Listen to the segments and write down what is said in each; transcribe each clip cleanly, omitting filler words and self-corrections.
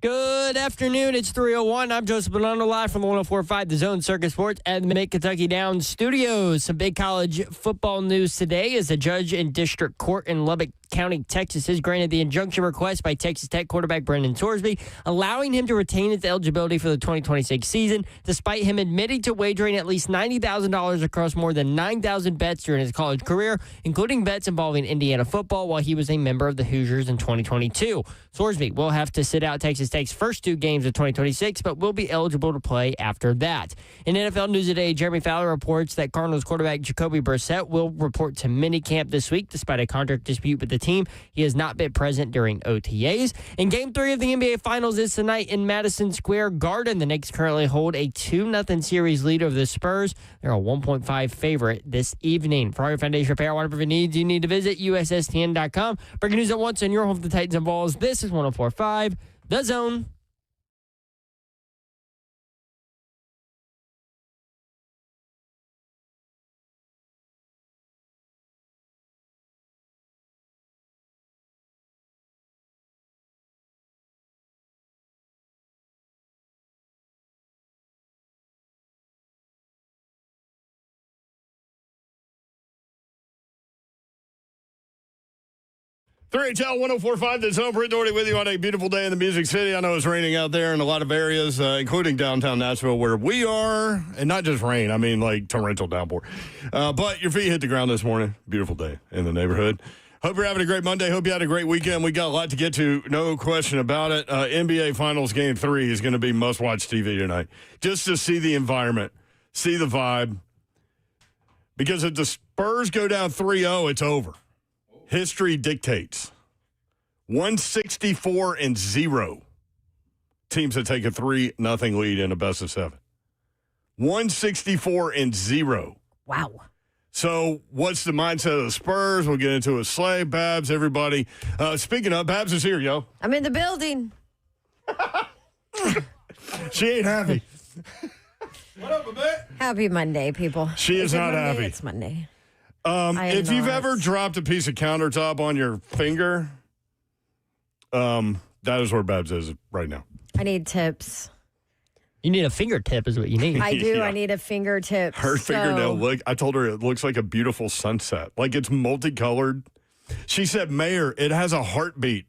Good afternoon. It's 3:01. I'm Joseph Bonanno, live from the 104.5 The Zone Circus Sports at the Mid-Kentucky Downs Studios. Some big college football news today as a judge in district court in Lubbock County, Texas, has granted the injunction request by Texas Tech quarterback Brendan Sorsby, allowing him to retain his eligibility for the 2026 season, despite him admitting to wagering at least $90,000 across more than 9,000 bets during his college career, including bets involving Indiana football while he was a member of the Hoosiers in 2022. Sorsby will have to sit out Texas Tech's first 2 games of 2026, but will be eligible to play after that. In NFL news today, Jeremy Fowler reports that Cardinals quarterback Jacoby Brissett will report to minicamp this week despite a contract dispute with the team. He has not been present during OTAs. And Game 3 of the NBA Finals is tonight in Madison Square Garden. The Knicks currently hold a 2-0 series lead over the Spurs. They're a 1.5 favorite this evening. For all your foundation repair, whatever needs, you need to visit USSTN.com. Breaking news at once on your home for the Titans and Balls. This is 104.5 The Zone. Three HL 104.5, The Zone. Britt Doherty with you on a beautiful day in the Music City. I know it's raining out there in a lot of areas, including downtown Nashville, where we are. And not just rain, I mean like torrential downpour. But your feet hit the ground this morning. Beautiful day in the neighborhood. Hope you're having a great Monday. Hope you had a great weekend. We got a lot to get to, no question about it. NBA Finals Game 3 is going to be must-watch TV tonight. Just to see the environment, see the vibe. Because if the Spurs go down 3-0, it's over. History dictates 164-0 teams that take a 3-0 lead in a best of 7. 164-0. Wow. So what's the mindset of the Spurs? We'll get into a sleigh. Babs, everybody. Speaking of, Babs is here, yo. I'm in the building. She ain't happy. What up, Babette? Happy Monday, people. She is not Monday? happy. It's Monday. If you've ever dropped a piece of countertop on your finger, that is where Babs is right now. I need tips. You need a fingertip is what you need. I do. Yeah. I need a fingertip. Her fingernail I told her it looks like a beautiful sunset. Like it's multicolored. She said, Mayor, it has a heartbeat.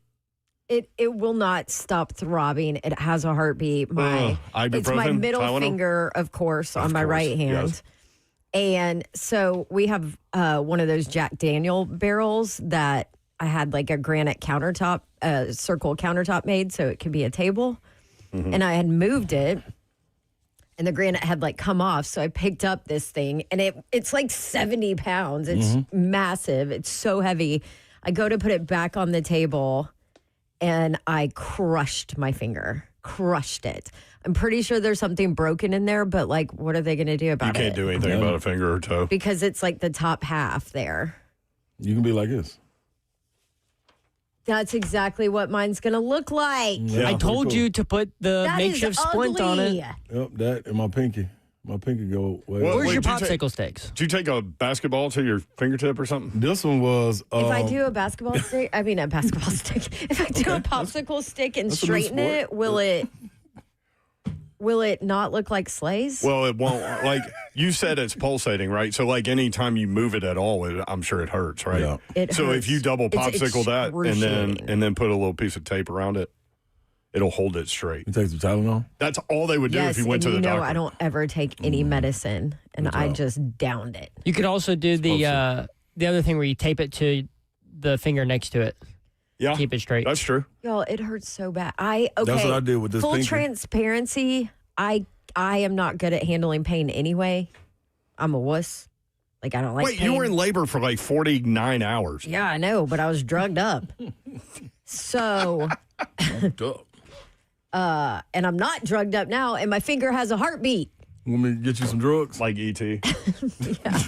It will not stop throbbing. It has a heartbeat. It's my Ibuprofen, middle Tylenol? finger, of course, on my right hand. Yes. And so we have one of those Jack Daniel barrels that I had like a granite countertop, circle countertop made so it could be a table. Mm-hmm. And I had moved it and the granite had like come off. So I picked up this thing and it's like 70 pounds. It's massive. It's so heavy. I go to put it back on the table and I crushed my finger. Crushed it. I'm pretty sure there's something broken in there, but like, what are they going to do about it? You can't do anything about a finger or toe. Because it's like the top half there. You can be like this. That's exactly what mine's going to look like. Yeah, I told you to put the That makeshift is splint on it. ugly. Yep, that and my pinky. My pinky go way. Well, Where's wait, your did you popsicle sticks? Did you take a basketball to your fingertip or something? This one was. If I do a basketball stick, I mean a basketball stick. If I do a popsicle stick and that's a new straighten sport. it, will it not look like sleighs? Well, it won't. Like you said, it's pulsating, right? So, like anytime you move it at all, I'm sure it hurts, right? Yeah. It So hurts. if you double It's popsicle that excruciating. and then put a little piece of tape around it, it'll hold it straight. You take some Tylenol. That's all they would do Yes, if you went to and the you know doctor. I don't ever take any medicine, and I just downed it. You could also do the other thing where you tape it to the finger next to it. Yeah, Keep it straight. That's true. Y'all, it hurts so bad. Okay. That's what I did with this Full pinky. transparency, I am not good at handling pain anyway. I'm a wuss. Like, I don't like Wait, pain. you were in labor for like 49 hours. Yeah, I know, but I was drugged up. So, Duh. and I'm not drugged up now, and my finger has a heartbeat. Want me to get you some drugs? Like E E.T.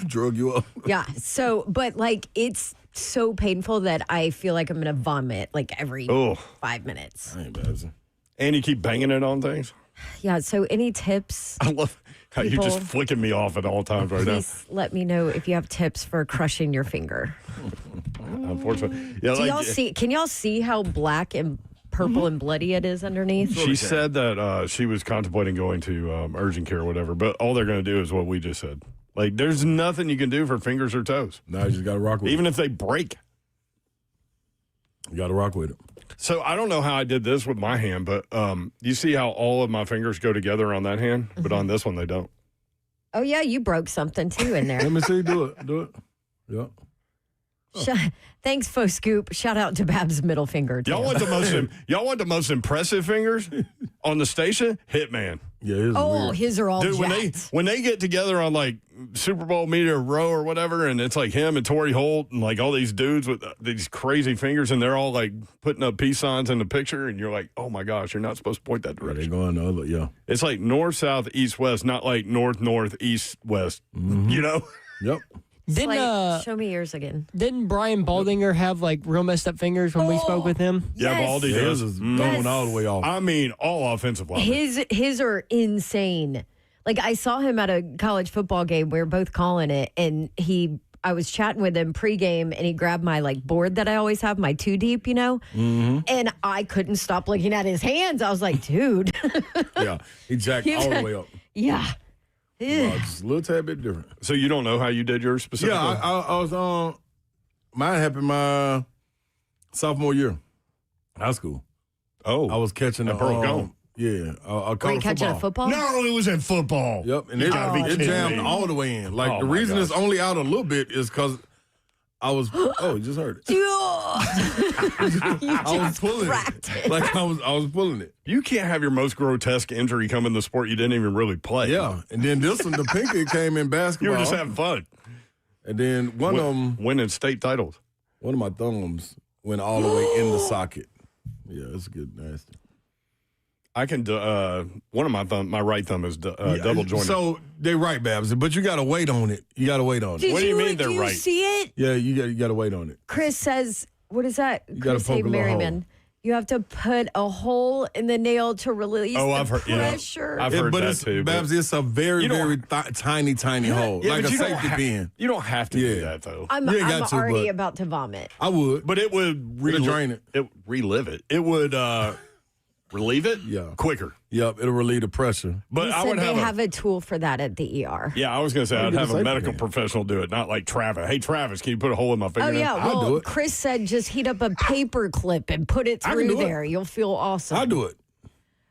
Drug you up. Yeah. So, but like, it's so painful that I feel like I'm going to vomit like every Oh. 5 minutes. I ain't bad. And you keep banging it on things. Yeah. So, any tips? I love how you're just People- flicking me off at all times right now. Please let me know if you have tips for crushing your finger. Unfortunately. Yeah, Do y'all see? Can y'all see how black and purple and bloody it is underneath. She said that she was contemplating going to urgent care or whatever, but all they're going to do is what we just said. Like, there's nothing you can do for fingers or toes. Now you just got to rock with it. Even if they break. You got to rock with it. So I don't know how I did this with my hand, but you see how all of my fingers go together on that hand, but on this one they don't. Oh, yeah, you broke something, too, in there. Let me see. Do it. Do it. Yeah. Thanks, Faux Scoop. Shout out to Babs' middle finger, too. Y'all want the most impressive fingers on the station? Hitman. Yeah, it's weird. His are all Dude, jacked. when they get together on like Super Bowl Media Row or whatever, and it's like him and Torrey Holt and like all these dudes with these crazy fingers, and they're all like putting up peace signs in the picture, and you're like, oh my gosh, you're not supposed to point that They're direction. going the other, yeah. It's like north, south, east, west, not like north, north, east, west. You know? Yep. Show me yours again. Didn't Brian Baldinger have like real messed up fingers when we spoke with him? Yeah, Yes. Baldy His does. is going all the way off. I mean, all offensive line. His are insane. Like, I saw him at a college football game. We were both calling it, and I was chatting with him pregame, and he grabbed my like board that I always have, my 2 deep, you know, and I couldn't stop looking at his hands. I was like, dude, Yeah. He jacked all the way up. yeah. Well, just a little tad bit different. So you don't know how you did yours specifically? Yeah, I was on. Mine happened my sophomore year, high school. I was catching At Pearl Gone. Yeah, I Were caught you catching a football? No, it was in football. Yep, and You it, gotta be it kidding jammed me. all the way in. Like, Oh, the my reason gosh. it's only out a little bit is because I was. Oh, you just heard it. I was pulling cracked it. Like I was pulling it. You can't have your most grotesque injury come in the sport you didn't even really play. Yeah, and then this one, the pinky came in You basketball. were just having fun. And then one of them, Winning state titles. one of my thumbs went all the way in the socket. Yeah, it's good, nasty. I can one of my right thumb is double jointed. So they right, Babs, but you got to wait on it. You got to wait on it. What do you mean they're do you right? see it? Yeah, you got to wait on it. Chris says, what is that? gotta Chris poke a little Merriman. hole. You have to put a hole in the nail to release Oh, the I've heard- yeah. pressure. I've heard but that it's, too. but- Babs, it's a very, You don't- very tiny hole, Yeah, like but a you don't safety pin. You don't have to do Yeah. that though. I'm You ain't got to, already but- about to vomit. I would. But it would It'll drain it. relive it. It would relieve it. Yeah. quicker. Yep, it'll relieve the pressure. But He I said would they have have a tool for that at the ER. Yeah, I was going to say I'd get have a a safety medical pin. professional do it, not like Travis. Hey, Travis, can you put a hole in my Oh, fingernail? yeah. I'll do Well, it. Chris said just heat up a paper clip and put it I can through do it. there. You'll feel awesome. I'll do it.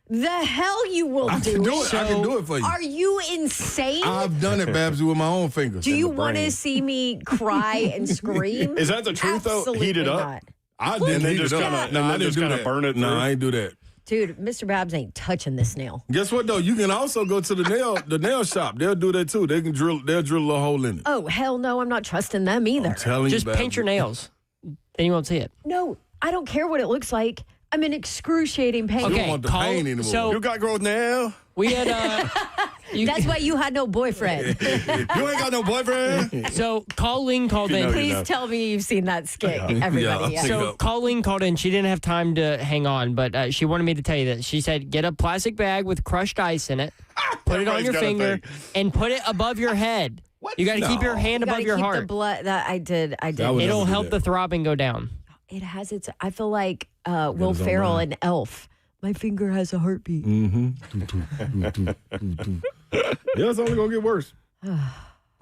The hell you will I do can do it. I can do it for you. Are you insane? I've done it, Babs, with my own fingers. do you the want to brain. see me cry and scream? Is that the truth though? Absolutely Heat it up. not. I And didn't they heat just it kinda- up. and they I didn't just do kinda that. burn it No, through? I ain't do that. Dude, Mr. Babs ain't touching this nail. Guess what though? You can also go to the nail shop. They'll do that too. They'll drill a little hole in it. Oh, hell no. I'm not trusting them either. I'm telling Just you, Babs. paint your nails. Then you won't see it. No, I don't care what it looks like. I'm in excruciating pain. You Okay. don't want the call- pain anymore. so- You got growth now? We had That's why you had no boyfriend. You ain't got no boyfriend? so Colleen called in. know you Please know. tell me you've seen that skit, everybody. Yeah. Yeah. So Yep. Colleen called in. She didn't have time to hang on, but she wanted me to tell you that. She said, get a plastic bag with crushed ice in it, put it on Everybody's your got a finger, thing. and put it above your head. You got to keep your hand You gotta above your keep heart. the blood. That I did. That was- It'll never do help that. the throbbing go down. It has its. I feel like Will is on Ferrell mine. and Elf. My finger has a heartbeat. Yeah, it's only gonna get worse.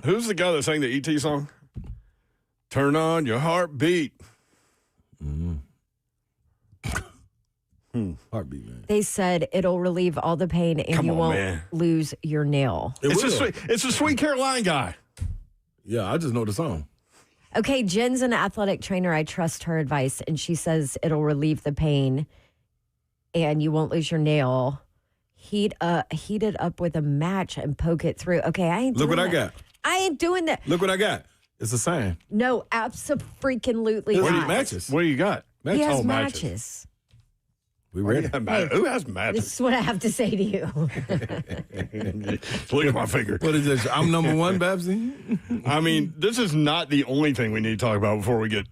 Who's the guy that sang the ET song? Turn on your heartbeat. Heartbeat, man. They said it'll relieve all the pain and Come you on, won't man. lose your nail. It's a sweet Caroline guy. Yeah, I just know the song. Okay, Jen's an athletic trainer. I trust her advice, and she says it'll relieve the pain and you won't lose your nail. Heat it up with a match and poke it through. Okay, I ain't Look doing what I that. got. I ain't doing that. Look what I got. It's a sign. No, absolutely What not. matches? What do you got? He has Oh, matches. We ready? Who has matches? This is what I have to say to you. Look at my finger. What is this? I'm number one, Babsy. I mean, this is not the only thing we need to talk about before we get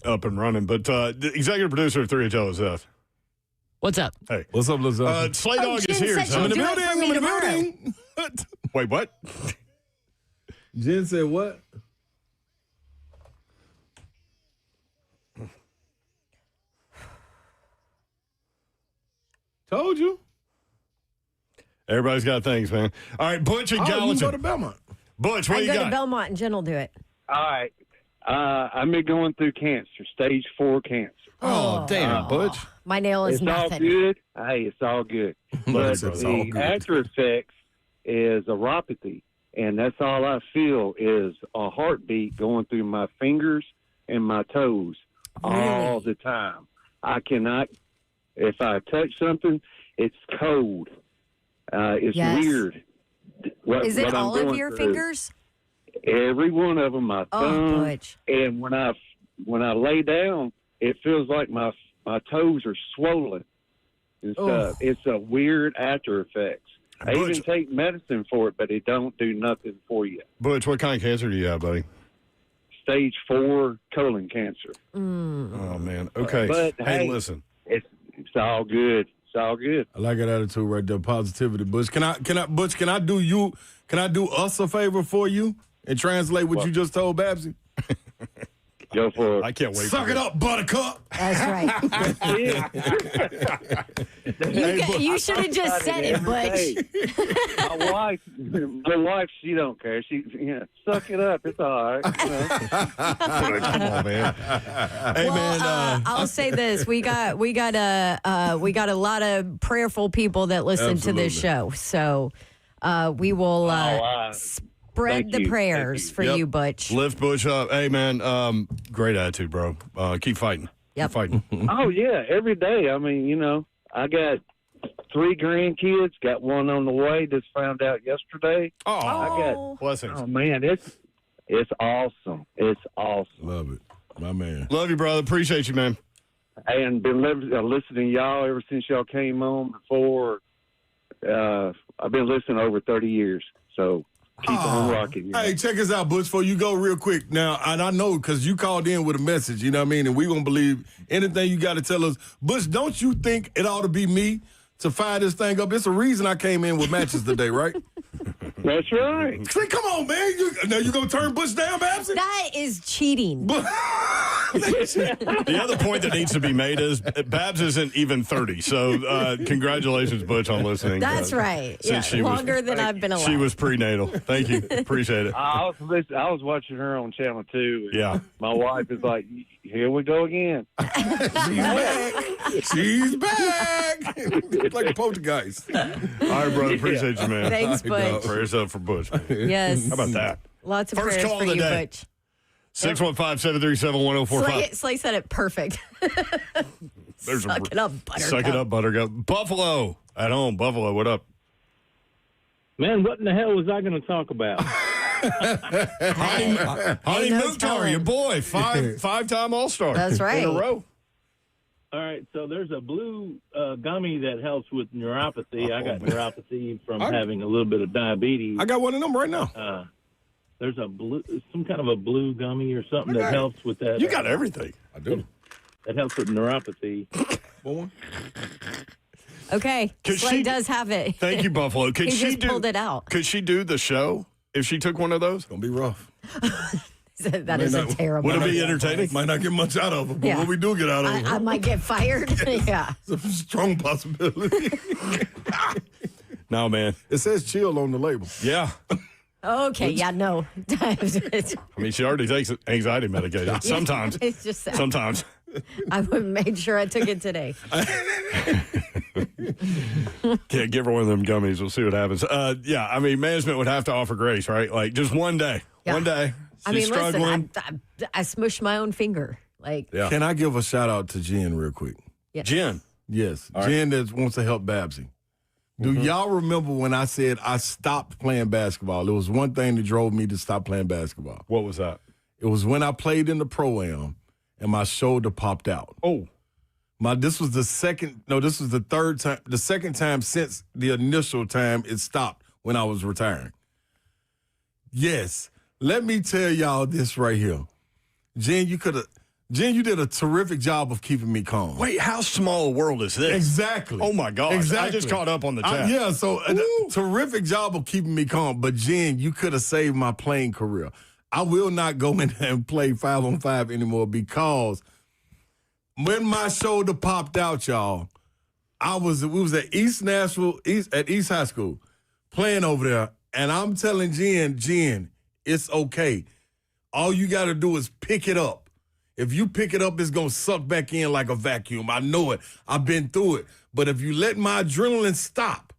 up and running. But the executive producer of 3HL is Seth. What's up? Hey. What's up, Lizzo? Slay Oh, Dog Jen is here. said son. she'll do it for me tomorrow. Wait, what? Jen said what? Told you. Everybody's got things, man. All right, Butch and You Gallatin. go to Belmont. Butch, what I you go got? to Belmont and Jen will do it. All right. I've been going through cancer, stage 4 cancer. Oh, damn, Butch. My nail is It's nothing. all good. Hey, it's all good. But It's all the good. after effects is neuropathy, and that's all I feel is a heartbeat going through my fingers and my toes all the time. I cannot, if I touch something, it's cold. It's Yes. weird. Is it what I'm all of going your through. fingers? Every one of them, my Oh, thumb, Butch. and when I lay down, it feels like my toes are swollen and stuff. It's a weird after effects. I Butch. even take medicine for it, but it don't do nothing for you. Butch, what kind of cancer do you have, buddy? Stage 4 colon cancer. Oh, man. Okay. But, hey, hey, listen. It's all good. It's all good. I like that attitude right there, positivity. Butch, can I do us a favor for you and translate what you just told Babsy? Go for it. I can't wait. Suck for it up, Buttercup. That's right. You should have just said it, Butch. My wife, she don't care. She, suck it up. It's all right. Come on, man. Hey, man. I'll say this: we got a lot of prayerful people that listen to this show, so we will spread Thank the you. prayers for you, Butch. Lift Butch up. Hey, man. Great attitude, bro. Keep fighting. Yep. Keep fighting. Oh, yeah, every day. I mean, I got 3 grandkids, got one on the way, just found out yesterday. Oh, I got, blessings. oh, man, it's awesome. It's awesome. Love it, my man. Love you, brother. Appreciate you, man. And been listening to y'all ever since y'all came on before. I've been listening over 30 years, so keep on rocking. Hey, check us out, Butch, before you go real quick. Now, and I know because you called in with a message, you know what I mean? And we going to believe anything you got to tell us. Butch, don't you think it ought to be me to fire this thing up? It's a reason I came in with matches today, right? That's right. See, come on, man. Now you going to turn Butch down, Babson? That is cheating. The other point that needs to be made is Babs isn't even 30. So congratulations, Butch, on listening. That's right. Yeah, she longer than I've been alive. She was prenatal. Thank you. Appreciate it. I was watching her on Channel 2. And Yeah. my wife is like, here we go again. She's back. Like a poltergeist. All right, brother. Appreciate you, man. Thanks, Butch. Prayers up for Butch. Man. Yes. How about that? Lots of First prayers call for of the you, day. Butch. 615-737-1045. Slay said it perfect. Suck it up, Buttercup. Suck it up, Buttercup. Buffalo at home. Buffalo, what up? Man, what in the hell was I going to talk about? Honey no Mukhtar, telling. your boy, five-time All-Star. That's right. In a row. All right, so there's a blue gummy that helps with neuropathy. I got neuropathy from having a little bit of diabetes. I got one of them right now. There's some kind of a blue gummy or something that helps with that. You got everything. I do. That helps with neuropathy. One. Okay. Could Slay she- does have it. Thank you, Buffalo. Could He she just pulled it out. Could she do the show if she took one of those? Gonna be rough. That is a not- terrible. Would it be entertaining? Might not get much out of it, but Yeah. what we do get out of it, I might get fired. Yeah. it's a strong possibility. No, man. It says chill on the label. Yeah. Okay. Yeah. No. I mean, she already takes anxiety medication. Sometimes. It's just sad. Sometimes. I would made sure I took it today. Yeah, give her one of them gummies. We'll see what happens. Yeah, I mean, management would have to offer grace, right? Like, just one day. Yeah. One day. I She's mean, struggling. listen, I smushed my own finger. Like, Yeah. Can I give a shout out to Jen real quick? Jen. Yes, Jen that wants to help Babsy. Do y'all remember when I said I stopped playing basketball? There was one thing that drove me to stop playing basketball. What was that? It was when I played in the Pro-Am and my shoulder popped out. Oh. This was the third time, the second time since the initial time it stopped when I was retiring. Yes, let me tell y'all this right here. Jen, you did a terrific job of keeping me calm. Wait, how small a world is this? Exactly. Oh, my God. Exactly. I just caught up on the chat. Yeah, so terrific job of keeping me calm. But, Jen, you could have saved my playing career. I will not go in there and play 5-on-5 anymore because when my shoulder popped out, y'all, we was at East Nashville, at East High School, playing over there, and I'm telling Jen, it's okay. All you got to do is pick it up. If you pick it up, it's going to suck back in like a vacuum. I know it. I've been through it. But if you let my adrenaline stop,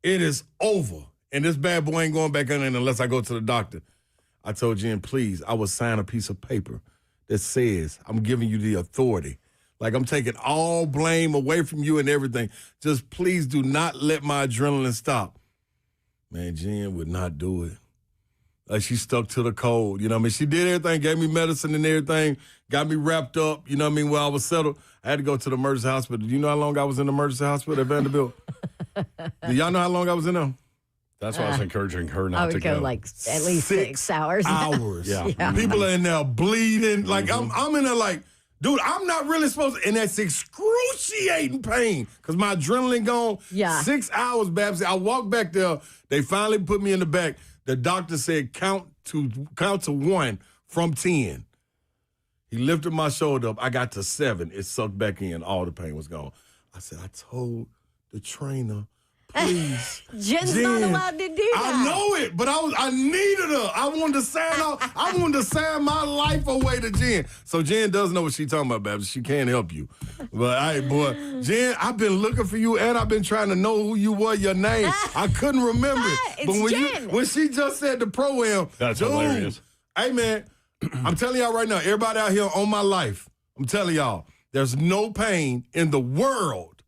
it is over. And this bad boy ain't going back in unless I go to the doctor. I told Jen, please, I will sign a piece of paper that says I'm giving you the authority. Like, I'm taking all blame away from you and everything. Just please do not let my adrenaline stop. Man, Jen would not do it. Like, she stuck to the code, you know what I mean? She did everything, gave me medicine and everything, got me wrapped up, you know what I mean, while I was settled. I had to go to the emergency hospital. Do you know how long I was in the emergency hospital at Vanderbilt? Do y'all know how long I was in there? That's why I was encouraging her not I would to go like at least 6 hours. Yeah. People are in there bleeding. Like, I'm in there like, dude, I'm not really supposed to, and that's excruciating pain because my adrenaline gone. Yeah. 6 hours, Babsy. I walked back there. They finally put me in the back. The doctor said, count to 1 from 10. He lifted my shoulder up. I got to 7. It sucked back in. All the pain was gone. I said, I told the trainer, please. Jen's not allowed to do that. I know it, but I needed her. I wanted to sign off. I wanted to sign my life away to Jen. So Jen does know what she's talking about, Babs. She can't help you. But, boy, Jen, I've been looking for you, and I've been trying to know who you were, your name. I couldn't remember. It's but Jen. when she just said the pro-am, That's dude, hilarious. Hey, man, I'm telling y'all right now, everybody out here on my life, I'm telling y'all, there's no pain in the world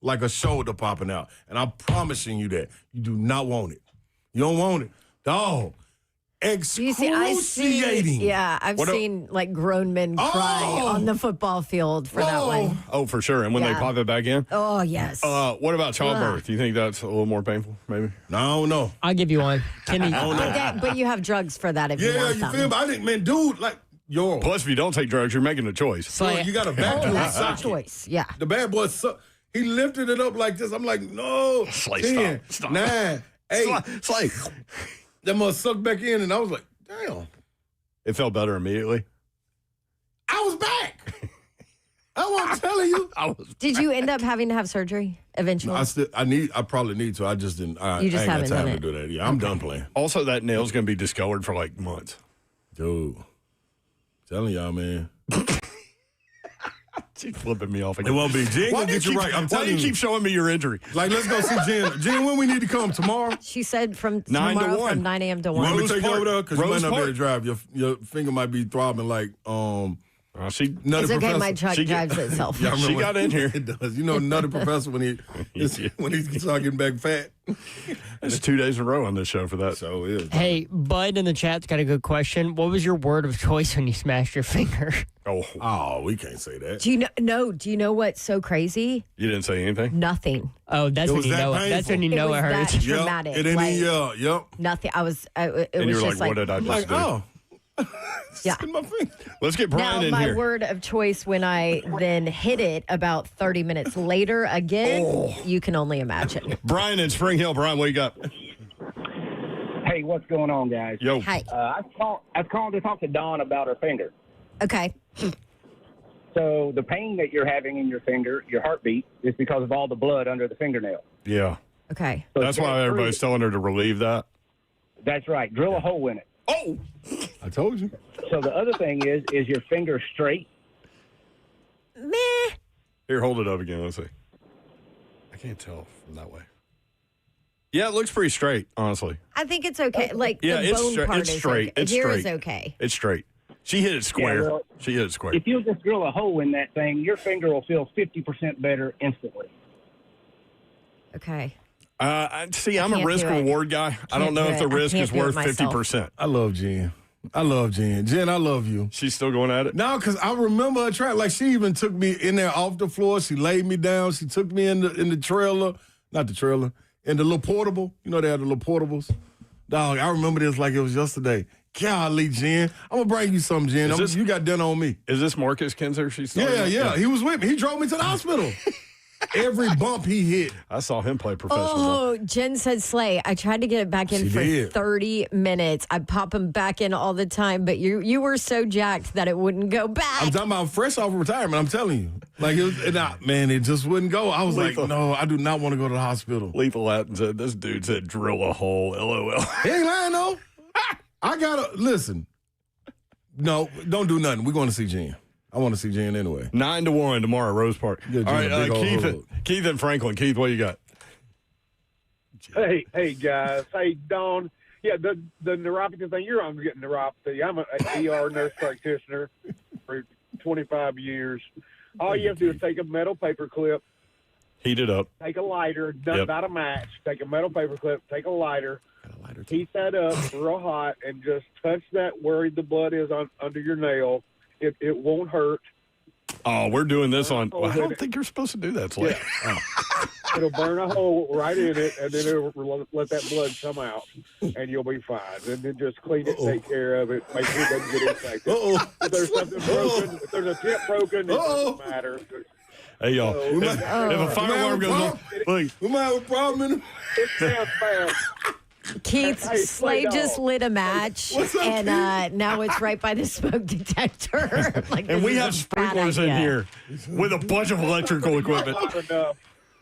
like a shoulder popping out. And I'm promising you that. You do not want it. You don't want it. Dog. Excruciating. I've seen like grown men cry on the football field for that one. Oh, for sure. And when they Yeah. pop it back in? Oh, yes. What about childbirth? Do you think that's a little more painful, maybe? No, I don't know. I'll give you one. Kenny, But you have drugs for that if you Yeah, want you them. feel me? I didn't, man, dude, like, yo. Plus, if you don't take drugs, you're making a choice. so You got a vacuum That's your socket. choice. Yeah. The bad boy, he lifted it up like this. I'm like, no. Slay, 10, stop. 9, 8. Slay. That must suck back in. And I was like, damn. It felt better immediately. I was back. I wasn't telling you. Did you end up having to have surgery eventually? I probably need to. I just didn't. You just I ain't haven't got time done to it. do that. Yeah, I'm done playing. Also, that nail's going to be discolored for like months. Dude. Telling y'all, man. She's flipping me off again. It won't be. Jen Why gonna do you get you keep, right. I'm why telling do you you. keep showing me your injury? Like, let's go see Jen. Jen, when we need to come? Tomorrow? She said from 9 to tomorrow 1. from 9 a.m. to You 1. want me to Rose take you Park. over there? Because you might Rose not be able to Park. drive. Your finger might be throbbing like She Nutty It's okay, Professor. my truck drives itself. Yeah, I remember She got in here. It does. You know, Nutty Professor when he started getting back fat. It's 2 days in a row on this show for that. So it is. hey, Bud in the chat's got a good question. What was your word of choice when you smashed your finger? Oh, we can't say that. Do you know? No. Do you know what's so crazy? You didn't say anything? Nothing. Oh, that's It when was you that know it. That's when you know was it hurts. that Yep. traumatic. It didn't like, even, yep. nothing. I was. It And was you were just like, what did I I'm just like, do? oh. Yeah. In my finger. Let's get Brian Now, in my here. word of choice when I then hit it about 30 minutes later again, you can only imagine. Brian in Spring Hill. Brian, what you got? Hey, what's going on, guys? Yo. Hi. I was calling to talk to Dawn about her finger. Okay. So the pain that you're having in your finger, your heartbeat, is because of all the blood under the fingernail. Yeah. Okay. So That's why everybody's telling her to relieve that. That's right. Drill a hole in it. Oh! I told you. So the other thing is your finger straight? Meh. Here, hold it up again. Let's see. I can't tell from that way. Yeah, it looks pretty straight, honestly. I think it's okay. Like Yeah, the it's bone straight. part It's is straight. okay. It's Here straight. is okay. It's straight. She hit it square. Yeah, well, She hit it square. If you just drill a hole in that thing, your finger will feel 50% better instantly. Okay. See, I'm a can't risk do it. reward guy. I don't Can't know do if the it. I risk can't is do it worth myself. 50%. I love Jen. I love Jen. Jen, I love you. She's still going at it? No, because I remember her trying. Like, she even took me in there off the floor. She laid me down. She took me in the trailer. Not the trailer. In the little portable. You know, they had the little portables. Dog, I remember this like it was yesterday. Golly, Jen. I'm going to bring you something, Jen. You got dinner on me. Is this Marcus Kinzer she's talking about? Yeah. He was with me. He drove me to the hospital. Every bump he hit. I saw him play professional ball. Oh, Jen said Slay. I tried to get it back in She for did. 30 minutes. I pop him back in all the time, but you were so jacked that it wouldn't go back. I'm talking about fresh off of retirement. I'm telling you. Like, it just wouldn't go. I was Lethal. like, no, I do not want to go to the hospital. Lethal Latin said, this dude said drill a hole, LOL. He ain't lying, though. I got to, listen. No, don't do nothing. We're going to see Jen. I want to see Jen anyway. 9-1 tomorrow, Rose Park. All right, Keith and Franklin. Keith, what you got? Hey, guys. Hey, Dawn. Yeah, the neuropathy thing, you're on getting neuropathy. I'm an ER nurse practitioner for 25 years. All you have to do is take a metal paper clip, Heat it up. take a lighter, not a match, take a metal paper clip, take a lighter, heat that up real hot, and just touch that where the blood is under your nail. It won't hurt. Oh, we're doing this on. Well, I don't think you're supposed to do that, Slade. Yeah. It'll burn a hole right in it, and then it'll let that blood come out, and you'll be fine. And then just clean it, take care of it, make sure it doesn't get infected. If there's something broken, if there's a tip broken, it doesn't matter. Hey, y'all. If a fireworm goes off, look. We might have a problem in It sounds bad. Keith, Hey, Slade Slade just Dog. lit a match, and now it's right by the smoke detector. Like, And this we is have a bad sprinklers in idea. here with a bunch of electrical equipment. Hot enough.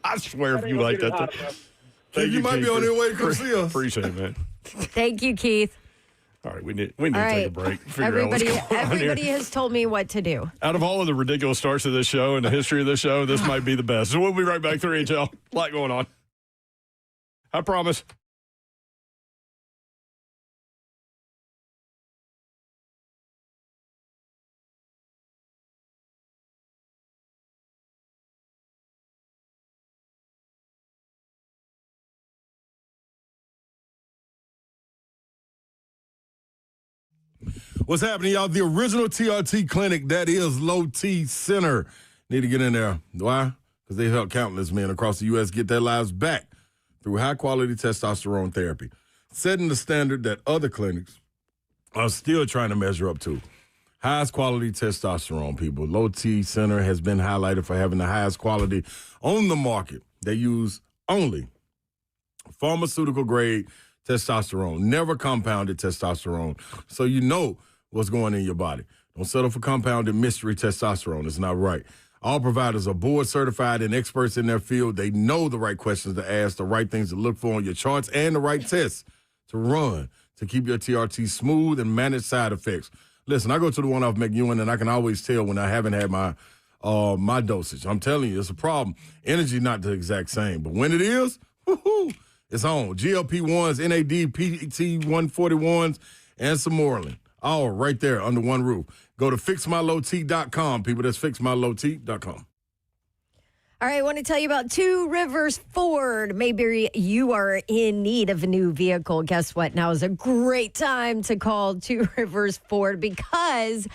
I swear if That you ain't like gonna that. get it hot enough. Thank You might be on your way to come see us. Appreciate it, man. Thank you, Keith. All right, we need to All take right. a break. Figure out what's Everybody going on here. has told me what to do. Out of all of the ridiculous starts of this show and the history of this show, this might be the best. So we'll be right back. 3HL. A lot going on. I promise. What's happening, y'all? The original TRT clinic, that is Low T Center. Need to get in there. Why? Because they help countless men across the U.S. get their lives back through high-quality testosterone therapy, setting the standard that other clinics are still trying to measure up to. Highest quality testosterone, people. Low T Center has been highlighted for having the highest quality on the market. They use only pharmaceutical-grade testosterone, never compounded testosterone, so you know what's going in your body. Don't settle for compounded mystery testosterone. It's not right. All providers are board certified and experts in their field. They know the right questions to ask, the right things to look for on your charts, and the right tests to run to keep your TRT smooth and manage side effects. Listen, I go to the one off McEwen, and I can always tell when I haven't had my dosage. I'm telling you, it's a problem. Energy not the exact same, but when it is, woohoo, it's on. GLP-1s, NAD, PT-141s, and some Moreland. All right there under one roof. Go to fixmylowt.com, people. That's fixmylowt.com. All right, I want to tell you about Two Rivers Ford. Maybe you are in need of a new vehicle. Guess what? Now is a great time to call Two Rivers Ford because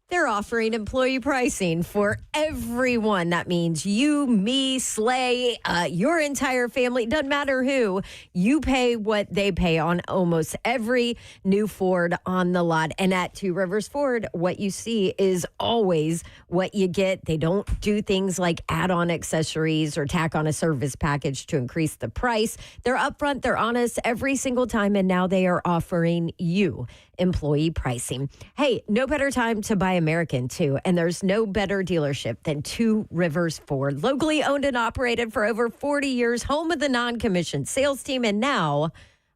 they're offering employee pricing for everyone. That means you, me, Slay, your entire family. Doesn't matter who. You pay what they pay on almost every new Ford on the lot. And at Two Rivers Ford, what you see is always what you get. They don't do things like add-on accessories or tack on a service package to increase the price. They're upfront. They're honest every single time. And now they are offering you employee pricing. Hey, no better time to buy American, too. And there's no better dealership than Two Rivers Ford. Locally owned and operated for over 40 years, home of the non-commissioned sales team, and now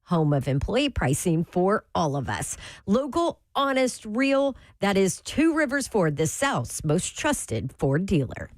home of employee pricing for all of us. Local, honest, real. That is Two Rivers Ford, the South's most trusted Ford dealer.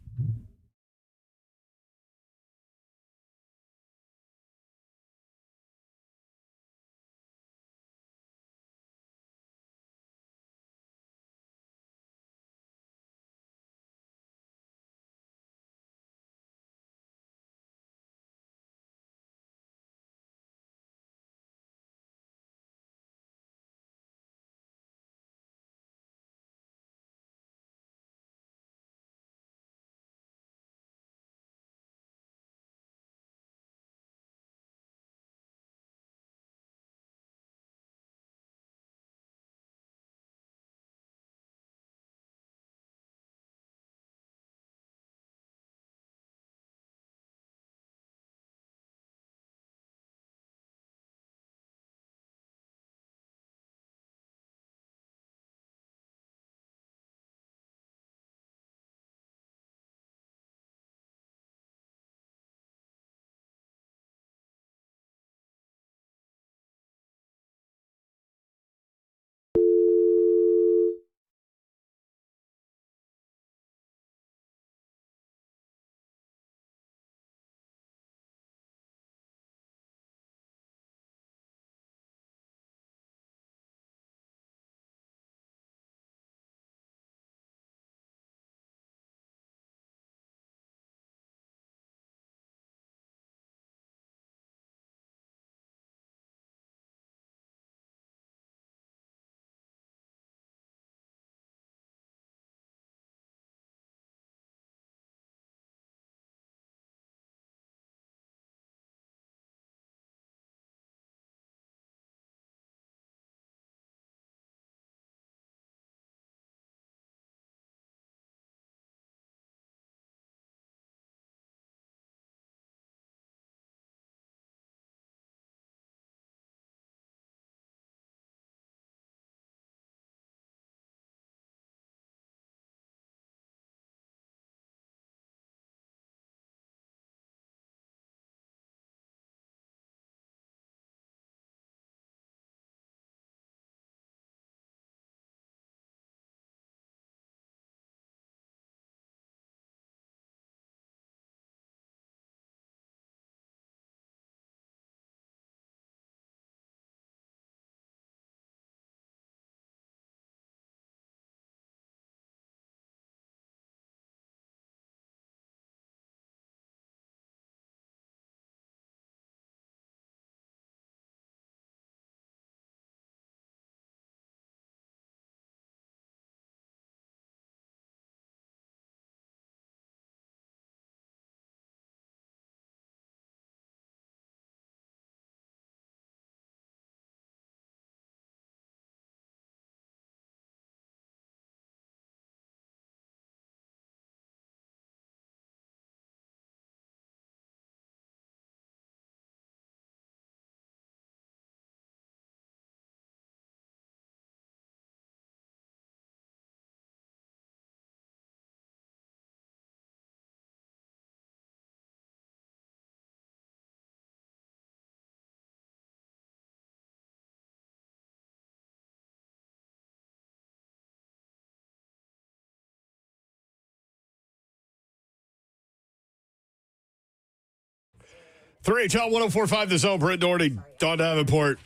3HL 1045 The Zone. Britt Doherty, Don Davenport,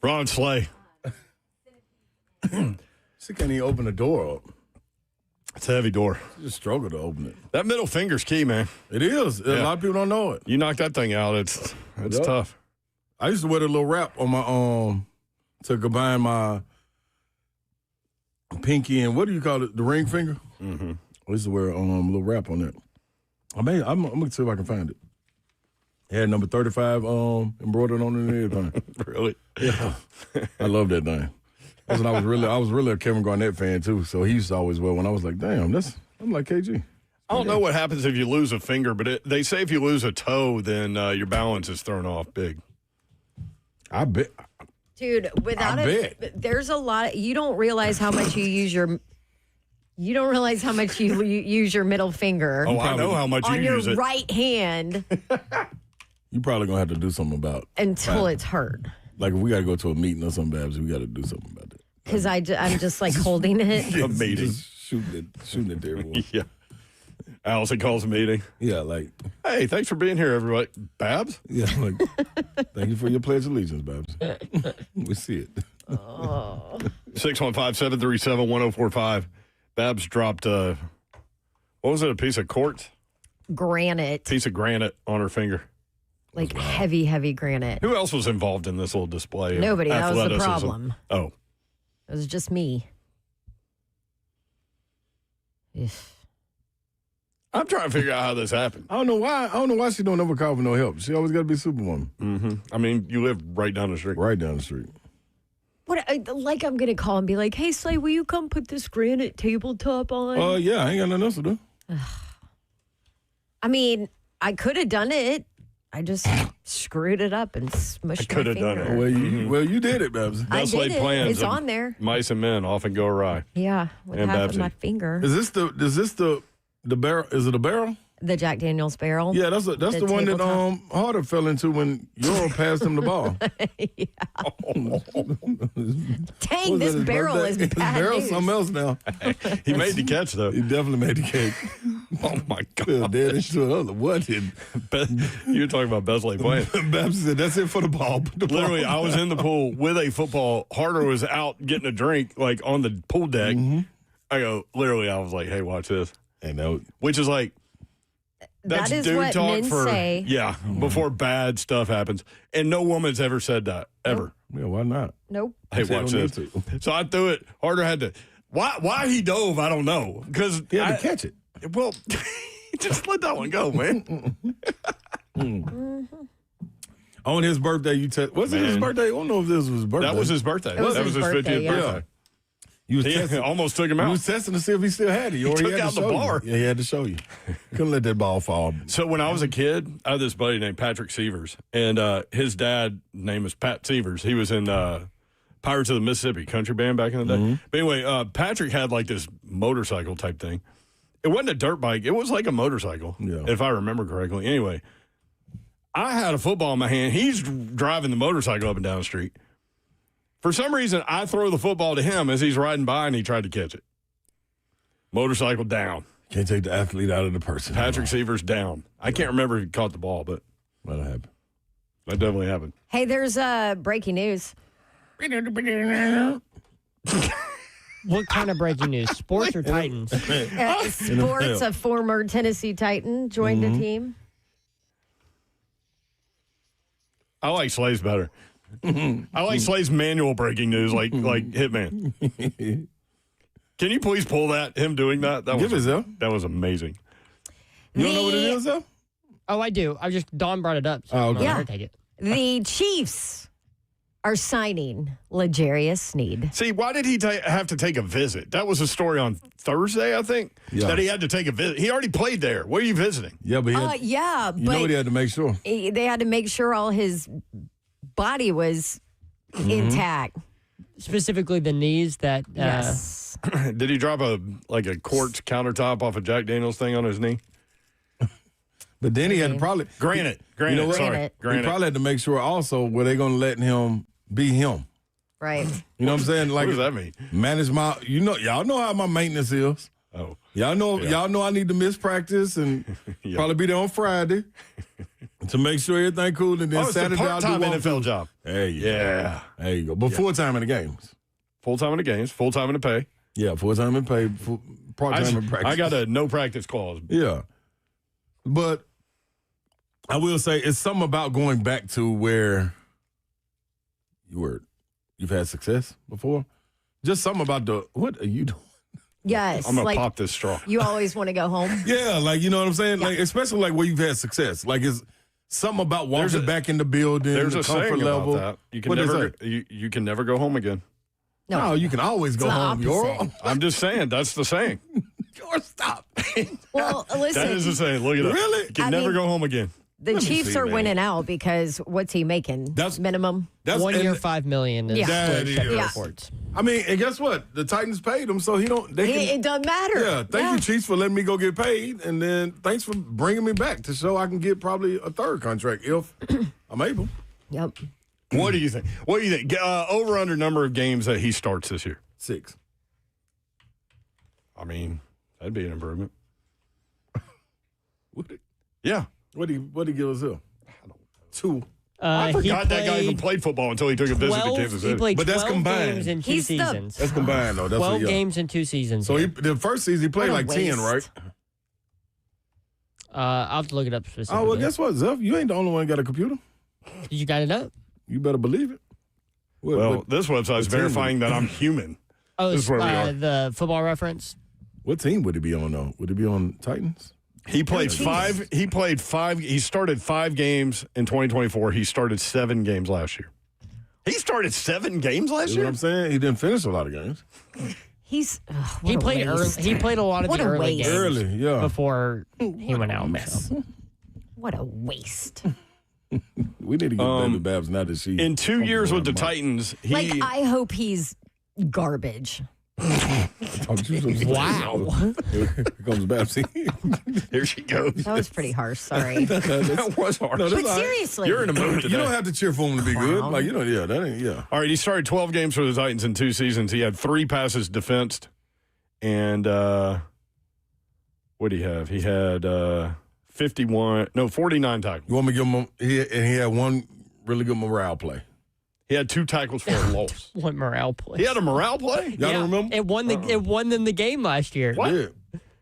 Ron Slay. She can't even open the door up. It's a heavy door. She just struggle to open it. That middle finger's key, man. It is. A Yeah. lot of people don't know it. You knock that thing out, it's Yep. tough. I used to wear the little wrap on my to combine my pinky and what do you call it? The ring finger. Mm-hmm. I used to wear a little wrap on that. I'm gonna see if I can find it. It had number 35 embroidered on it and everything. Really? Yeah, I love that thing. That's when I was really a Kevin Garnett fan too. So he used to always wear one. I was like, damn, I'm like KG. I don't know what happens if you lose a finger, but they say if you lose a toe, then your balance is thrown off big. I bet. Dude, without I it, there's a lot. You don't realize how much you use your. You don't realize how much you use your middle finger. Oh, I know how much on you your use it. right hand You probably gonna have to do something about until it's hurt. Like if we gotta go to a meeting or something, Babs, we gotta do something about that. Because I'm just like holding it. A meeting. Just shooting it to everyone. Yeah. Allison calls a meeting. Yeah, like, Hey, thanks for being here, everybody. Babs? yeah, like, thank you for your pledge of allegiance, Babs. We see it. 615-737-1045. Babs dropped, what was it, a piece of quartz? Granite, Piece of granite on her finger. like heavy granite. Who else was involved in this little display? of Nobody. That was the athleticism? problem. Oh. It was just me. Yes. I'm trying to figure out how this happened. I don't know why she don't ever call for no help. She always got to be Superwoman. Mm-hmm. I mean, you live right down the street. Right down the street. What? Like I'm gonna call and be like, "Hey, Slay, will you come put this granite tabletop on?" Yeah, I ain't got nothing else to do. I mean, I could have done it. I just screwed it up and smushed my could have done finger. it. Well, you did it, Babs. I Best did laid it. plans It's of on there. Mice and men often go awry. Yeah, with And half Babsy. of my finger. Is this the barrel? Is it a barrel? The Jack Daniels barrel. Yeah, that's the one that tabletop. Harder fell into when Euro passed him the ball. Dang, this barrel is His bad barrel's news. something else now. He made the catch, though. He definitely made the cake. Oh, my Fell God. dead and shit. I was like, what did You were talking about best laid plans. Babs said? That's it for the ball. Put the ball Literally, I was in the pool with a football. Harder was out getting a drink, like on the pool deck. I was like, hey, watch this. And that Which is like, that's That is dude what talk men for, say. yeah, before bad stuff happens. And no woman's ever said that, ever. yeah, why not? Nope. Hey, They watch don't this. need So I threw it. Harder had to. Why he dove, I don't know. Because He had to catch it. Well, just let that one go, man. On his birthday, was it his Man. birthday? I don't know if this was his birthday. That was his birthday. It was That his was his birthday, 50th yeah. birthday. You was He testing. almost took him He out. was testing to see if he still had it. Or he took had out to the show bar. You. Yeah, he had to show you. Couldn't let that ball fall. So when I was a kid, I had this buddy named Patrick Severs, and his dad name is Pat Severs. He was in Pirates of the Mississippi country band back in the day. But anyway, Patrick had like this motorcycle type thing. It wasn't a dirt bike. It was like a motorcycle, if I remember correctly. Anyway, I had a football in my hand. He's driving the motorcycle up and down the street. For some reason, I throw the football to him as he's riding by, and he tried to catch it. Motorcycle down. Can't take the athlete out of the person. Patrick Severs down. I can't remember if he caught the ball, but That'll happen. that definitely happened. Hey, there's breaking news. What kind of breaking news? Sports or Titans? Sports, a former Tennessee Titan joined the team. I like Slay's better. I like Slay's manual breaking news, like Hitman. Can you please pull that? Him doing that? Give it, though. That was amazing. You don't know what it is, though? Oh, I do. Dawn brought it up. So Oh, I'm okay. gonna Yeah. take it. The Chiefs are signing L'Jarius Sneed. See, why did he have to take a visit? That was a story on Thursday, I think, that he had to take a visit. He already played there. Where are you visiting? Yeah, but he had, Yeah, you know but what he had to make sure. they had to make sure all his body was intact. Specifically the knees that. Yes. Did he drop a quartz countertop off a Jack Daniels thing on his knee? But then he had to probably. Granite. You know what? Sorry. Granite. He Granite. probably had to make sure also were they going to let him be him. Right. You know what I'm saying? Like, What does that mean? manage my. Y'all know how my maintenance is. Oh. Y'all know I need to miss practice and Yeah. probably be there on Friday. To make sure everything cool, and then it's a Saturday I'll do part-time walkthrough. NFL job. There you go. Yeah. There you go. But full-time in the games. Full-time in the games, full-time in the pay. Yeah, full-time in pay, part-time in practice. I got a no practice clause. Yeah. But I will say it's something about going back to where you've had success before. Just something about what are you doing? Yes. I'm going like, to pop this straw. You always want to go home. Yeah, like, you know what I'm saying? Yeah. Like, especially like where you've had success. Like, it's something about walking back in the building, There's the a comfort saying level. about that. You can What'd they never say? you can never go home again. No, you can always go the home. opposite. I'm just saying, that's the saying. Stop. Well, listen. That is the saying. Look at it. Really? You can I never mean- go home again. The Let me Chiefs see, are man. winning out because what's he making? That's- minimum. That's 1 year, and- $5 million. Is Yeah. what That Kevin is. reports. I mean, and guess what? The Titans paid him, so he don't. They can, It doesn't matter. yeah, thank you, Chiefs, for letting me go get paid, and then thanks for bringing me back to show I can get probably a third contract if I'm able. Yep. What do you think? What do you think? Over under number of games that he starts this year. 6. I mean, that'd be an improvement. What did Yeah. he give us here? 2. I forgot that guy even played football until he took a visit to Kansas He City. played But that's 12 combined. games in 2 He's the- seasons. That's combined though. That's 12 what, yeah. games in 2 seasons. So the first season he played What a like 10, right? waste. I'll have to look it up specifically. Oh well, guess what, Zeph? You ain't the only one that got a computer. You got it up? You better believe it. Well, this website's what team verifying that I'm human. Oh, This is where we are. the football reference. what team would he be on though? Would he be on Titans? He played Jesus. five. He played 5. He started 5 games in 2024. He started 7 games last year. He started 7 games last You know what year. I'm saying? He didn't finish a lot of games. He's He played early. He played a lot of What the a early waste. games Early, yeah. before he went out. So. What a waste. We need to get Baby Babs now that she In 2 years with the Mike. Titans, he Like, I hope he's garbage. Wow. Here comes Babsy. here she goes. That was pretty harsh. Sorry. That was hard. No, that's But all right. seriously. You're in a mood today. You don't have to cheer for him to be good. Clown. Like, you know, yeah, that ain't, yeah. All right, he started 12 games for the Titans in 2 seasons. He had 3 passes defensed, and what did he have? He had 49 tackles. You want me to give him, he had one really good morale play. He had 2 tackles for a loss. What morale play? He had a morale play? Y'all don't remember? It won it won them the game last year. What? Yeah.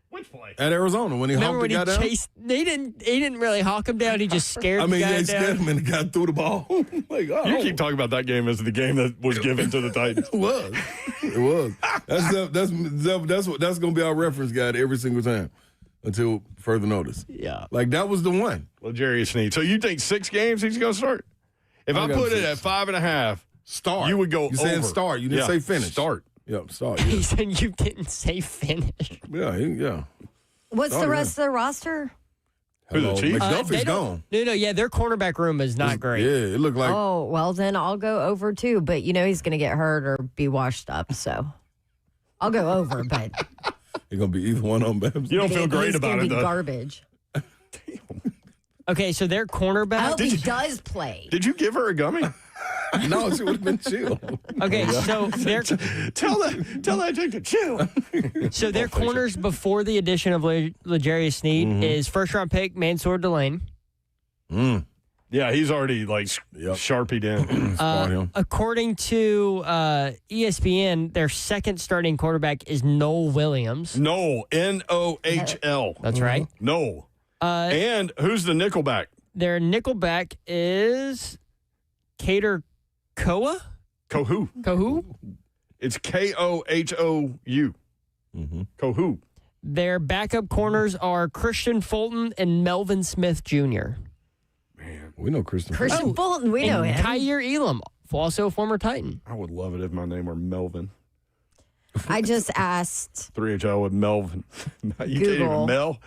Which play? At Arizona, when he Remember honked when the he guy down? chased? He didn't really hawk him down. He just scared I mean, the guy yeah, he down. scared him and the guy threw the ball. Like, oh. You keep talking about that game as the game that was given to the Titans. It was. It was. That's going to be our reference guide every single time until further notice. Yeah. Like, that was the one. L'Jarius Sneed. So you think 6 games he's going to start? If I got put it 6. at 5.5, Start. you would go You saying over. start. You didn't Yeah, say finish. Start. Yep, start. He Yeah. said you didn't say finish. Yeah. What's the Sorry, rest of the roster? Who, the Hello, Chiefs? McDuffie's They don't- gone. No, yeah, their cornerback room is not great. Yeah, it looked like Oh, well, then I'll go over too. But you know he's going to get hurt or be washed up. So I'll go over, but it's going to be either one of them. Babs. You don't feel great he's about gonna it, be though. garbage. Okay, so their I cornerback. hope he does play. Did you give her a gummy? No, she would have been chill. Okay, so their tell that chick to chill. so their corners before the addition of L'Jarius Sneed is first round pick Mansour Delane. Yeah, he's already like Yep. sharpied in. Start him. According to ESPN, their second starting quarterback is Noel Williams. Noel, Nohl. That's right. Noel. And who's the nickelback? Their nickelback is Cater Koa. Kohou. Kohou. It's Kohou. Kohou. Their backup corners are Christian Fulton and Melvin Smith Jr. We know Christian. Christian Fulton, we know and him. Kyer Elam, also a former Titan. I would love it if my name were Melvin. I just asked 3HL with Melvin. You can't Google. even Mel.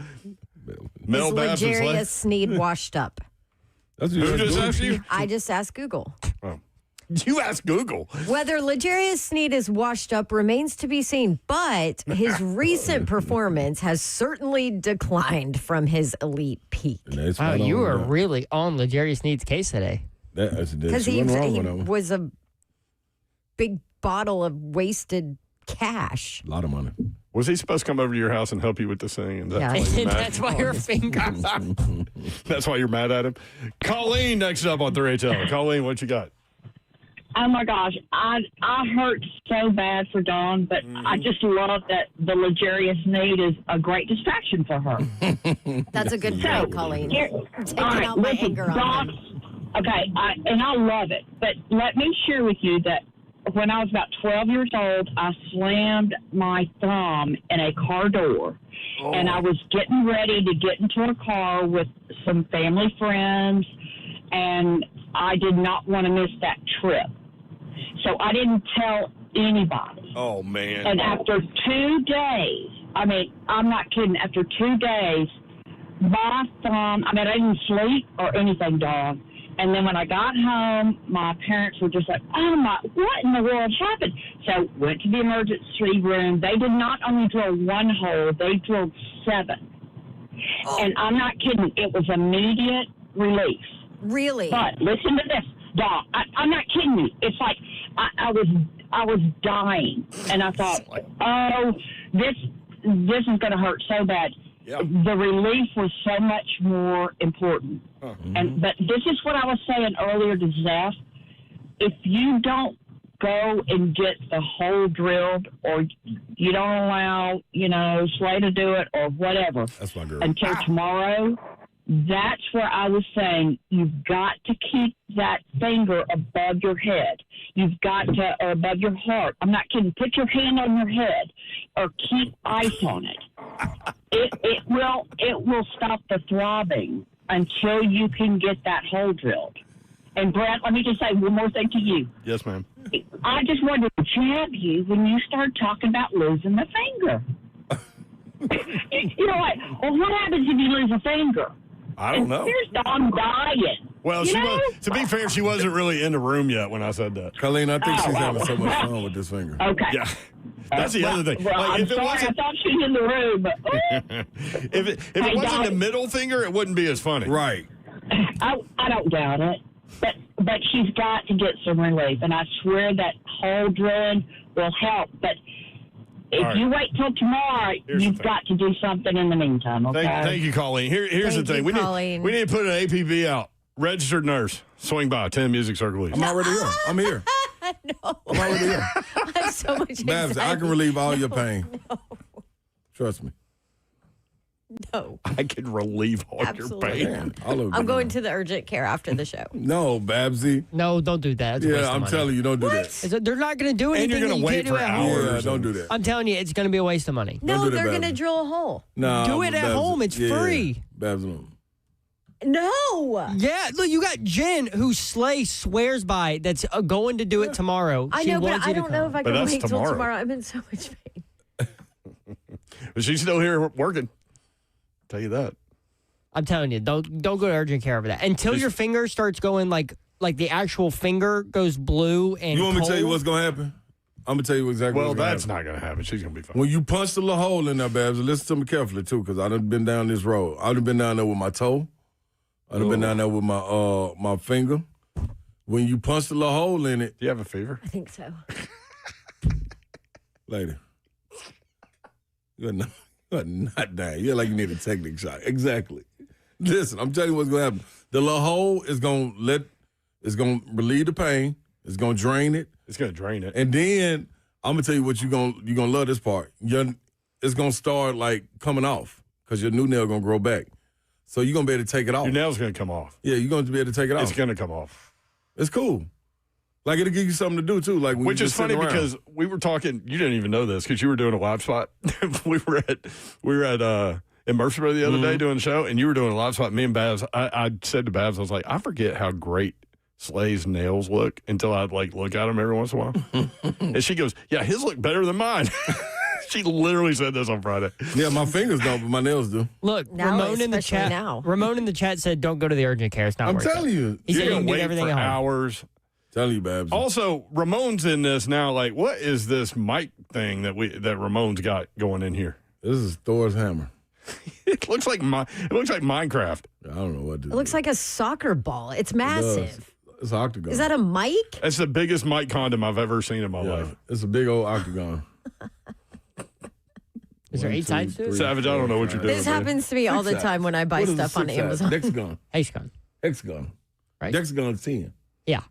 Mel is Babs is L'Jarius like. Sneed washed up? That's what Who you just do. asked you? I just asked Google. You asked Google. Whether L'Jarius Sneed is washed up remains to be seen, but his recent performance has certainly declined from his elite peak. That's Wow, right you on are that. really on L'Jarius Sneed's case today. That's Because she he wasn't wrong on that one. was a big bottle of wasted cash. A lot of money. Was he supposed to come over to your house and help you with this thing? And Yeah. that's why you're mad? That's why your finger. That's why you're mad at him? Colleen next up on 3HL. Colleen, what you got? Oh my gosh, I hurt so bad for Dawn, but I just love that the luxurious need is a great distraction for her. That's a good point, Colleen. Here, Taking all right, out my listen, anger on Dawn, him. okay, I love it, but let me share with you that when I was about 12 years old, I slammed my thumb in a car door, and I was getting ready to get into a car with some family friends, and I did not want to miss that trip. So I didn't tell anybody. Oh, man. And after 2 days, I mean, I'm not kidding, after 2 days, my thumb, I didn't sleep or anything, dog. And then when I got home, my parents were just like, what in the world happened? So went to the emergency room. They did not only drill one hole, they drilled 7. And I'm not kidding, it was immediate relief. Really? But listen to this, dog. I'm not kidding you. It's like I was dying, and I thought, oh, this is going to hurt so bad. Yeah. The relief was so much more important. But this is what I was saying earlier to Zeph. If you don't go and get the hole drilled, or you don't allow, Slay to do it or whatever, That's my girl. until tomorrow, that's where I was saying you've got to keep that finger above your head. You've got to, or above your heart. I'm not kidding. Put your hand on your head or keep ice on it. It will stop the throbbing until you can get that hole drilled. And Brett, let me just say one more thing to you. Yes, ma'am. I just wanted to jab you when you started talking about losing the finger. You know what? Well, what happens if you lose a finger? I don't know. Here's Dawn dying. Well, to be fair, she wasn't really in the room yet when I said that. Colleen, I think she's having so much fun with this finger. Okay. Yeah. That's the other thing. Well, Like, I'm if it sorry, I wasn't, thought she was in the room, but if it Hey, wasn't Doc. the middle finger, it wouldn't be as funny. Right. I don't doubt it. But she's got to get some relief, and I swear that hole drilling will help. But if All right. you wait till tomorrow, Here's the you've thing. got to do something in the meantime, okay? Thank you, Colleen. Here's Thank the thing. you, Colleen. We need to put an APB out. Registered nurse. Swing by. 10 Music Circle East. I'm already here. I'm here. No. I'm already here. I have so much Babs, I anxiety. can relieve all your pain. Trust me. No. I can relieve all Absolutely. your pain. Man, all over I'm you. going to the urgent care after the show. No, Babsy. No, don't do that. It's a waste Yeah, of I'm money. telling you, don't do that. Is it- They're not going to do anything. And you're that going you to wait can't do for at home. hours. Yeah, don't do that. I'm telling you, it's going to be a waste of money. No, do that, they're going to Babs. drill a hole. No, Do it at Babs, home. It's free. Babs, no. No. Yeah, look, you got Jen, who Slay swears by, that's going to do it tomorrow. I She know, but wants I you to don't know if come. I But can that's wait till tomorrow. tomorrow. I'm in so much pain. But she's still here working. Tell you that. I'm telling you, don't go to urgent care over that until your finger starts going like the actual finger goes blue and. You want me to tell you cold. what's going to happen? I'm going to tell you exactly Well, what's going to that's happen. not going to happen. She's going to be fine. When you punch the little hole in there, Babs, and listen to me carefully, too, because I done been down this road. I done been down there with my toe. I done been down there with my finger. When you punch the little hole in it, Do you have a fever? I think so. lady, you're not dying. You're like you need a technic shot. Exactly. Listen, I'm telling you what's going to happen. The little hole is going to relieve the pain. It's going to drain it. It's going to drain it. And then I'm gonna tell you what you're gonna love this part. It's gonna start like coming off because your new nail gonna grow back. So you're gonna be able to take it off. Your nail's going to come off. Yeah, you're gonna be able to take it off. It's going to come off. It's cool. Like it'll give you something to do too. Like when Which you're is just funny sitting around. because we were talking. You didn't even know this because you were doing a live spot. we were at in Murfreesboro the other day doing the show, and you were doing a live spot. Me and Babs. I said to Babs, I was like, I forget how great Slay's nails look until I'd like look at them every once in a while. And she goes, "Yeah, his look better than mine." She literally said this on Friday. Yeah, my fingers don't, but my nails do. Look, Now, Ramon in the especially chat. now. Ramon in the chat said, "Don't go to the urgent care. It's not I'm worth it." telling you. He said You're you going can to get wait everything for at home. hours. Telling you, Babs. Also, Ramon's in this now. Like, what is this mic thing that Ramon's got going in here? This is Thor's hammer. It looks like Minecraft. I don't know what to do. It looks like a soccer ball. It's massive. It's an octagon. Is that a mic? That's the biggest mic condom I've ever seen in my life. It's a big old octagon. Is there 8 sides to it? Savage, I don't know what you're doing. This happens to me all the time when I buy stuff on Amazon. Hexagon. Hexagon. Right? Hexagon 10. Yeah.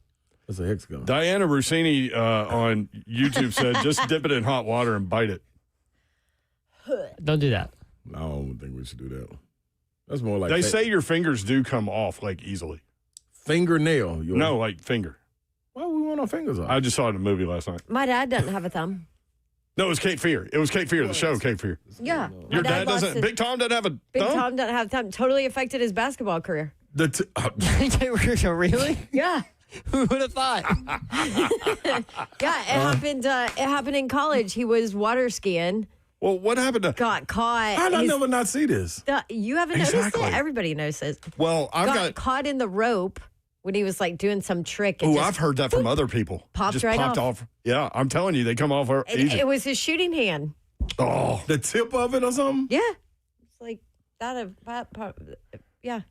That's a hexagon. Diana Rossini on YouTube said, just dip it in hot water and bite it. Don't do that. I don't think we should do that. That's more like they say your fingers do come off like easily. Fingernail. No, like finger. Why would we want our fingers off? I just saw it in a movie last night. My dad doesn't have a thumb. No, it was Cape Fear. It was Cape Fear, the show Cape Fear. Yeah. Your dad doesn't. Big Tom doesn't have a Big thumb? Tom doesn't have a thumb. Totally affected his basketball career. Really? Yeah. Who would have thought? Yeah, it happened in college. He was water skiing. Well, what happened to? Got caught. How did I never not see this? You haven't noticed it? Everybody knows this. Well, I've got caught in the rope when he was like doing some trick. Oh, I've heard that from other people. Popped right off. Yeah, I'm telling you, they come off easy. It was his shooting hand. Oh, the tip of it or something? Yeah, it's like that. Yeah.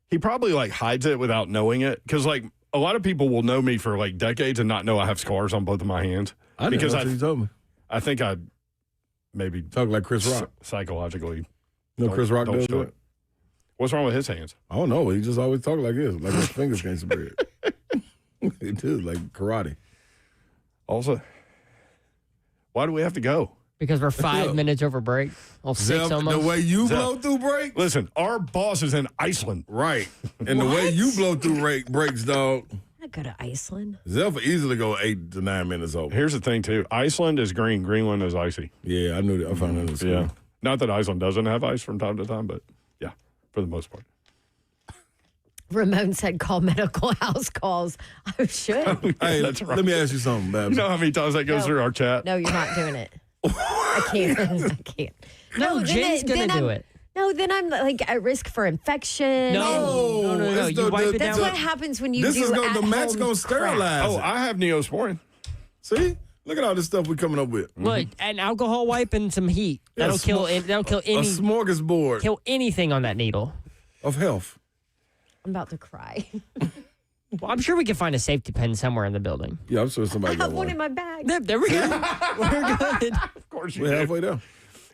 He probably like hides it without knowing it, because like a lot of people will know me for like decades and not know I have scars on both of my hands. I didn't know you told me. I think I maybe talk like Chris Rock psychologically. No, Chris Rock does that. What's wrong with his hands? I don't know. He just always talk like this, like his fingers can't spread. He does like karate. Also, why do we have to go? Because we're 5 minutes over break. Well, 6 almost. The way you blow through break? Listen, our boss is in Iceland. Right. And the way you blow through breaks, dog. I go to Iceland. Zeph will easily go 8 to 9 minutes over. Here's the thing, too. Iceland is green. Greenland is icy. Yeah, I knew that. I found that in school. Yeah. Not that Iceland doesn't have ice from time to time, but yeah, for the most part. Ramon said call medical house calls. I should. Hey, let me ask you something, Babs. You know how many times that goes through our chat? No, you're not doing it. I can't. I can't. No, Jen's going to do it. No, then I'm like at risk for infection. No. You wipe it That's down. what happens when you this do is the Max at-home gonna sterilize. Oh, I have Neosporin. See? Look at all this stuff we're coming up with. Look, an alcohol wipe and some heat. That'll kill any. A smorgasbord. Kill anything on that needle. Of health. I'm about to cry. Well, I'm sure we can find a safety pin somewhere in the building. Yeah, I'm sure somebody I got have one in my bag. There we go. We're good. Of course you We're do. halfway there.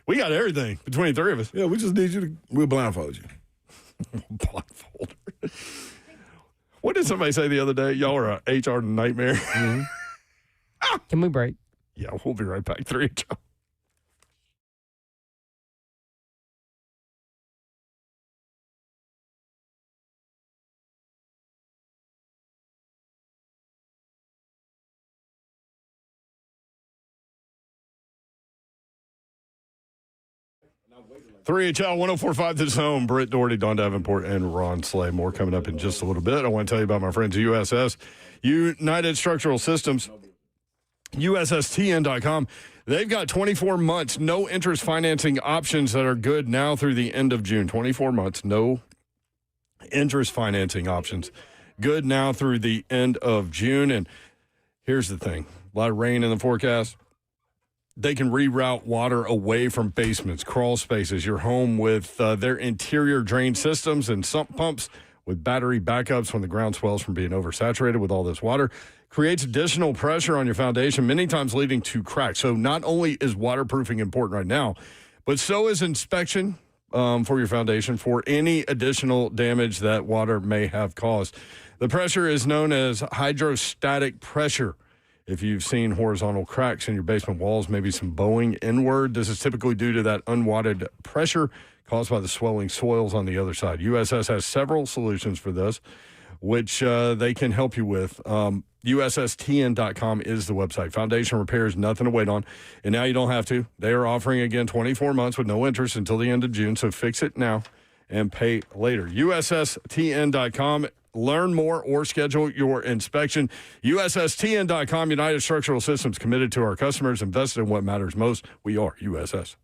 We got everything between the three of us. Yeah, we just need you to. We'll blindfold you. Blindfold. What did somebody say the other day? Y'all are a HR nightmare. Can we break? Yeah, we'll be right back. 3 HR. Three HL 1045 this home. Britt Doherty, Don Davenport, and Ron Slay. More coming up in just a little bit. I want to tell you about my friends at USS, United Structural Systems, USSTN.com. They've got 24 months, no interest financing options that are good now through the end of June. 24 months, no interest financing options. Good now through the end of June. And here's the thing. A lot of rain in the forecast. They can reroute water away from basements, crawl spaces, your home with their interior drain systems and sump pumps with battery backups when the ground swells from being oversaturated with all this water. Creates additional pressure on your foundation, many times leading to cracks. So not only is waterproofing important right now, but so is inspection for your foundation for any additional damage that water may have caused. The pressure is known as hydrostatic pressure. If you've seen horizontal cracks in your basement walls, maybe some bowing inward, this is typically due to that unwanted pressure caused by the swelling soils on the other side. USS has several solutions for this, which they can help you with. USSTN.com is the website. Foundation repairs, nothing to wait on. And now you don't have to. They are offering, again, 24 months with no interest until the end of June. So fix it now and pay later. USSTN.com. Learn more or schedule your inspection. USSTN.com. United Structural Systems, committed to our customers, invested in what matters most. We are USS.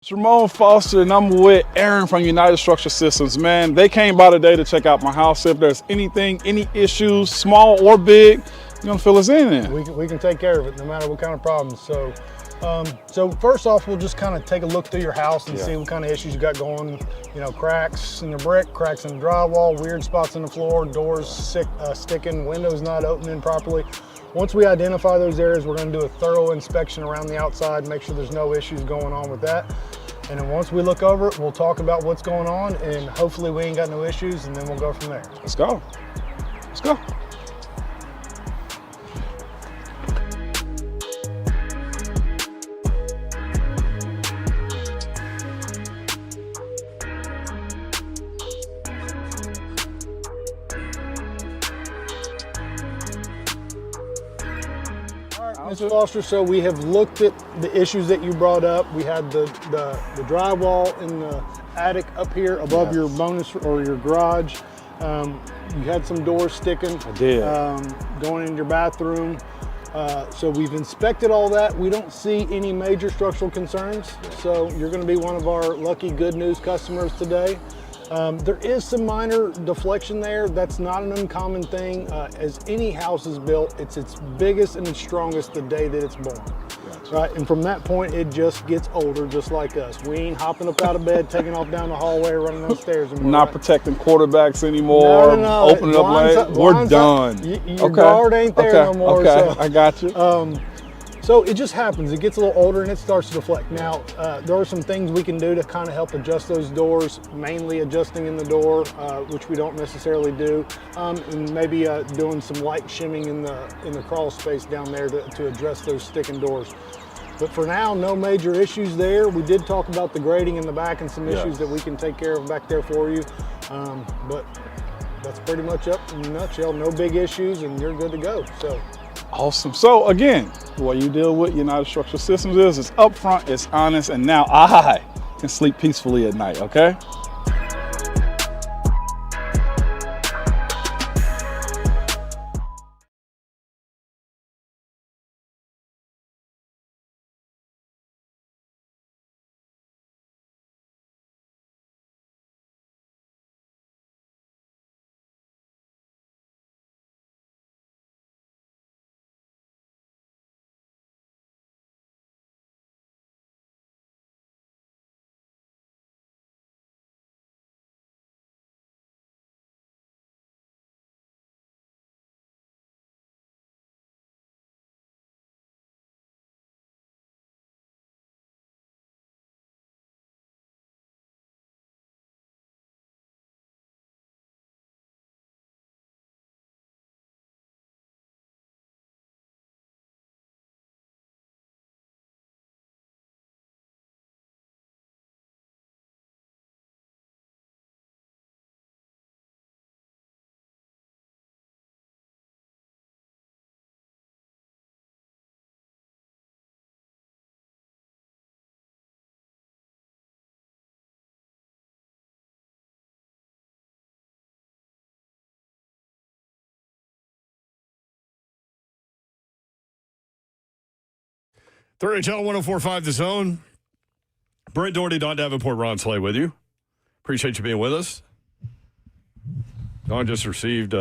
It's Ramon Foster, and I'm with Aaron from United Structural Systems. Man, they came by today to check out my house. If there's anything, any issues, small or big, you're gonna fill us in. We can take care of it no matter what kind of problems. So So first off, we'll just kind of take a look through your house and see what kind of issues you got going. You know, cracks in the brick, cracks in the drywall, weird spots in the floor, doors sticking, windows not opening properly. Once we identify those areas, we're going to do a thorough inspection around the outside, make sure there's no issues going on with that. And then once we look over it, we'll talk about what's going on, and hopefully we ain't got no issues, and then we'll go from there. Let's go. Let's go. Ms. Foster, so we have looked at the issues that you brought up. We had the drywall in the attic up here above your bonus or your garage. You had some doors sticking. I did. Going in your bathroom. So we've inspected all that. We don't see any major structural concerns. So you're going to be one of our lucky good news customers today. There is some minor deflection there. That's not an uncommon thing. As any house is built, it's its biggest and its strongest the day that it's born. Gotcha. Right? And from that point, it just gets older, just like us. We ain't hopping up out of bed, taking off down the hallway, running upstairs. Not protecting quarterbacks anymore. No. Opening up late. We're done. Your guard ain't there no more. Okay, so, I got you. So it just happens. It gets a little older and it starts to deflect. Now, there are some things we can do to kind of help adjust those doors, mainly adjusting in the door, which we don't necessarily do, and maybe doing some light shimming in the crawl space down there to address those sticking doors. But for now, no major issues there. We did talk about the grading in the back and some issues that we can take care of back there for you. But that's pretty much up in a nutshell. No big issues and you're good to go. So. Awesome. So again, what you deal with United Structural Systems is it's upfront, it's honest, and now I can sleep peacefully at night, okay? HL 104.5 The Zone. Brent Doherty, Don Davenport, Ron Slay with you. Appreciate you being with us. Don just received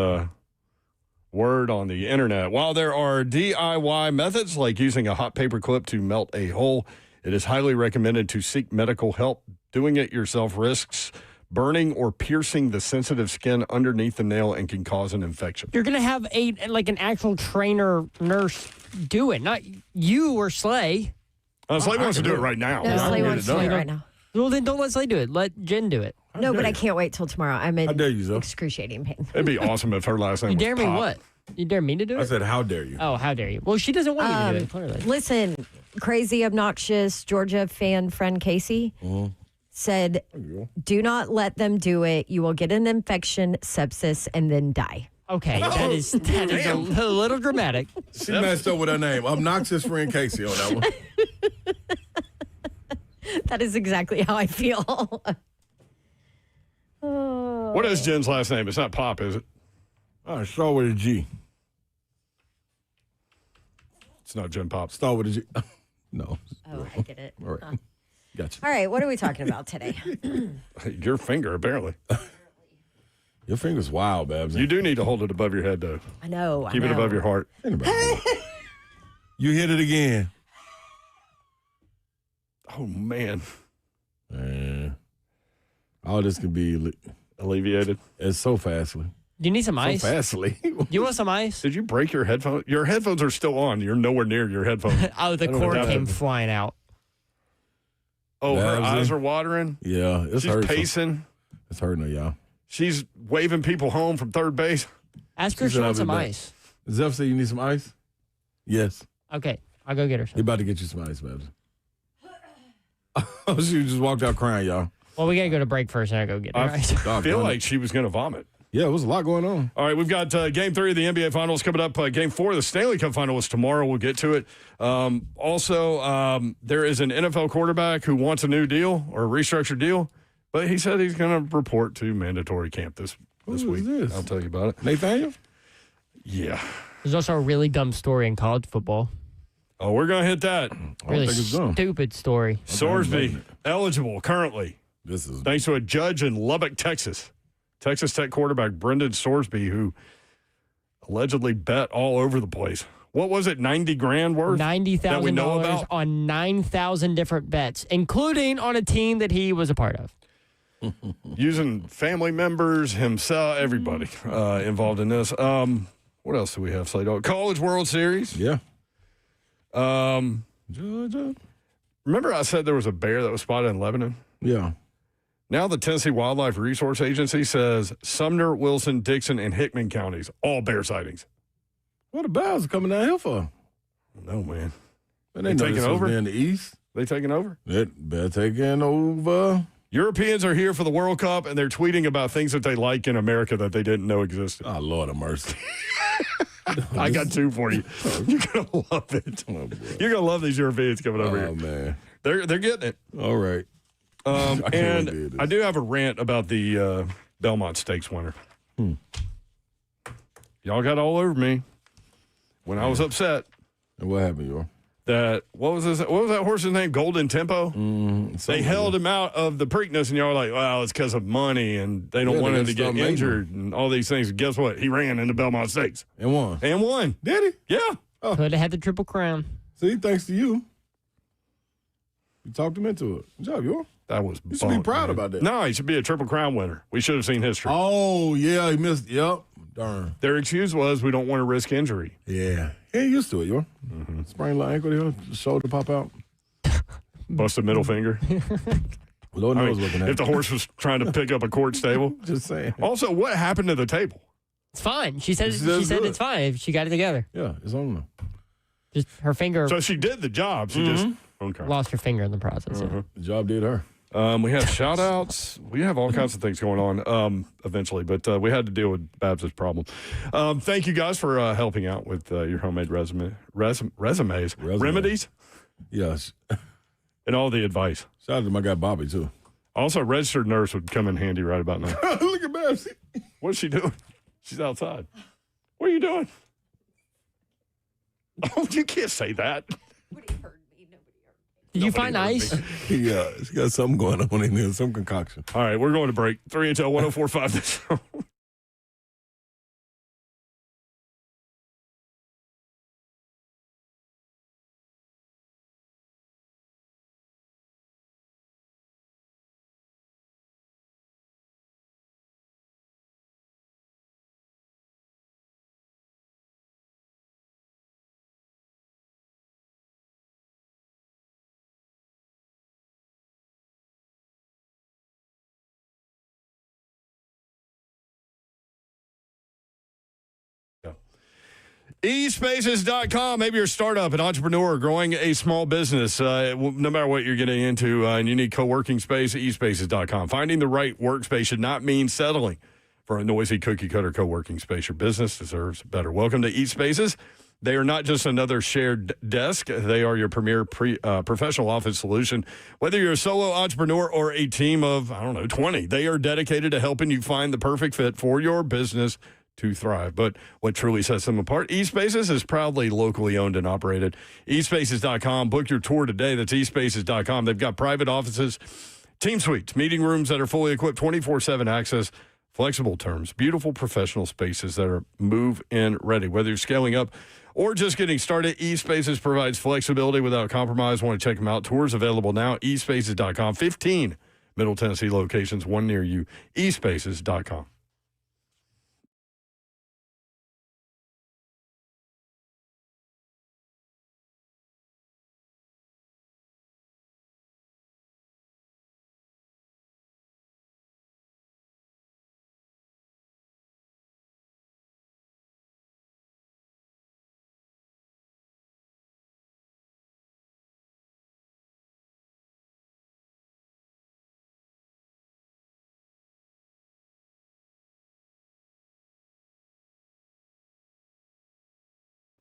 word on the internet. While there are DIY methods like using a hot paper clip to melt a hole, it is highly recommended to seek medical help. Doing it yourself risks burning or piercing the sensitive skin underneath the nail and can cause an infection. You're going to have an actual trainer nurse do it, not you or Slay. Slay wants to do it right now. No, Slay wants to do it right now. Well, then don't let Slay do it. Let Jen do it. No, but I can't wait till tomorrow. I'm in How dare you, Zoe? excruciating pain. It'd be awesome if her last name You was dare me Pop. what? You dare me to do it? I said, how dare you? Oh, how dare you? Well, she doesn't want you to do it, clearly. Listen, crazy, obnoxious Georgia fan friend Casey said, do not let them do it. You will get an infection, sepsis, and then die. Okay, that is a little dramatic. She messed up with her name. Obnoxious friend Casey on that one. That is exactly how I feel. What is Jen's last name? It's not Pop, is it? Start with a G. It's not Jen Pop. Start with a G. No. Oh, I get it. All right. Gotcha. All right, what are we talking about today? Your finger, apparently. Your finger's wild, Babs. You do need to hold it above your head, though. I know. Keep it above your heart. You hit it again. Oh, man. All this can be alleviated. It's so fastly. Do you need some ice? So fastly. You want some ice? Did you break your headphones? Your headphones are still on. You're nowhere near your headphones. Oh, the cord came flying out. Oh, her eyes are watering? Yeah. She's pacing. It's hurting her, y'all. She's waving people home from third base. Ask her if she wants some ice. Zeph say you need some ice? Yes. Okay, I'll go get her some. He about to get you some ice, Babs. Oh, she just walked out crying, y'all. Well, we got to go to break first, and I go get her ice. I feel like she was going to vomit. Yeah, it was a lot going on. All right, we've got Game 3 of the NBA Finals coming up. Game 4 of the Stanley Cup Final is tomorrow. We'll get to it. Also, there is an NFL quarterback who wants a new deal or a restructured deal, but he said he's going to report to mandatory camp this week. This? I'll tell you about it. Nathaniel? Yeah. There's also a really dumb story in college football. Oh, we're going to hit that. Really stupid story. Sorsby, eligible currently. Thanks to a judge in Lubbock, Texas. Texas Tech quarterback Brendan Sorsby, who allegedly bet all over the place. What was it, 90 grand worth? $90,000 on 9,000 different bets, including on a team that he was a part of. Using family members, himself, everybody involved in this. What else do we have, Slade? College World Series. Yeah. Georgia. Remember I said there was a bear that was spotted in Lebanon? Yeah. Now the Tennessee Wildlife Resource Agency says Sumner, Wilson, Dixon, and Hickman counties, all bear sightings. What the bears are coming down here for? No, man. They taking over? In the east? They taking over? They're taking over. Europeans are here for the World Cup, and they're tweeting about things that they like in America that they didn't know existed. Oh, Lord have mercy. I got two for you. You're going to love it. Oh, you're going to love these Europeans coming over here. Oh, man. They're getting it. All right. And I do have a rant about the Belmont Stakes winner. Y'all got all over me when I was upset. And what happened, y'all? What was that horse's name? Golden Tempo? They held him out of the Preakness, and y'all were like, well, it's because of money, and they don't want him to get injured and all these things. And guess what? He ran in the Belmont Stakes. And won. Did he? Yeah. Oh. Could have had the Triple Crown. See, thanks to you. You talked him into it. Good job, y'all. That was You should be proud about that. No, he should be a Triple Crown winner. We should have seen history. Oh, yeah, he missed. Yep. Darn. Their excuse was we don't want to risk injury. Yeah. He ain't used to it, yo. Sprained like ankle, yo. Shoulder pop out. Busted middle finger. Lord knows what can happen. If the horse was trying to pick up a court stable. Just saying. Also, what happened to the table? It's fine. She said it's fine. She got it together. Yeah, it's on now. Just her finger. So she did the job. She just lost her finger in the process. The job did her. We have shout outs. We have all kinds of things going on eventually, but we had to deal with Babs' problem. Thank you guys for helping out with your homemade resumes, remedies. Yes. And all the advice. Shout out to my guy Bobby, too. Also, registered nurse would come in handy right about now. Look at Babs. What's she doing? She's outside. What are you doing? Oh, you can't say that. Did you find ice? Yeah, she's got something going on in there, some concoction. All right, we're going to break. 3HL 1045. eSpaces.com. Maybe you're a startup, an entrepreneur, growing a small business. No matter what you're getting into, and you need co-working space, eSpaces.com. Finding the right workspace should not mean settling for a noisy cookie-cutter co-working space. Your business deserves better. Welcome to eSpaces. They are not just another shared desk. They are your premier professional office solution. Whether you're a solo entrepreneur or a team of, 20, they are dedicated to helping you find the perfect fit for your business to thrive. But what truly sets them apart, eSpaces is proudly locally owned and operated. eSpaces.com. Book your tour today. That's eSpaces.com. They've got private offices, team suites, meeting rooms that are fully equipped, 24/7 access, Flexible terms, beautiful professional spaces that are move-in ready. Whether you're scaling up or just getting started, eSpaces provides flexibility without compromise. Want to check them out? Tours available now, eSpaces.com. 15 Middle Tennessee locations, one near you, eSpaces.com.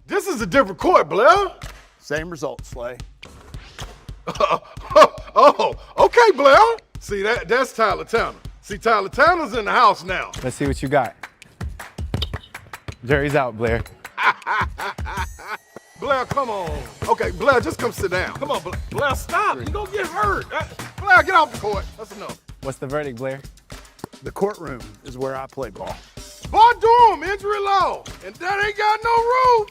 This is a different court, Blair. Same result, Slay. Oh, okay, Blair. See, that's Tyler Tanner. See, Tyler Tanner's in the house now. Let's see what you got. Jerry's out, Blair. Blair, come on. Okay, Blair, just come sit down. Come on, Blair. Blair, stop. You're going to get hurt. Blair, get off the court. That's enough. What's the verdict, Blair? The courtroom is where I play ball. Boy, Durham, injury law. And that ain't got no rule.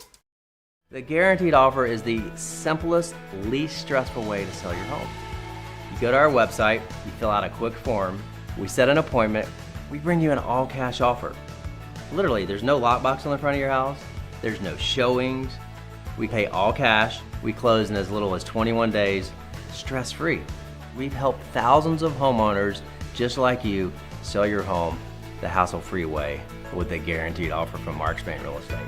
The guaranteed offer is the simplest, least stressful way to sell your home. You go to our website, you fill out a quick form, we set an appointment, we bring you an all-cash offer. Literally, there's no lockbox on the front of your house, there's no showings, we pay all cash, we close in as little as 21 days, stress-free. We've helped thousands of homeowners just like you sell your home the hassle-free way with the guaranteed offer from Mark Spain Real Estate.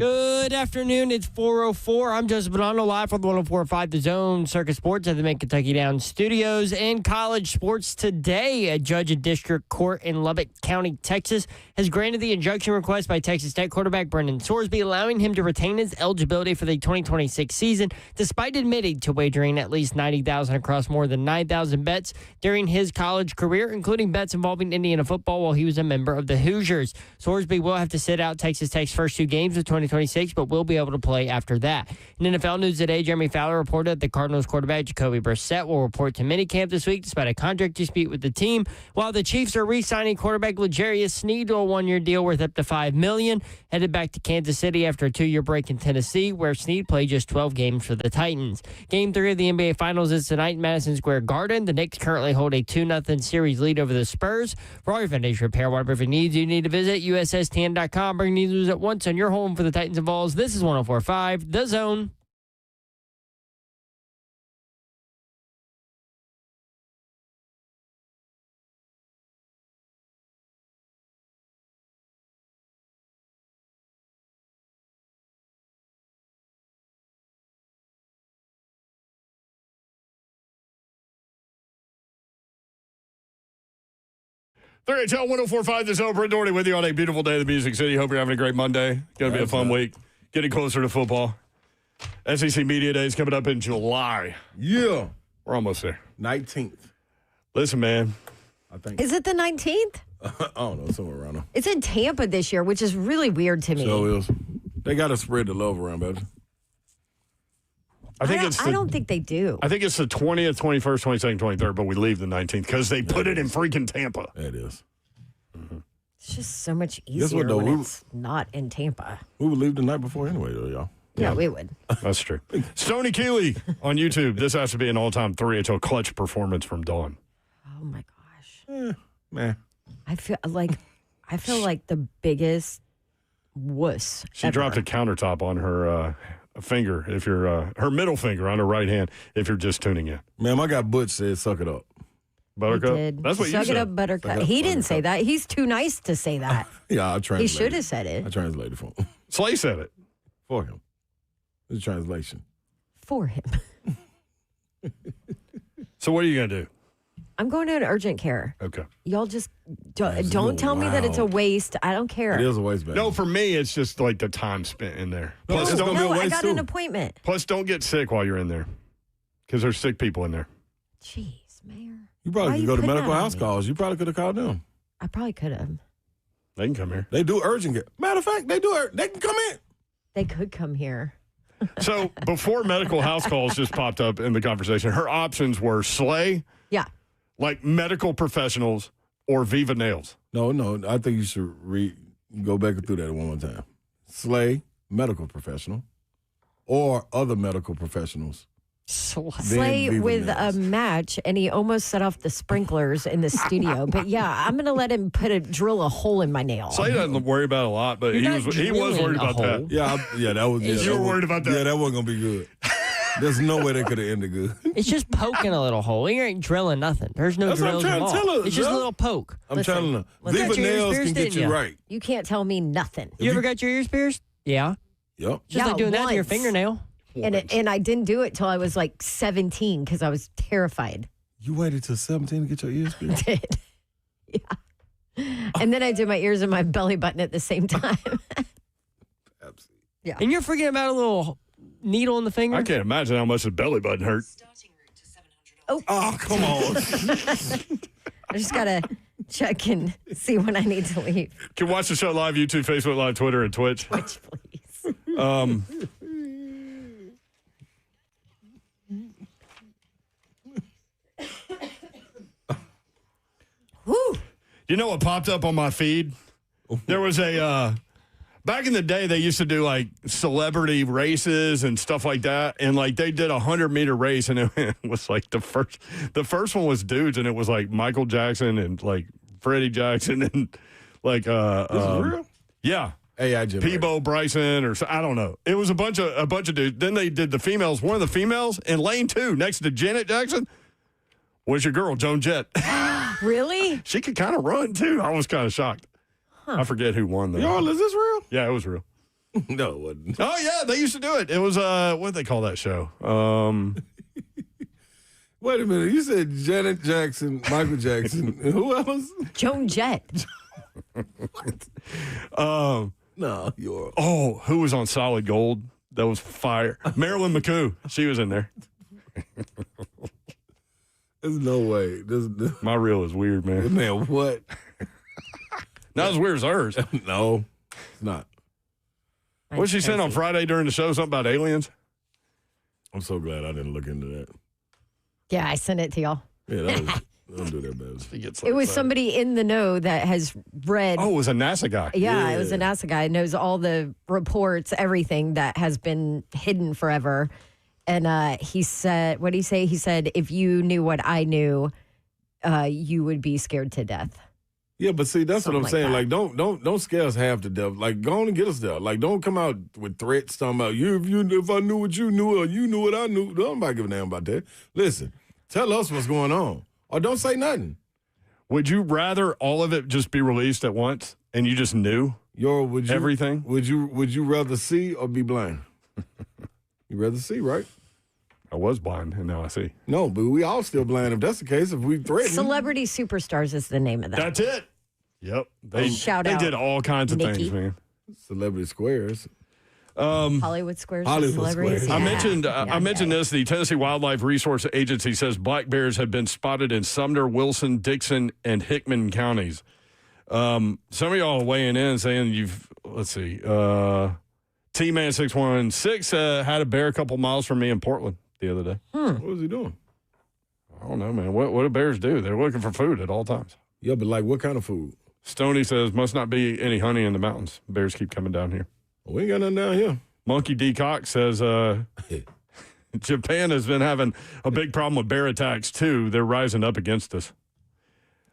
Good afternoon. It's 4:04. I'm Joseph Bonanno, live from the 104.5 The Zone Circus Sports at the Mid-Kentucky Downs Studios. In college sports today, a judge in district court in Lubbock County, Texas, has granted the injunction request by Texas Tech quarterback Brendan Sorsby, allowing him to retain his eligibility for the 2026 season, despite admitting to wagering at least $90,000 across more than 9,000 bets during his college career, including bets involving Indiana football while he was a member of the Hoosiers. Sorsby will have to sit out Texas Tech's first 2 games of 2026, but will be able to play after that. In NFL news today, Jeremy Fowler reported that the Cardinals quarterback Jacoby Brissett will report to minicamp this week despite a contract dispute with the team, while the Chiefs are re-signing quarterback L'Jarius Sneed to a 1-year deal worth up to $5 million, headed back to Kansas City after a 2-year break in Tennessee, where Sneed played just 12 games for the Titans. Game 3 of the NBA Finals is tonight in Madison Square Garden. The Knicks currently hold a 2-0 series lead over the Spurs. For all your foundation repair, waterproofing needs, you need to visit USSTN.com. Bring news at once on your home for the Titans and Vols. This is 104.5 The Zone. Tell 104.5 The Zone. Brent Doherty with you on a beautiful day in the Music City. Hope you're having a great Monday. Going to be a fun week. Getting closer to football. SEC Media Day is coming up in July. Yeah. We're almost there. 19th. Listen, man. I think. Is it the 19th? I don't know, somewhere around there. It's in Tampa this year, which is really weird to me. So is. They got to spread the love around, baby. I don't think they do. I think it's the 20th, 21st, 22nd, 23rd, but we leave the 19th because they put it in freaking Tampa. It is. Mm-hmm. It's just so much easier when it's not in Tampa. We would leave the night before anyway, though, y'all. Yeah, we would. That's true. Stony Keeley on YouTube. This has to be an all-time 3HL clutch performance from Dawn. Oh, my gosh. Man. I feel like the biggest wuss She ever. dropped a countertop on her finger, if you're her middle finger on her right hand, if you're just tuning in. Man, my guy Butch said, suck it up. Buttercup? He did. That's what you Suck said. it up, Buttercup. He didn't say that. He's too nice to say that. Yeah, I translated. He should have said it. I translated for him. Slay said it. For him. It's a translation. For him. So what are you going to do? I'm going to an urgent care. Okay. Y'all just don't tell me that it's a waste. I don't care. It is a waste, baby. No, for me, it's just like the time spent in there. No, Plus, I got an appointment. Plus, don't get sick while you're in there because there's sick people in there. Jeez, Mayor. You probably Why could you go to putting medical that on house me? calls. You probably could have called them. I probably could have. They can come here. They do urgent care. Matter of fact, they can come in. They could come here. So before medical house calls just popped up in the conversation, her options were Slay, Yeah. like medical professionals, or Viva Nails. No. I think you should go back through that one more time. Slay, medical professional, or other medical professionals. Slay Viva with Nails. a match, and he almost set off the sprinklers in the studio. But yeah, I'm going to let him drill a hole in my nail. Slay doesn't worry about it a lot, but he was worried about that. Yeah, that was. You were worried about that? Yeah, that wasn't gonna be good. There's no way they could have ended good. It's just poking a little hole. You ain't drilling nothing. There's no That's what I'm drills trying to involved. tell her, It's just a Jeff. little poke. I'm telling her. Got Viva your ears Nails pierced, can get didn't you ya? right. You can't tell me nothing. You ever got your ears pierced? Yeah. Yep. Just like doing that to your once. fingernail. And I didn't do it till I was like 17 because I was terrified. You waited till 17 to get your ears pierced? Did. Yeah. And then I did my ears and my belly button at the same time. Absolutely. Yeah. And you're freaking about a little needle in the finger? I can't imagine how much the belly button hurt. Oh, come on. I just got to check and see when I need to leave. Can watch the show live, YouTube, Facebook Live, Twitter, and Twitch. Twitch, please. Whew. You know what popped up on my feed? There was a back in the day they used to do like celebrity races and stuff like that, and like they did 100-meter race, and it was like the first one was dudes, and it was like Michael Jackson and like Freddie Jackson and like This is real? yeah. AI generated. Peebo Bryson or I don't know. It was a bunch of dudes. Then they did the females. One of the females in lane 2 next to Janet Jackson was your girl Joan Jett. Really? She could kind of run too. I was kind of shocked. I forget who won though. Y'all, is this real? Yeah, it was real. No, it wasn't. Oh, yeah, they used to do it. It was, what did they call that show? Wait a minute. You said Janet Jackson, Michael Jackson. And who else? Joan Jett. No, you're. Oh, who was on Solid Gold? That was fire. Marilyn McCoo. She was in there. There's no way. My reel is weird, man. Man, what? Not as weird as hers. No, it's not. What she said on Friday during the show? Something about aliens? I'm so glad I didn't look into that. Yeah, I sent it to y'all. Yeah, that was. Don't do that, baby. It was somebody in the know that has read. Oh, it was a NASA guy. Yeah, it was a NASA guy. Knows all the reports, everything that has been hidden forever. And he said, what did he say? He said, if you knew what I knew, you would be scared to death. Yeah, but see, that's Something what I'm saying. like Like, don't scare us half to death. Like, go on and get us there. Like, don't come out with threats talking about if I knew what you knew or you knew what I knew. Nobody give a damn about that. Listen, tell us what's going on, or don't say nothing. Would you rather all of it just be released at once and you just knew everything? Would you rather see or be blind? You rather see, right? I was blind, and now I see. No, but we all still blind. If that's the case, if we threaten. Celebrity Superstars is the name of that. That's it. Yep. They out did all kinds of Nikki. things, man. Celebrity Squares. Hollywood Squares. Hollywood celebrities. Squares. Yeah. I mentioned this. The Tennessee Wildlife Resource Agency says black bears have been spotted in Sumner, Wilson, Dixon, and Hickman counties. Some of y'all weighing in saying let's see, T-Man 616 had a bear a couple miles from me in Portland the other day. What was he doing? I don't know, man. What do bears do? They're looking for food at all times. Yeah, but like what kind of food? Stoney says must not be any honey in the mountains. Bears keep coming down here. We ain't got nothing down here. Monkey D. Cox says Japan has been having a big problem with bear attacks, too. They're rising up against us.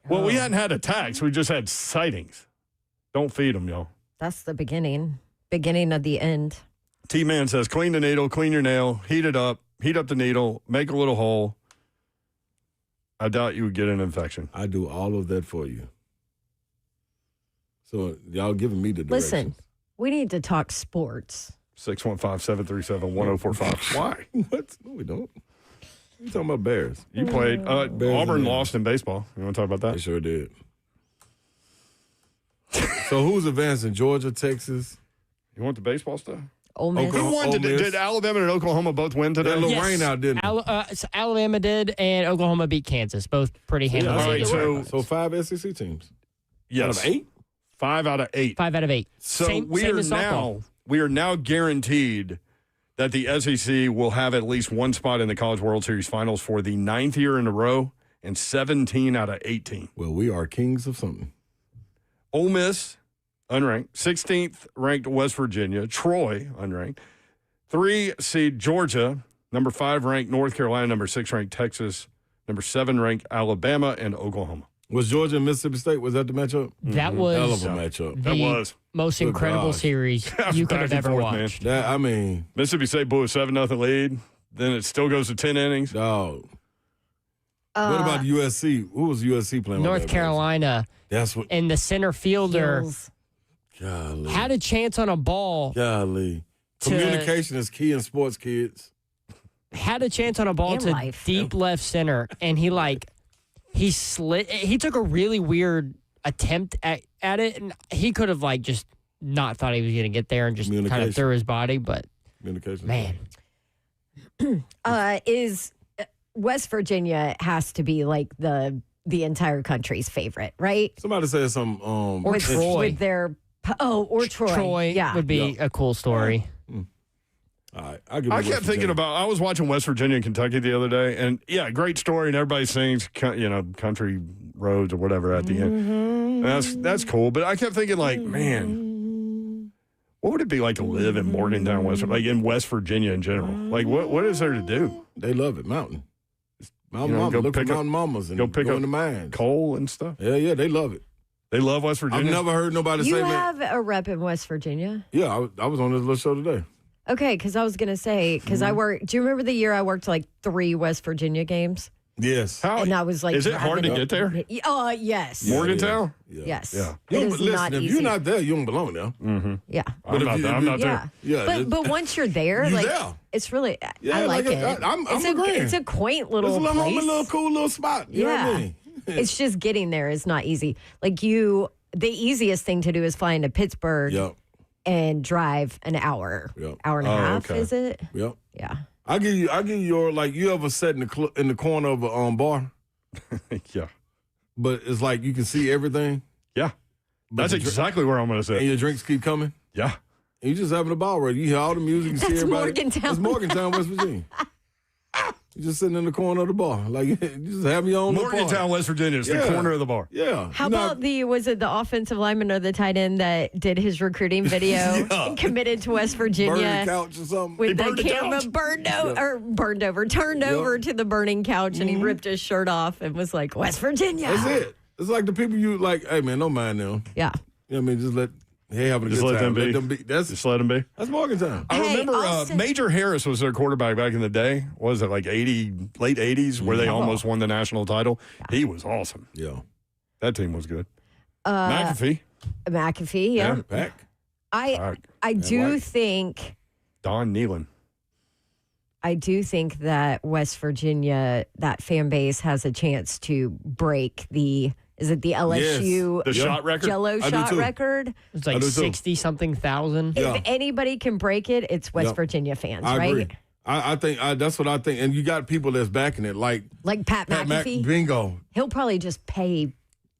Well, we hadn't had attacks. We just had sightings. Don't feed them, y'all. That's the beginning of the end. T-Man says clean the needle, clean your nail, heat it up, heat up the needle, make a little hole. I doubt you would get an infection. I do all of that for you. So y'all giving me the directions. Listen, we need to talk sports. 615-737-1045. Why? What? No, we don't. You talking about Bears? You played. Auburn lost in baseball. You want to talk about that? They sure did. So who's advancing? Georgia, Texas? You want the baseball stuff? Ole Miss. Who won? Did Alabama and Oklahoma both win today? That little rain out, didn't So Alabama did, and Oklahoma beat Kansas. Both pretty handily. All right, so 5 SEC teams. Yes. Out of 8? 5 out of 8. 5 out of 8. So same as softball. we are now guaranteed that the SEC will have at least one spot in the College World Series Finals for the 9th year in a row and 17 out of 18. Well, we are kings of something. Ole Miss, unranked. 16th ranked West Virginia. Troy, unranked. 3 seed Georgia. Number 5 ranked North Carolina. Number 6 ranked Texas. Number 7 ranked Alabama and Oklahoma. Was Georgia and Mississippi State, was that the matchup? That was hell of a matchup. the most Good incredible gosh. series you could have ever watched. That, Mississippi State blew a 7-0 lead. Then it still goes to 10 innings. Dog. What about USC? Who was USC playing? North Carolina. That's what. And the center fielder Golly. had a chance on a ball. Golly. Communication is key in sports, kids. Had a chance on a ball In to life. deep left center, and he slid. He took a really weird attempt at it, and he could have just not thought he was going to get there and just kind of threw his body. But Communication. man, Is West Virginia has to be the entire country's favorite, right? Somebody said some or Troy. With their or Troy. Troy yeah. would be a cool story. All right, I kept thinking I was watching West Virginia and Kentucky the other day, and yeah, great story, and everybody sings, country roads or whatever at the end. And that's cool, but I kept thinking, man, what would it be like to live in Morgantown, in West Virginia in general? What is there to do? They love it, mountain. Mountain Go Mama, look for pick up- mountain mamas and go pick go up in the mines. Coal and stuff. Yeah, they love it. They love West Virginia. I've never heard nobody You say, man. have a rep in West Virginia. Yeah, I was on this little show today. Okay, because I was going to say, because I worked, do you remember the year I worked 3 West Virginia games? Yes. How And I was like, is it hard to driving get there? Yes. Morgantown? Yes. Yeah. It is Listen, not if easy. you're not there, you don't belong there. Mm-hmm. Yeah. I'm not there. Yeah. But once you're there, You like there. it's really Yeah, I like it. I'm it's agreeing. it's a quaint little It's a little, place. little cool little spot. You know what I mean? It's just getting there is not easy. Like the easiest thing to do is fly into Pittsburgh Yep. and drive an hour, Yep. hour and a half. okay. Is it? Yep. Yeah. I give you your like you ever sat in the corner of a bar, Yeah. but it's like you can see everything. Yeah. But That's exactly where I'm going to And sit. your drinks keep coming. Yeah. And you just having a ball right. You hear all the music. You see That's everybody. Morgantown. That's Morgantown, West Virginia. You just sitting in the corner of the bar, like you just have your own little Morgantown, party. West Virginia is the Yeah. corner of the bar. Yeah. How You know, about was it the offensive lineman or the tight end that did his recruiting video and committed to West burning Virginia couch or something? with the burned the camera couch. turned over to the burning couch and he ripped his shirt off and was like, West Virginia. That's it. It's like the people you like. Hey man, don't mind them. Yeah. You know what I mean? Just let having a Just good let time. them be. That's let them be. that's Morgantown. I Hey, remember I'll say- Major Harris was their quarterback back in the day. What was it like late 80s, where they almost won the national title? He was awesome. Yeah. That team was good. McAfee. McAfee, yeah. Pack. I do White. think Don Nealon. that West Virginia, that fan base has a chance to break the LSU The shot record. Jello I do shot too. record? It's I like do too. 60-something thousand. Yeah. If anybody can break it, it's West Yeah. Virginia fans, I right? agree. I think that's what I think. And you got people that's backing it, like Like Pat McAfee. Bingo. He'll probably just pay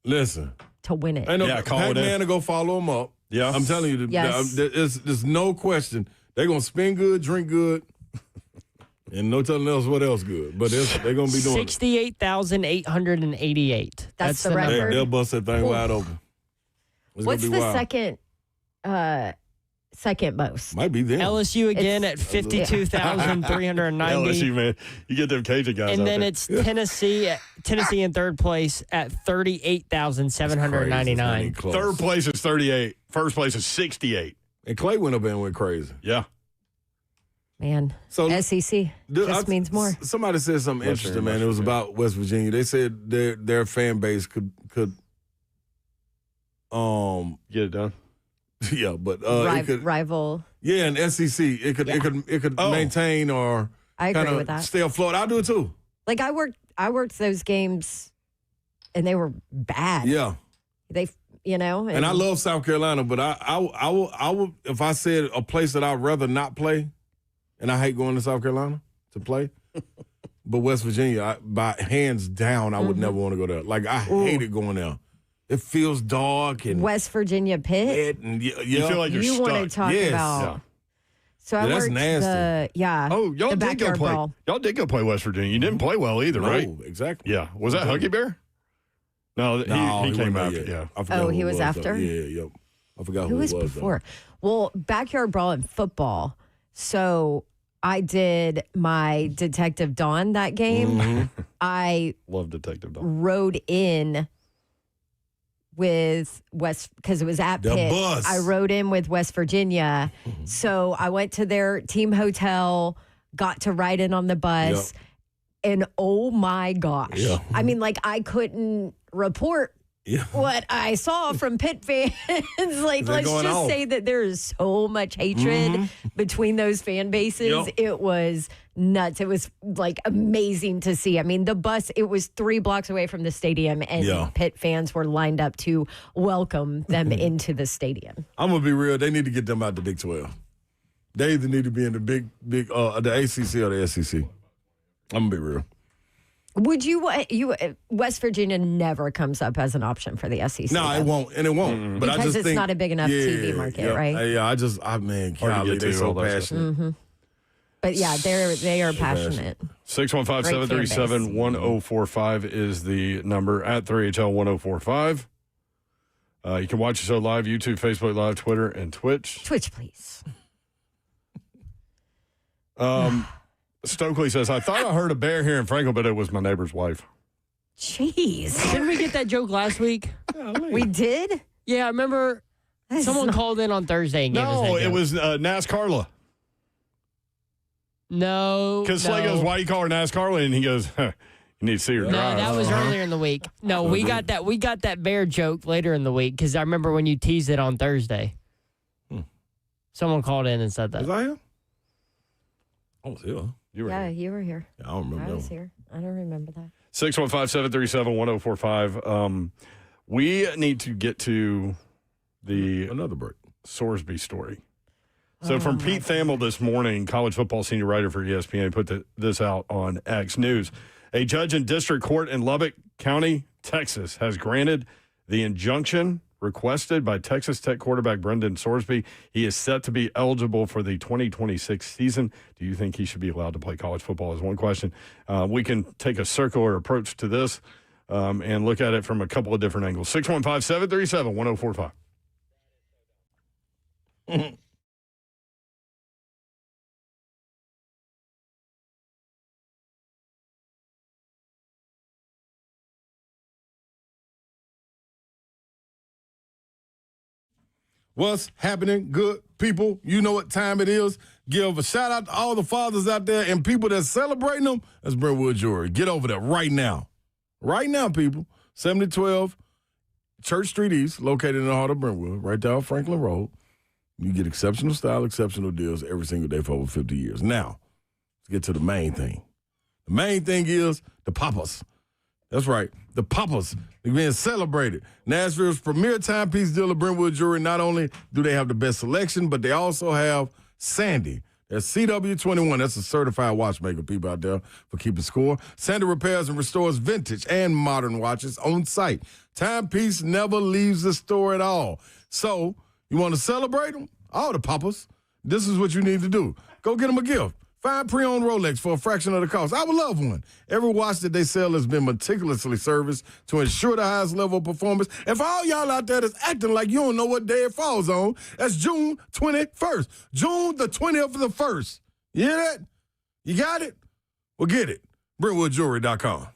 Listen, to win it. ain't no Yeah, call it Pac-Man in. to go follow him up. Yeah. I'm telling you, Yes. there's no question. They're gonna spend good, drink good, and no telling else what else good. But they're gonna be doing it. 68,888. That's the number. record. They'll bust that thing wide open. It's What's gonna be the wild. second most? Might be them. LSU again at 52,390. LSU, man. You get them Cajun guys And out then there. it's Tennessee in third place at 38,799. Close. Third place is 38. First place is 68. And Clay went up and went crazy. Yeah. Man, So SEC just means more. Somebody said something West interesting, Virginia, man. It was yeah. about West Virginia. They said their fan base could Get it done. yeah, but it could Rival. yeah, and SEC it could Oh. maintain or I agree kind with of that. stay afloat. I do it too. Like I worked those games, and they were bad. Yeah. They, And I love South Carolina, but I will if I said a place that I'd rather not play, and I hate going to South Carolina to play, but West Virginia, by hands down, I would Mm-hmm. never want to go there. Like I hated going there. It feels dark and West Virginia Pitt. wet and yeah. You feel like you're You stuck. want to talk Yes. about? Yeah. So I Yeah, that's worked nasty. Oh, y'all the did go backyard play. brawl. Y'all did go play West Virginia. You didn't play well either, no, right? exactly. Yeah. Was that Huggy Bear? No, No, he came wasn't after. there yet. Yeah. I forgot Oh, who he it was though. after? Yeah, yep. I forgot Who who was it was before? Well, backyard brawl in football. So I did my Detective Dawn that game. Mm-hmm. I Love Detective Dog. rode in with West because it was at The Pitt. bus. I rode in with West Virginia. So I went to their team hotel, got to ride in on the bus, and oh my gosh. Yeah. I mean, like I couldn't report Yeah. what I saw from Pitt fans. Like, They're let's going just off. say that there is so much hatred between those fan bases. Yep. It was nuts. It was like amazing to see. I mean, the bus, it was 3 blocks away from the stadium, and Yeah. Pitt fans were lined up to welcome them into the stadium. I'm gonna be real. They need to get them out the Big 12. They either need to be in the big the ACC or the SEC. I'm gonna be real. Would West Virginia never comes up as an option for the SEC? No, it won't, and it won't. But I Because just it's think, not a big enough TV market, right? Yeah, man, Hard to golly, get they to, so all that stuff. passionate. But yeah, they are passionate. 615-737-1045 is the number at 3HL1045. You can watch the show live, YouTube, Facebook Live, Twitter, and Twitch. Twitch, please. Stokely says, I thought I heard a bear here in Franklin, but it was my neighbor's wife. Jeez. Didn't we get that joke last week? We did? Yeah, I remember someone called in on Thursday and gave us that No, it joke. was NASCARla. No. Because Slay goes, why you call her NASCARla? And he goes, huh, You need to see her No, drive. that was earlier in the week. No, we got that bear joke later in the week because I remember when you teased it on Thursday. Someone called in and said that. Was I here? I was here. You were Yeah, here. you were here. Yeah, I don't remember. I was here. I don't remember that. 615-737-1045. We need to get to Another break. Sorsby story. So from Pete Thamel this morning, college football senior writer for ESPN, put this out on X News. A judge in district court in Lubbock County, Texas, has granted the injunction requested by Texas Tech quarterback Brendan Sorsby. He is set to be eligible for the 2026 season. Do you think he should be allowed to play college football is one question. We can take a circular approach to this and look at it from a couple of different angles. 615-737-1045. What's happening, good people? You know what time it is. Give a shout out to all the fathers out there and people that's celebrating them. That's Brentwood Jewelry. Get over there right now. Right now, people. 7012 Church Street East, located in the heart of Brentwood, right there on Franklin Road. You get exceptional style, exceptional deals every single day for over 50 years. Now, let's get to the main thing. The main thing is the Papas. That's right. The Papas are being celebrated. Nashville's premier timepiece dealer, Brentwood Jewelry. Not only do they have the best selection, but they also have Sandy. That's CW21. That's a certified watchmaker, people out there for keeping score. Sandy repairs and restores vintage and modern watches on site. Timepiece never leaves the store at all. So, you want to celebrate them? All the Papas. This is what you need to do. Go get them a gift. Find pre-owned Rolex for a fraction of the cost. I would love one. Every watch that they sell has been meticulously serviced to ensure the highest level of performance. And for all y'all out there that's acting like you don't know what day it falls on, that's June 21st. June the 20th of the 1st. You hear that? You got it? Well, get it. BrentwoodJewelry.com.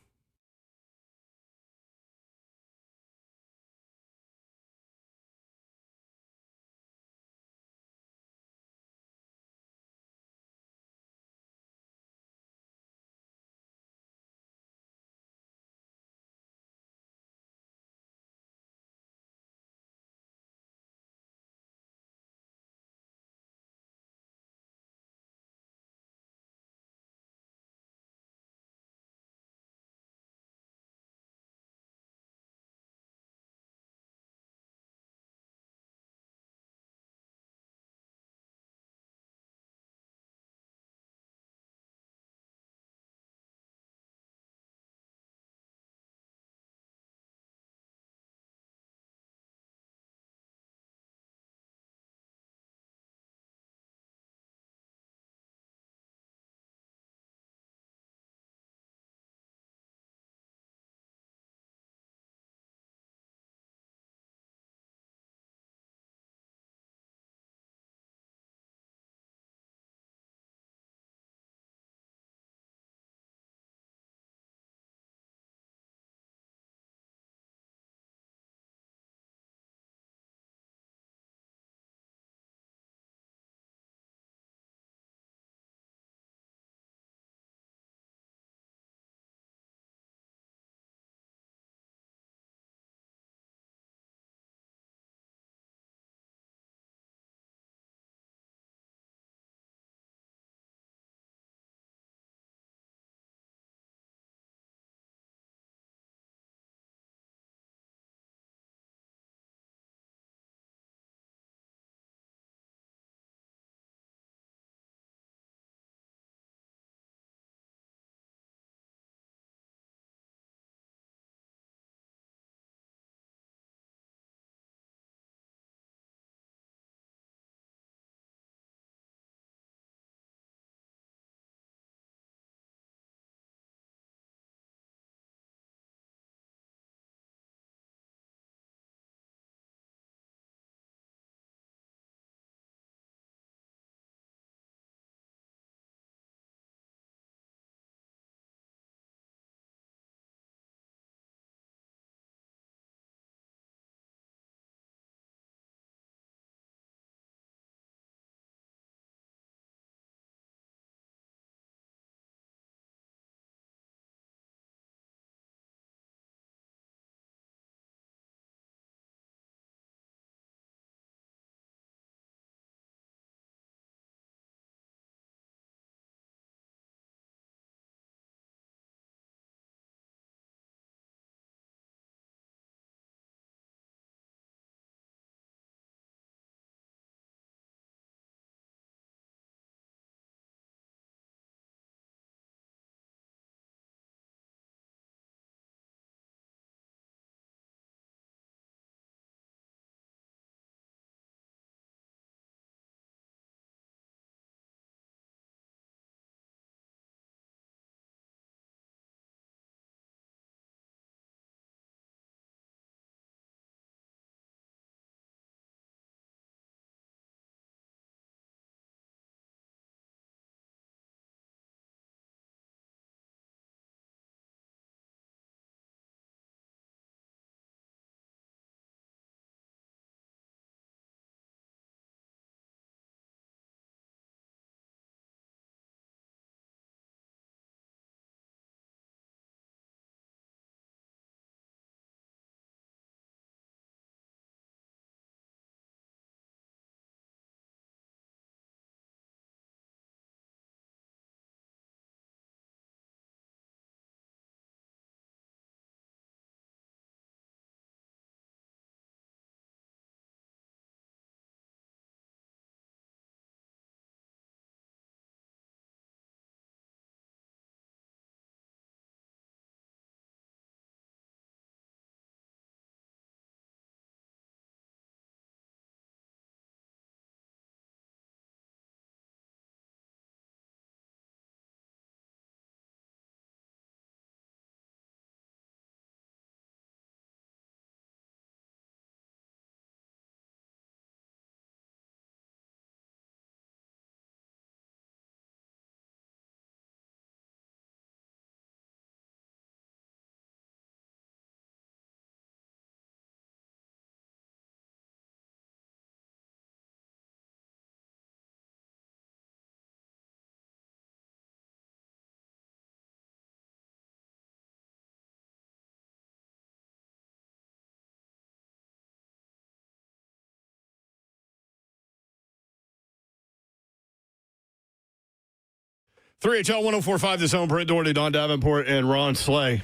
3HL 104.5 The Zone. Brent Doherty, Don Davenport, and Ron Slay.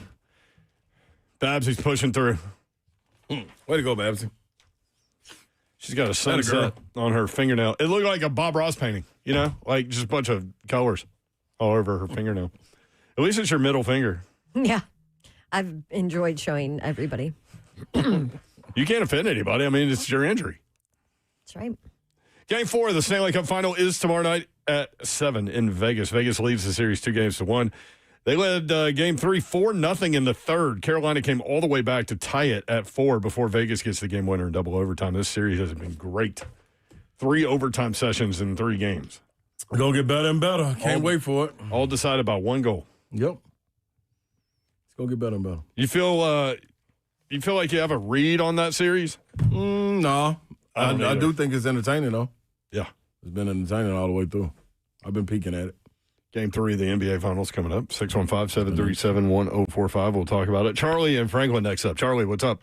Babsy's pushing through. Way to go, Babsy. She's got a sunset on her fingernail. It looked like a Bob Ross painting, you know, like just a bunch of colors all over her fingernail. At least it's your middle finger. Yeah. I've enjoyed showing everybody. You can't offend anybody. I mean, it's your injury. That's right. Game 4 of the Stanley Cup Final is tomorrow night at 7 in Vegas. Vegas leads the series 2-1. They led Game 3 4-0 in the third. Carolina came all the way back to tie it at 4 before Vegas gets the game winner in double overtime. This series has been great. 3 overtime sessions in 3 games. It's going to get better and better. Can't wait for it. All decided by 1 goal. Yep. It's going to get better and better. You feel like you have a read on that series? No. I do think it's entertaining, though. Yeah. It's been entertaining all the way through. I've been peeking at it. Game 3 of the NBA Finals coming up. 615-737-1045. We'll talk about it. Charlie and Franklin next up. Charlie, what's up?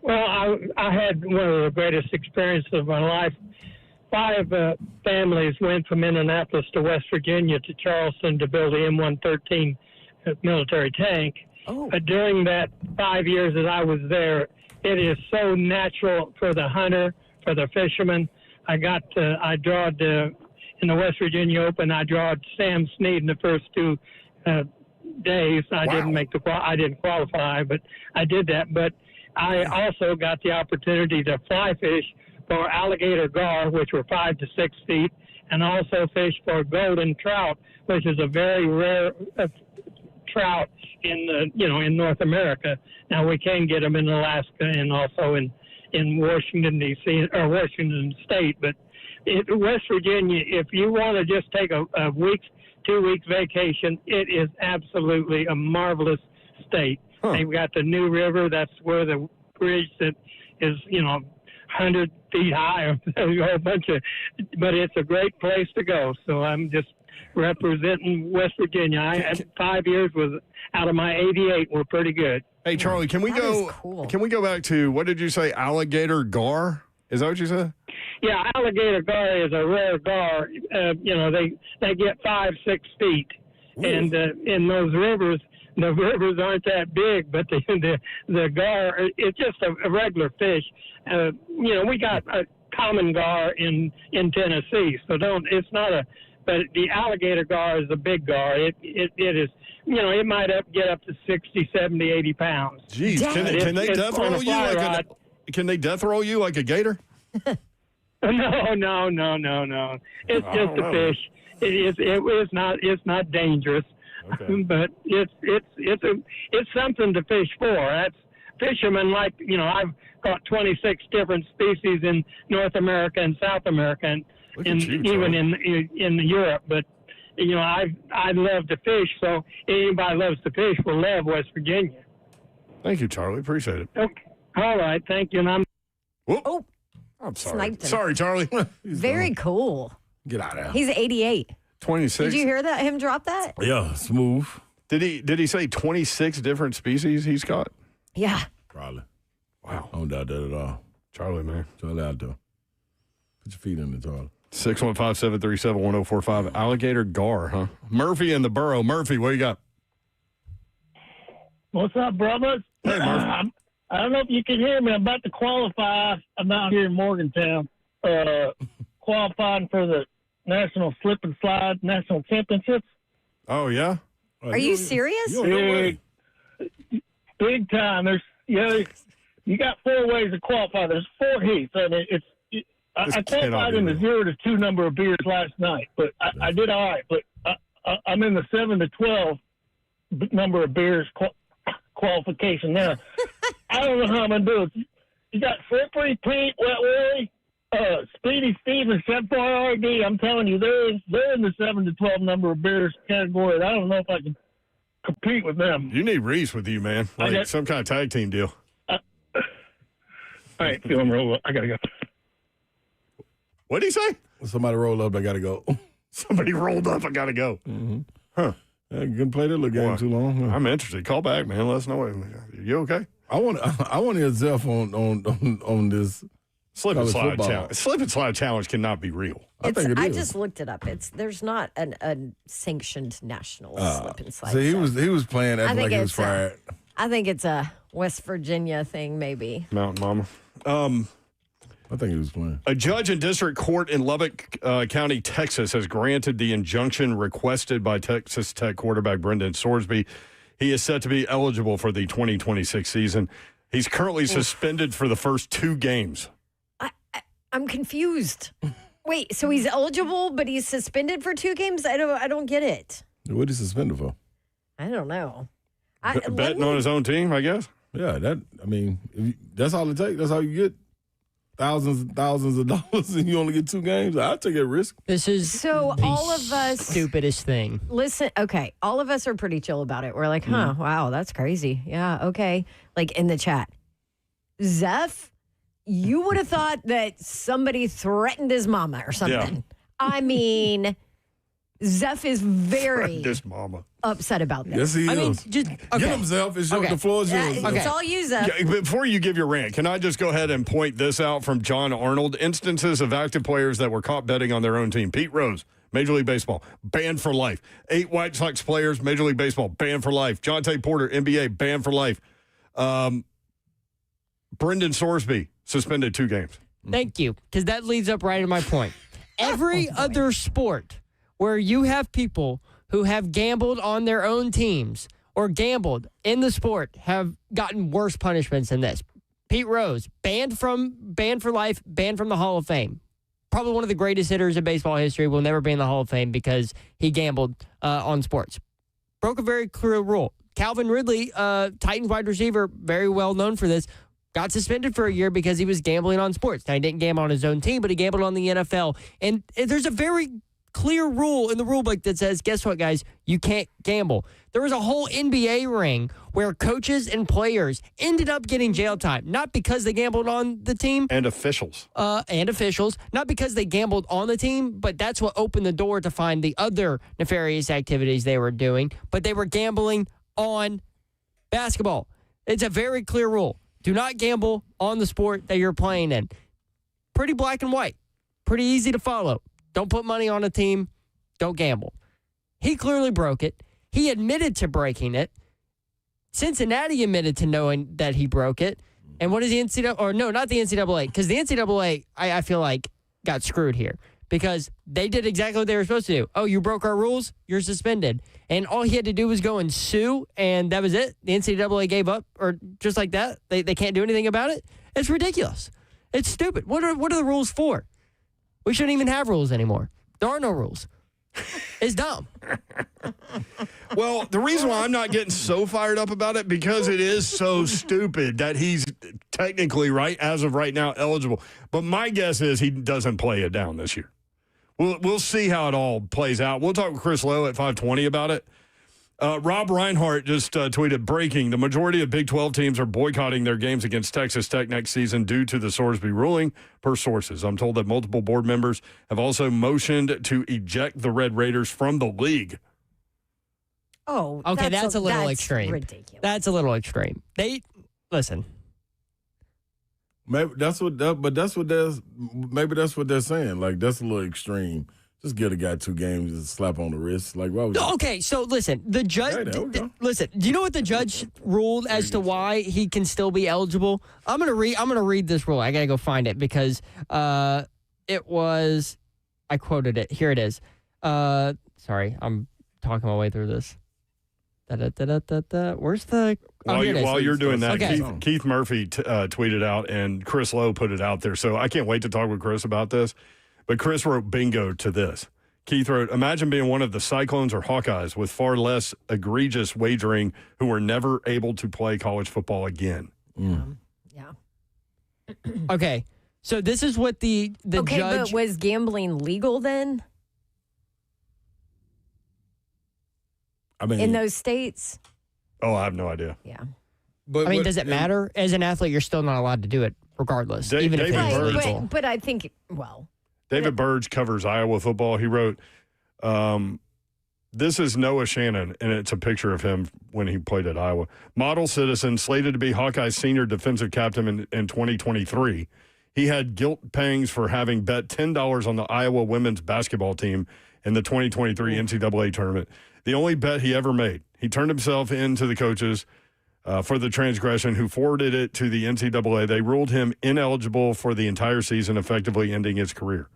Well, I had one of the greatest experiences of my life. 5 families went from Indianapolis to West Virginia to Charleston to build the M113 military tank. Oh. But during that 5 years that I was there, it is so natural for the hunter, for the fisherman. I drawed in the West Virginia Open. I drawed Sam Snead in the first 2 days. I didn't qualify, but I did that. But I also got the opportunity to fly fish for alligator gar, which were 5 to 6 feet, and also fish for golden trout, which is a very rare trout in North America. Now we can get them in Alaska and also in Washington D.C. or Washington State, but West Virginia, if you want to just take a 2 weeks vacation, it is absolutely a marvelous state. Huh. They've got the New River. That's where the bridge that is 100 feet high, a whole bunch of, but it's a great place to go. So I'm just representing West Virginia. I had 5 years out of my 88 were pretty good. Hey, Charlie, can we go? Cool. Can we go back to, what did you say? Alligator gar? Is that what you said? Yeah, alligator gar is a rare gar. They get 5-6 feet, and in those rivers, the rivers aren't that big, but the gar, it's just a regular fish. We got a common gar in Tennessee, so it's not a. But the alligator gar is a big gar. It is, it might get up to 60, 70, 80 pounds. Jeez, can they death roll you can they death roll you like a gator? No. It's just a fish. It's not dangerous, okay. But it's something to fish for. That's fishermen like I've got 26 different species in North America and South America, and even in Europe. But I love to fish, so anybody loves to fish will love West Virginia. Thank you, Charlie. Appreciate it. Okay. All right, thank you. And I'm. Oh, I'm sorry. sniped him. Sorry, Charlie. Very cool. Get out of there. He's 88. 26. Did you hear that? Him drop that? Yeah, smooth. Did he say 26 different species he's got? Yeah. Probably. Wow. I don't doubt that at all. Charlie, man. Charlie out there. Put your feet in the toilet. 615-737-1045. Alligator gar, huh? Murphy in the borough. Murphy, what you got? What's up, brothers? Hey, Murphy. I don't know if you can hear me. I'm about to qualify. I'm out here in Morgantown, qualifying for the National Slip and Slide National Championships. Oh, yeah? Are you serious? Big time. You got 4 ways to qualify. There's 4 heats. I mean, I qualified in the 0 to 2 number of beers last night, but I did all right. But I'm in the 7 to 12 number of beers qualification now. I don't know how I'm gonna do it. You got Slippery Pete, Wet Willie, Speedy Steve, and Chevrolet RD. I'm telling you, they're in the 7 to 12 number of beers category. I don't know if I can compete with them. You need Reese with you, man. Like some kind of tag team deal. All right, feeling real. I gotta go. What did he say? Somebody rolled up. I gotta go. Somebody rolled up. I gotta go. Mm-hmm. Huh. I couldn't play that little game too long. I'm interested. Call back, man. Let us know. You okay? I want to hear Zeph on this Slip and College slide football. challenge. Slip and slide challenge cannot be real. I think it I is. just looked it up. There's not a sanctioned national slip and slide. See, he show. was playing acting like he was fired. I think it's a West Virginia thing, maybe. Mountain Mama. I think he was playing. A judge in district court in Lubbock County, Texas, has granted the injunction requested by Texas Tech quarterback Brendan Sorsby. He is set to be eligible for the 2026 season. He's currently suspended for the first 2 games. I'm confused. Wait, so he's eligible, but he's suspended for 2 games? I don't get it. What is he suspended for? I don't know. Betting on his own team, I guess. Yeah, that's all it takes. That's how you get thousands and thousands of dollars, and you only get 2 games. I'll take that risk. This is So the all of us stupidest thing. listen. Okay, all of us are pretty chill about it. We're like, wow, that's crazy. Yeah, okay. Like in the chat, Zeph, you would have thought that somebody threatened his mama or something. Yeah. I mean, Zeph is very This mama. upset about this. Yes, he I mean, is. just Get okay. himself. It's Okay. the floor is yours. It's all you, Zeph. Yeah, before you give your rant, can I just go ahead and point this out from John Arnold? Instances of active players that were caught betting on their own team. Pete Rose, Major League Baseball, banned for life. 8 White Sox players, Major League Baseball, banned for life. Jonte Porter, NBA, banned for life. Brendan Sorsby, suspended 2 games. Thank you, because that leads up right to my point. Every other sport where you have people who have gambled on their own teams or gambled in the sport have gotten worse punishments than this. Pete Rose, banned for life, banned from the Hall of Fame. Probably one of the greatest hitters in baseball history, will never be in the Hall of Fame because he gambled on sports. Broke a very clear rule. Calvin Ridley, Titans wide receiver, very well known for this, got suspended for a year because he was gambling on sports. Now, he didn't gamble on his own team, but he gambled on the NFL. And there's a very clear rule in the rule book that says, guess what, guys? You can't gamble. There was a whole NBA ring where coaches and players ended up getting jail time, not because they gambled on the team. And officials. Not because they gambled on the team, but that's what opened the door to find the other nefarious activities they were doing. But they were gambling on basketball. It's a very clear rule. Do not gamble on the sport that you're playing in. Pretty black and white. Pretty easy to follow. Don't put money on a team. Don't gamble. He clearly broke it. He admitted to breaking it. Cincinnati admitted to knowing that he broke it. And what is the NCAA? Or no, not the NCAA. Because the NCAA, I feel like, got screwed here. Because they did exactly what they were supposed to do. Oh, you broke our rules? You're suspended. And all he had to do was go and sue, and that was it. The NCAA gave up, or just like that. They can't do anything about it. It's ridiculous. It's stupid. What are the rules for? We shouldn't even have rules anymore. There are no rules. It's dumb. Well, the reason why I'm not getting so fired up about it, because it is so stupid that he's technically, right, as of right now, eligible. But my guess is he doesn't play it down this year. We'll see how it all plays out. We'll talk with Chris Lowe at 5:20 about it. Rob Reinhart just tweeted, breaking, the majority of Big 12 teams are boycotting their games against Texas Tech next season due to the Sorsby ruling, per sources. I'm told that multiple board members have also motioned to eject the Red Raiders from the league. Oh, Okay, that's a little extreme. Ridiculous. That's a little extreme. Listen. Maybe that's what they're saying. Like, that's a little extreme. Just get a guy 2 games and slap on the wrist. Like, why would you? Okay, so listen, the judge. Hey, there we go. Listen, do you know what the judge ruled as to why he can still be eligible? I'm gonna read this rule. I gotta go find it because it was. I quoted it. Here it is. Sorry, I'm talking my way through this. Where's the? While you're doing that, okay. Keith Murphy tweeted out, and Chris Lowe put it out there. So I can't wait to talk with Chris about this. But Chris wrote bingo to this. Keith wrote, imagine being one of the Cyclones or Hawkeyes with far less egregious wagering who were never able to play college football again. Yeah. Okay, so this is what the Okay, judge. but was gambling legal then I mean, in those states? Oh, I have no idea. Yeah. but, I mean, does it matter? As an athlete, you're still not allowed to do it regardless. David even if it's Burge. legal. But I think, well, David Burge covers Iowa football. He wrote, this is Noah Shannon, and it's a picture of him when he played at Iowa. Model citizen, slated to be Hawkeye's senior defensive captain in 2023. he had guilt pangs for having bet $10 on the Iowa women's basketball team in the 2023 NCAA tournament. The only bet he ever made. He turned himself in to the coaches for the transgression, who forwarded it to the NCAA. They ruled him ineligible for the entire season, effectively ending his career.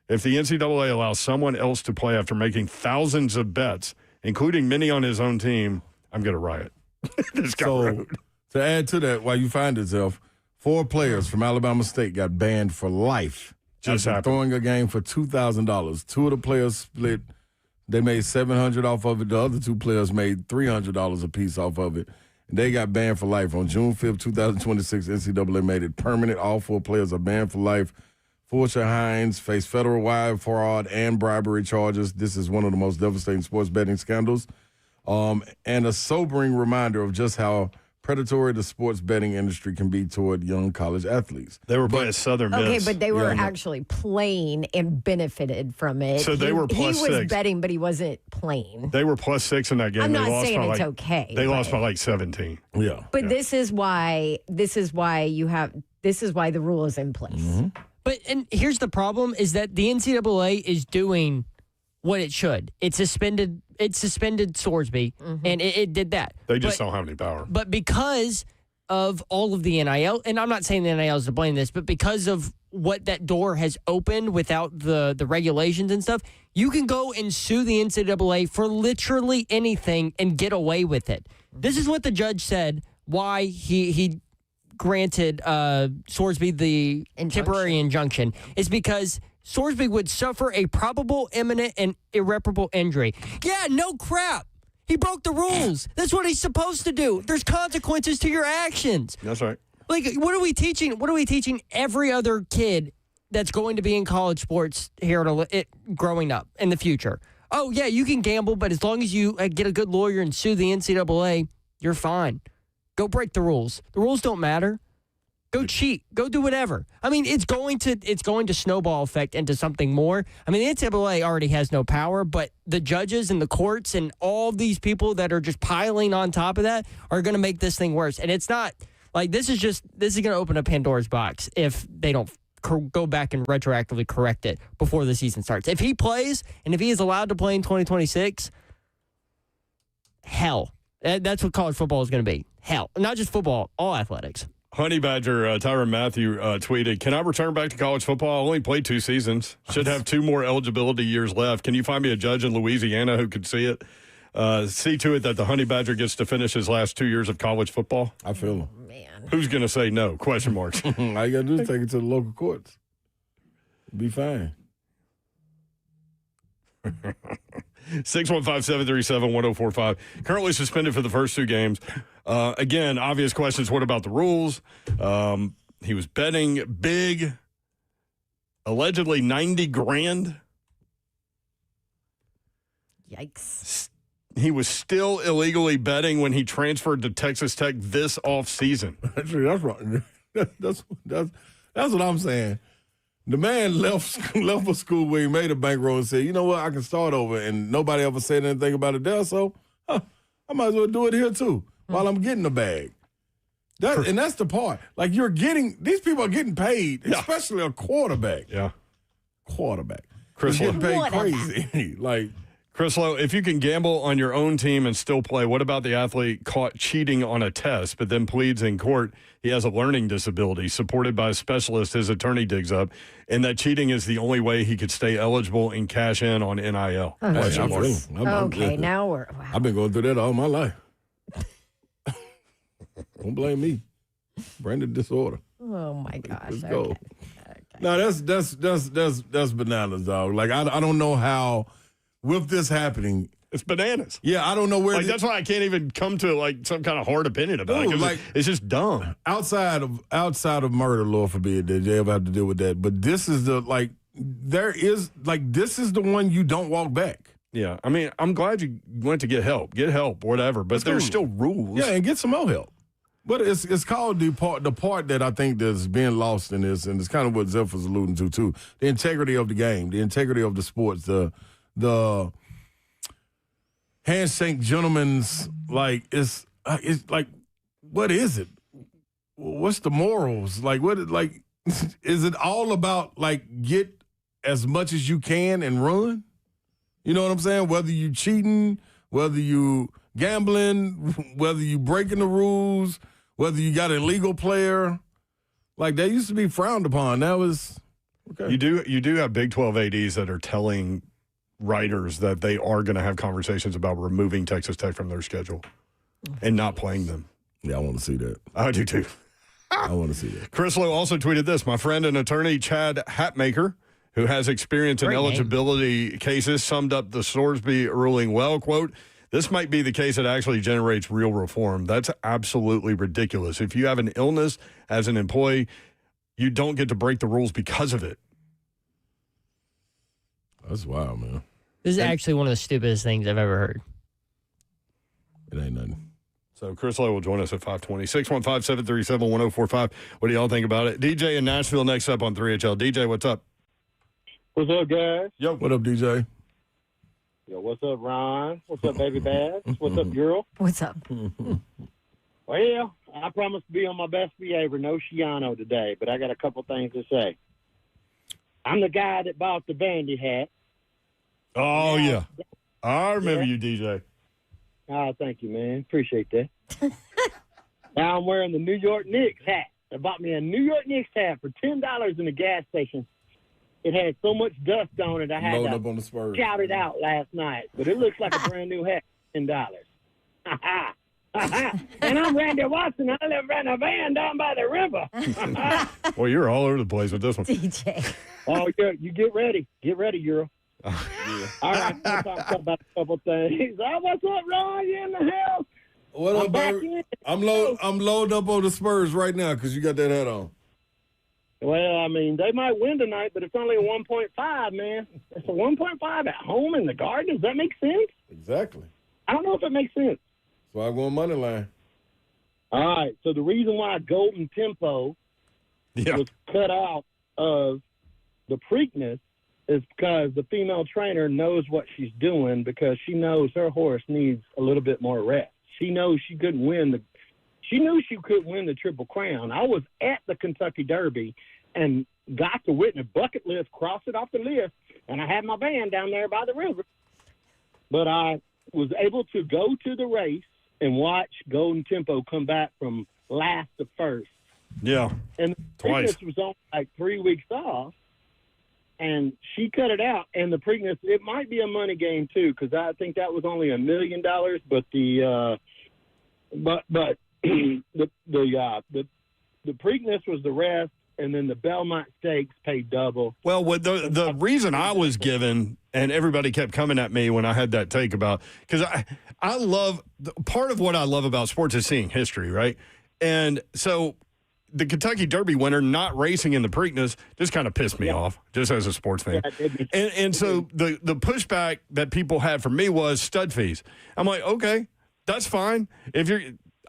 If the NCAA allows someone else to play after making thousands of bets, including many on his own team, I'm going to riot. This guy wrote. To add to that, while you find yourself, 4 players from Alabama State got banned for life Just after throwing a game for $2,000. 2 of the players split. They made $700 off of it. The other 2 players made $300 apiece off of it. And they got banned for life. On June 5th, 2026, NCAA made it permanent. All 4 players are banned for life. Fulcher Hines faced federal wire fraud and bribery charges. This is one of the most devastating sports betting scandals. And a sobering reminder of just how predatory the sports betting industry can be toward young college athletes. They were playing Southern Miss. Okay, but they were actually playing and benefited from it. So they were plus He was 6. betting, but he wasn't playing. They were plus 6 in that game. I'm They not lost saying by it's like, okay. They lost by like 17. Yeah. But this is why the rule is in place. But and here's the problem is that the NCAA is doing what it should. It suspended Sorsby, and it did that. They just don't have any power. But because of all of the NIL, and I'm not saying the NIL is to blame this, but because of what that door has opened without the regulations and stuff, you can go and sue the NCAA for literally anything and get away with it. This is what the judge said, why he granted Sorsby the temporary injunction, is because Sorsby would suffer a probable, imminent, and irreparable injury. Yeah, no crap. He broke the rules. That's what he's supposed to do. There's consequences to your actions. That's right. Like, what are we teaching? What are we teaching every other kid that's going to be in college sports here growing up in the future? Oh, yeah, you can gamble, but as long as you get a good lawyer and sue the NCAA, you're fine. Go break the rules. The rules don't matter. Go cheat. Go do whatever. I mean, it's going to snowball effect into something more. I mean, the NCAA already has no power, but the judges and the courts and all these people that are just piling on top of that are going to make this thing worse. And it's not like this is going to open a Pandora's box if they don't go back and retroactively correct it before the season starts. If he plays and if he is allowed to play in 2026, hell. That's what college football is going to be. Hell. Not just football, all athletics. Honey Badger, Tyrann Matthew tweeted, "Can I return back to college football? I only played 2 seasons. Should have 2 more eligibility years left. Can you find me a judge in Louisiana who could see it? See to it that the Honey Badger gets to finish his last 2 years of college football." I feel him. Man. Who's going to say no? Question marks. All you got to do is take it to the local courts. Be fine. 615-737-1045. Currently suspended for the first 2 games. Again, obvious questions. What about the rules? He was betting big, allegedly $90,000. Yikes. He was still illegally betting when he transferred to Texas Tech this offseason. Actually, that's right. That's what I'm saying. The man left for school where he made a bankroll and said, you know what, I can start over. And nobody ever said anything about it there, so I might as well do it here too while I'm getting the bag. And that's the part. Like these people are getting paid, especially a quarterback. Yeah. Quarterback. Chris They're getting paid Quarterback. crazy. Like, Chris Lowe, if you can gamble on your own team and still play, what about the athlete caught cheating on a test but then pleads in court he has a learning disability supported by a specialist his attorney digs up, and that cheating is the only way he could stay eligible and cash in on NIL? Okay, now we're... Wow. I've been going through that all my life. Don't blame me. Brandon disorder. Oh, my gosh. Let's go. No, that's bananas, dog. Like, I don't know how... With this happening, it's bananas. Yeah, I don't know where. Like that's why I can't even come to like some kind of hard opinion about it. Like it's just dumb. Outside of murder, Lord forbid, did you ever have to deal with that? But this is the this is the one you don't walk back. Yeah, I mean, I'm glad you went to get help, whatever. But there's still rules. Yeah, and get some more help. But it's called the part that I think that's being lost in this, and it's kind of what Zeph was alluding to too. The integrity of the game, the integrity of the sports, the handshake gentlemen's, like, it's like, what is it? What's the morals? Like, is it all about, like, get as much as you can and run? You know what I'm saying? Whether you cheating, whether you gambling, whether you breaking the rules, whether you got an illegal player. Like, that used to be frowned upon. That was okay. You do have Big 12 ADs that are telling writers that they are going to have conversations about removing Texas Tech from their schedule and not playing them. Yeah, I want to see that. I do too. I want to see that. Chris Lowe also tweeted this. My friend and attorney Chad Hatmaker, who has experience in eligibility cases, summed up the Sorsby ruling well. Quote, "This might be the case that actually generates real reform. That's absolutely ridiculous. If you have an illness as an employee, you don't get to break the rules because of it." That's wild, man. This is actually one of the stupidest things I've ever heard. It ain't nothing. So Chris Lowe will join us at 520. 615-737-1045. What do y'all think about it? DJ in Nashville next up on 3HL. DJ, what's up? What's up, guys? Yo. What up, DJ? Yo, what's up, Ron? What's up, Baby Bass? What's up, girl? What's up? Well, I promised to be on my best behavior, no Shiano today, but I got a couple things to say. I'm the guy that bought the Vandy hat. Oh, yeah. I remember you, DJ. Oh, thank you, man. Appreciate that. Now I'm wearing the New York Knicks hat. They bought me a New York Knicks hat for $10 in the gas station. It had so much dust on it, I had Load to up on the Spurs. shout it out last night. But it looks like a brand new hat, $10. And I'm Randy Watson. I live in a van down by the river. Well, you're all over the place with this one. DJ. Oh, you get ready. Get ready, Euro. All right, let's talk about a couple things. Oh, what's up, Ron? You in the house? What up, baby? I'm loaded up on the Spurs right now because you got that hat on. Well, I mean, they might win tonight, but it's only a 1.5, man. It's a 1.5 at home in the Garden. Does that make sense? Exactly. I don't know if it makes sense. So I'm going money line. All right, so the reason why Golden Tempo was cut out of the Preakness is because the female trainer knows what she's doing because she knows her horse needs a little bit more rest. She knows she couldn't win she knew she couldn't win the Triple Crown. I was at the Kentucky Derby and got to witness bucket list, cross it off the list, and I had my van down there by the river. But I was able to go to the race and watch Golden Tempo come back from last to first. Yeah. And the Preakness was only like 3 weeks off. And she cut it out, and the Preakness, it might be a money game too, because I think that was only $1 million. But the Preakness was the rest, and then the Belmont Stakes paid double. Well, the reason I was given, and everybody kept coming at me when I had that take about, because I love part of what I love about sports is seeing history, right? And so the Kentucky Derby winner not racing in the Preakness just kind of pissed me off, just as a sports fan. And so the pushback that people had for me was stud fees. I'm like, okay, that's fine.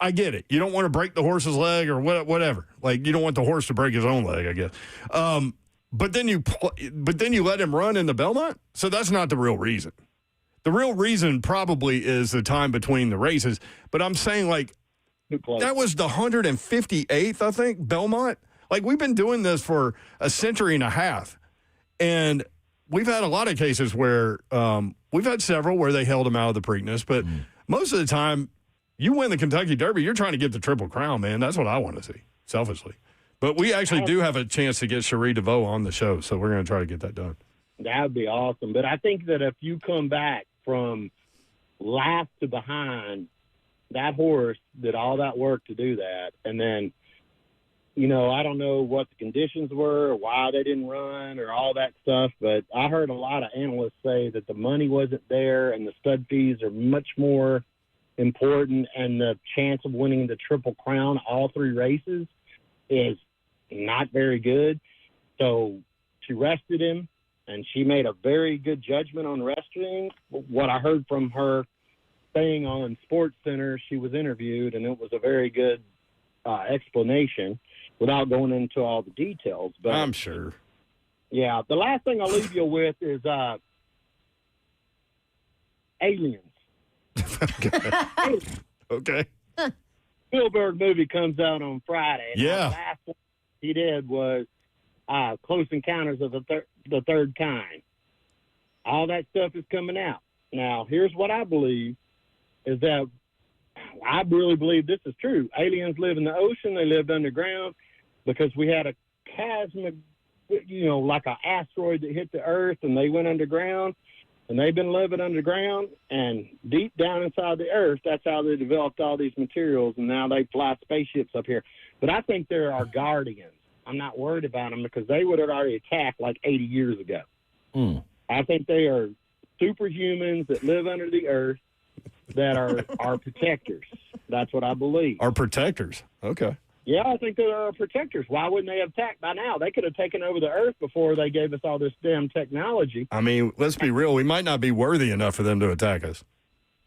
I get it. You don't want to break the horse's leg or whatever. Like, you don't want the horse to break his own leg, I guess. But then you let him run in the Belmont. So that's not the real reason. The real reason probably is the time between the races. But I'm saying, like, that was the 158th, I think, Belmont. Like, we've been doing this for a century and a half. And we've had a lot of cases where we've had several where they held him out of the Preakness. But most of the time, you win the Kentucky Derby, you're trying to get the Triple Crown, man. That's what I want to see, selfishly. But we actually do have a chance to get Cherie DeVoe on the show, so we're going to try to get that done. That would be awesome. But I think that if you come back from last to behind, that horse did all that work to do that. And then, I don't know what the conditions were or why they didn't run or all that stuff, but I heard a lot of analysts say that the money wasn't there and the stud fees are much more important, and the chance of winning the Triple Crown all 3 races is not very good. So she rested him, and she made a very good judgment on resting. What I heard from her saying on Sports Center, she was interviewed, and it was a very good explanation without going into all the details. But I'm sure. Yeah. The last thing I'll leave you with is Aliens. Okay. Spielberg movie comes out on Friday. Yeah. The last one he did was Close Encounters of the Third Kind. All that stuff is coming out. Now, here's what I believe is that I really believe this is true. Aliens live in the ocean. They lived underground because we had a chasm, like an asteroid that hit the Earth, and they went underground, and they've been living underground. And deep down inside the Earth, that's how they developed all these materials, and now they fly spaceships up here. But I think they're our guardians. I'm not worried about them because they would have already attacked like 80 years ago. I think they are superhumans that live under the Earth that are our protectors. That's what I believe. Our protectors. Okay. Yeah, I think they're our protectors. Why wouldn't they have attacked by now? They could have taken over the Earth before they gave us all this damn technology. I mean, let's be real. We might not be worthy enough for them to attack us.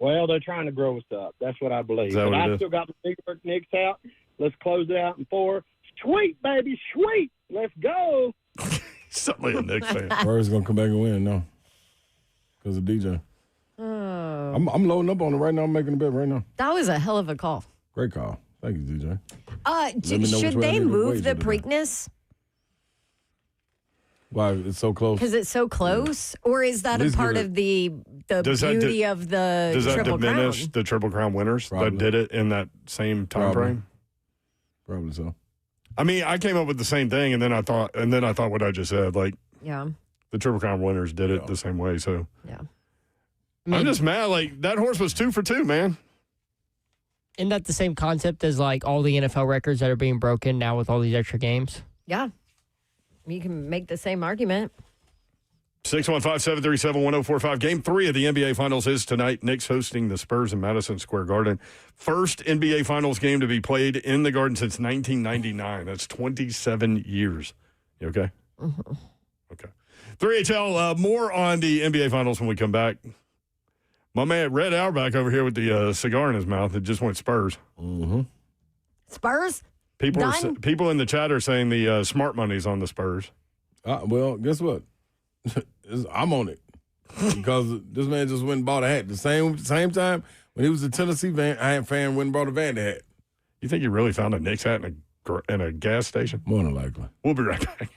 Well, they're trying to grow us up. That's what I believe. But I still got the New York Knicks out. Let's close it out in 4. Sweet, baby, sweet. Let's go. Something like a Knicks fan. Spurs going to come back and win, no. Because of DJ. Oh. I'm loading up on it right now. I'm making a bet right now. That was a hell of a call. Great call. Thank you, DJ. Should they move the Preakness? Why? It's so close. Because it's so close? Or is that a part of the beauty of the Does that Triple diminish Crown? the Triple Crown winners Probably. that did it in that same time frame? Probably so. I mean, I came up with the same thing, and then I thought what I just said. Like, Yeah. the Triple Crown winners did it the same way. So, yeah. I'm just mad. Like, that horse was 2 for 2, man. Isn't that the same concept as like all the NFL records that are being broken now with all these extra games? Yeah. You can make the same argument. 615-737-1045. Game 3 of the NBA Finals is tonight. Knicks hosting the Spurs in Madison Square Garden. First NBA Finals game to be played in the Garden since 1999. That's 27 years. You okay? Mm-hmm. Okay. 3HL, more on the NBA Finals when we come back. My man Red Auerbach over here with the cigar in his mouth. It just went Spurs. Mm-hmm. Spurs? People in the chat are saying the smart money's on the Spurs. Well, guess what? I'm on it because this man just went and bought a hat. The same time when he was a Tennessee fan, went and bought a Van hat. You think he really found a Knicks hat in a gas station? More than likely. We'll be right back.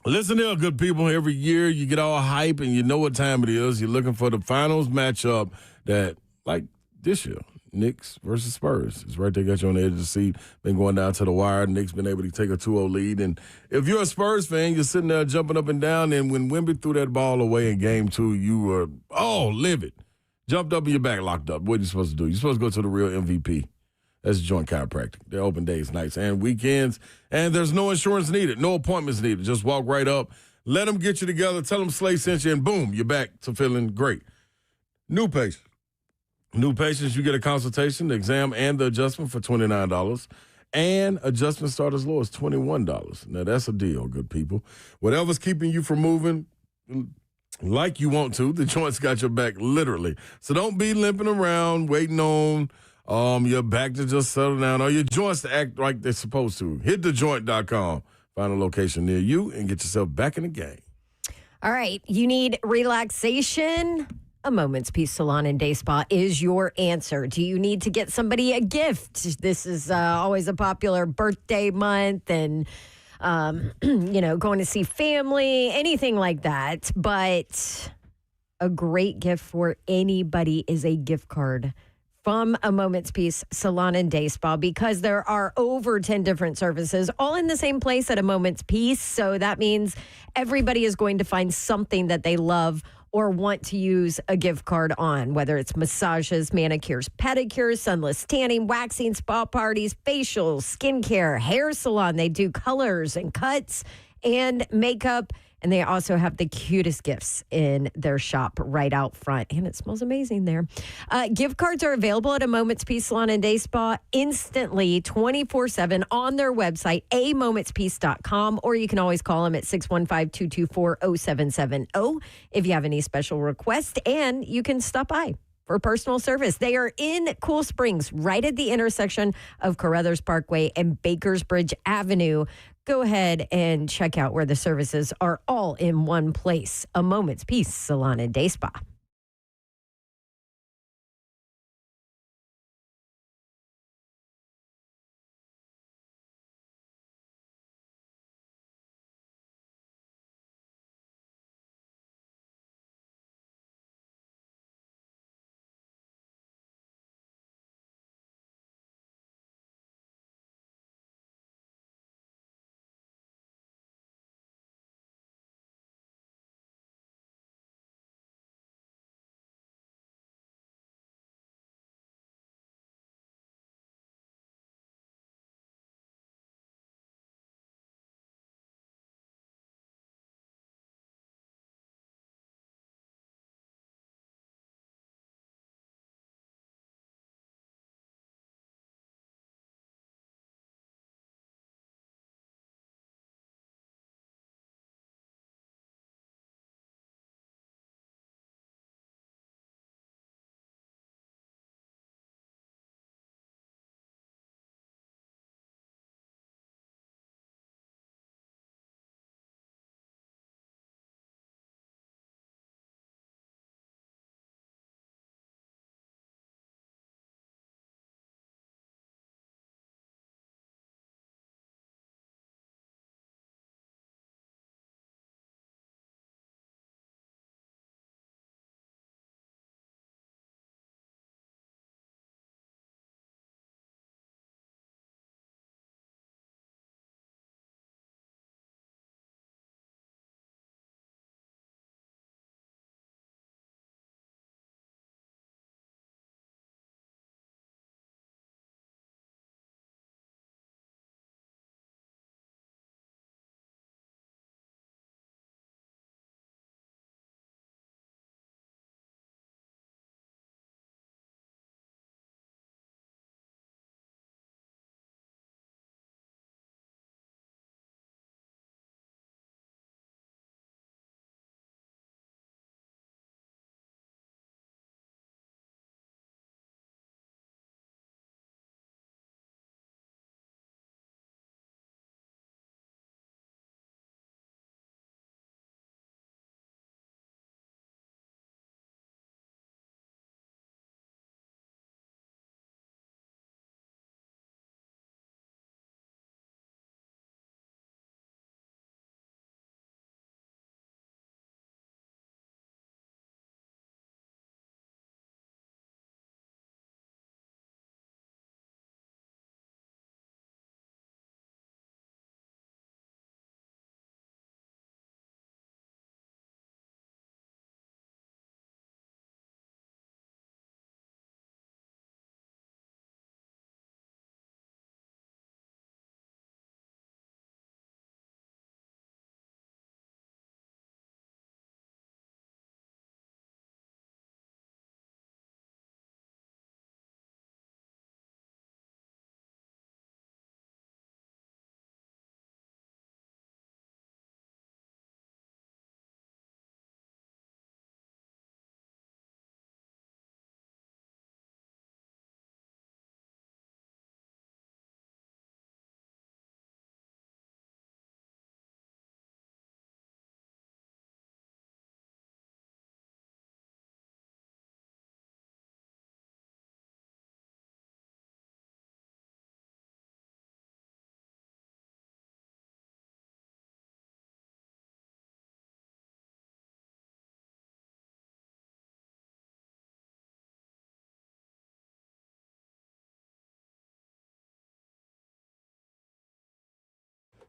Listen here, good people. Every year you get all hype and you know what time it is. You're looking for the finals matchup that, like this year, Knicks versus Spurs. It's right there, got you on the edge of the seat. Been going down to the wire. Knicks been able to take a 2-0 lead. And if you're a Spurs fan, you're sitting there jumping up and down. And when Wemby threw that ball away in game 2, you were, livid. Jumped up in your back, locked up. What are you supposed to do? You're supposed to go to the real MVP. That's Joint Chiropractic. They're open days, nights, and weekends. And there's no insurance needed, no appointments needed. Just walk right up, let them get you together, tell them Slay sent you, and boom, you're back to feeling great. New patients, you get a consultation, the exam, and the adjustment for $29. And adjustments start as low as $21. Now, that's a deal, good people. Whatever's keeping you from moving like you want to, the Joint's got your back, literally. So don't be limping around, waiting on your back to just settle down or your joints to act like they're supposed to. Hit thejoint.com. Find a location near you and get yourself back in the game. All right. You need relaxation? A Moment's Peace Salon and Day Spa is your answer. Do you need to get somebody a gift? This is always a popular birthday month and, going to see family, anything like that. But a great gift for anybody is a gift card from A Moment's Peace Salon and Day Spa, because there are over 10 different services all in the same place at A Moment's Peace. So that means everybody is going to find something that they love or want to use a gift card on, whether it's massages, manicures, pedicures, sunless tanning, waxing, spa parties, facials, skincare, hair salon. They do colors and cuts and makeup And they also have the cutest gifts in their shop right out front. And it smells amazing there. Gift cards are available at a Moment's Peace Salon and Day Spa instantly 24/7 on their website, amomentspeace.com, or you can always call them at 615-224-0770 if you have any special requests. And you can stop by for personal service. They are in Cool Springs, right at the intersection of Carruthers Parkway and Bakersbridge Avenue. Go ahead and check out where the services are all in one place. A Moment's Peace Salon and Day Spa.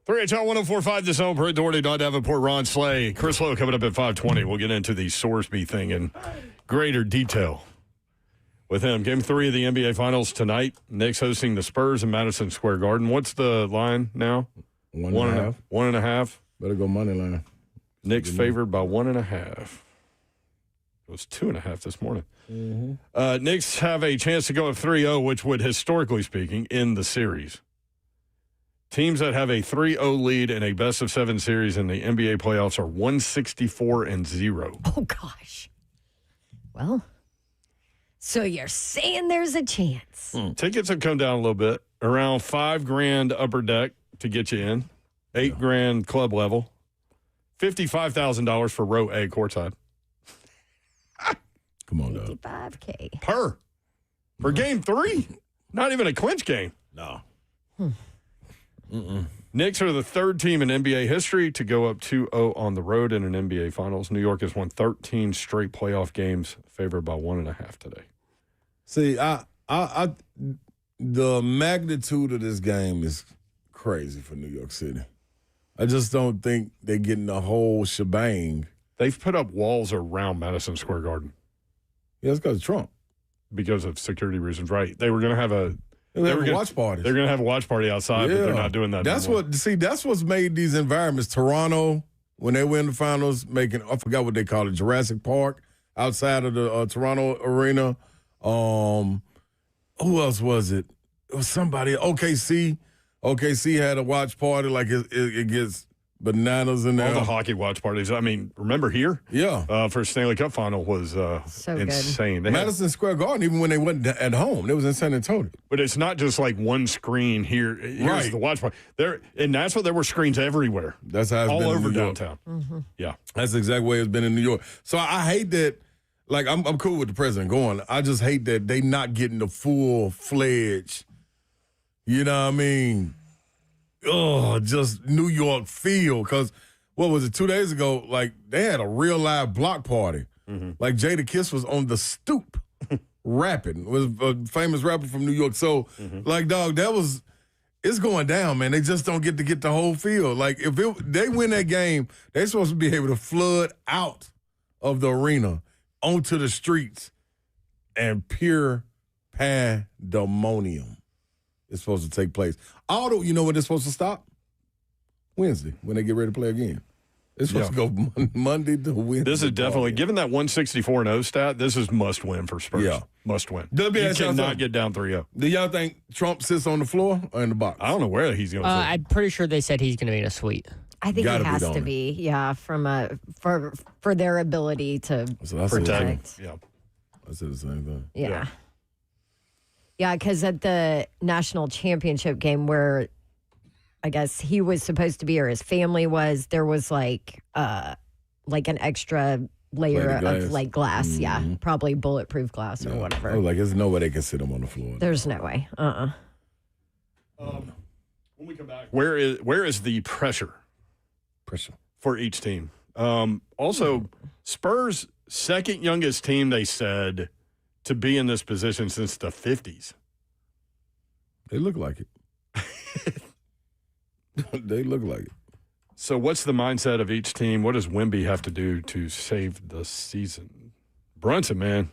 HL 104.5, The Zone, Brett Doherty, Don Davenport, Ron Slay. Chris Lowe coming up at 5:20. We'll get into the Sorsby thing in greater detail with him. Game 3 of the NBA Finals tonight. Knicks hosting the Spurs in Madison Square Garden. What's the line now? 1.5. 1.5. Better go money line. Knicks favored by 1.5. It was 2.5 this morning. Knicks have a chance to go up 3-0, which would, historically speaking, end the series. Teams that have a 3-0 lead in a best-of-7 series in the NBA playoffs are 164-0. Oh, gosh. Well, so you're saying there's a chance. Tickets have come down a little bit, around $5,000 upper deck to get you in, $8,000 club level, $55,000 for row A courtside. Come on, dog. $55K. For game 3. Not even a clinch game. No. Knicks are the third team in NBA history to go up 2-0 on the road in an NBA Finals. New York has won 13 straight playoff games, favored by 1.5 today. See, the magnitude of this game is crazy for New York City. I just don't think they're getting the whole shebang. They've put up walls around Madison Square Garden. Yeah, it's because of Trump. Because of security reasons, right? They were going to have a watch parties. They're going to have a watch party outside, but they're not doing that anymore. That's what's made these environments. Toronto, when they were in the finals, I forgot what they call it, Jurassic Park, outside of the Toronto arena. Who else was it? It was somebody, OKC. OKC had a watch party like it gets bananas in there. All the hockey watch parties. I mean, remember here? Yeah. For Stanley Cup final was insane. Madison Square Garden, even when they went at home, it was in San Antonio. But it's not just like one screen here. Here's the watch party. In Nashville, there were screens everywhere. That's how it's all been over in New York. downtown. Yeah. That's the exact way it's been in New York. So I hate that. Like, I'm cool with the president going. I just hate that they not getting the full-fledged, you know what I mean? Just New York feel. Because, what was it, 2 days ago, like, they had a real live block party. Like, Jada Kiss was on the stoop rapping. It was a famous rapper from New York. So, like, dog, it's going down, man. They just don't get the whole feel. Like, if they win that game, they're supposed to be able to flood out of the arena onto the streets, and pure pandemonium is supposed to take place. Although, you know when they're supposed to stop? Wednesday, when they get ready to play again. It's supposed to go Monday to Wednesday. This is definitely, given that 164-0 stat, this is must win for Spurs. Yeah. Must win. You cannot get down 3-0. Do y'all think Trump sits on the floor or in the box? I don't know where he's going to sit. I'm pretty sure they said he's going to be in a suite. I think it has to be, for their ability to protect. Yeah. I said the same thing. Yeah. Yeah, because at the national championship game where I guess he was supposed to be or his family was, there was like an extra layer of like glass. Yeah, probably bulletproof glass or whatever. I was like, there's no way they can sit him on the floor. There's no way. When we come back, where is the pressure for each team? Also, Spurs' second youngest team, they said, to be in this position since the 50s. They look like it. They look like it. So what's the mindset of each team? What does Wemby have to do to save the season? Brunson, man.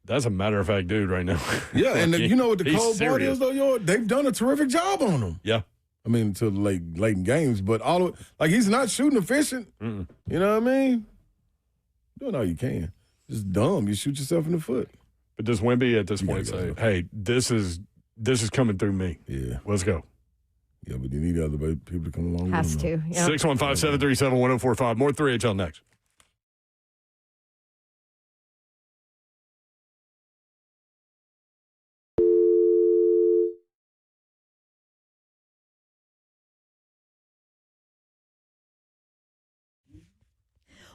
That's a matter-of-fact dude right now. Yeah, and you know what the cold part is, though? They've done a terrific job on him. Yeah. I mean, to late in games, but he's not shooting efficient. You know what I mean? Doing all you can. Just dumb. You shoot yourself in the foot. But does Wemby at this point say, hey, this is coming through me? Yeah. Let's go. Yeah, but you need other people to come along Has with him. to. Yep. 615-737-1045. More 3HL next.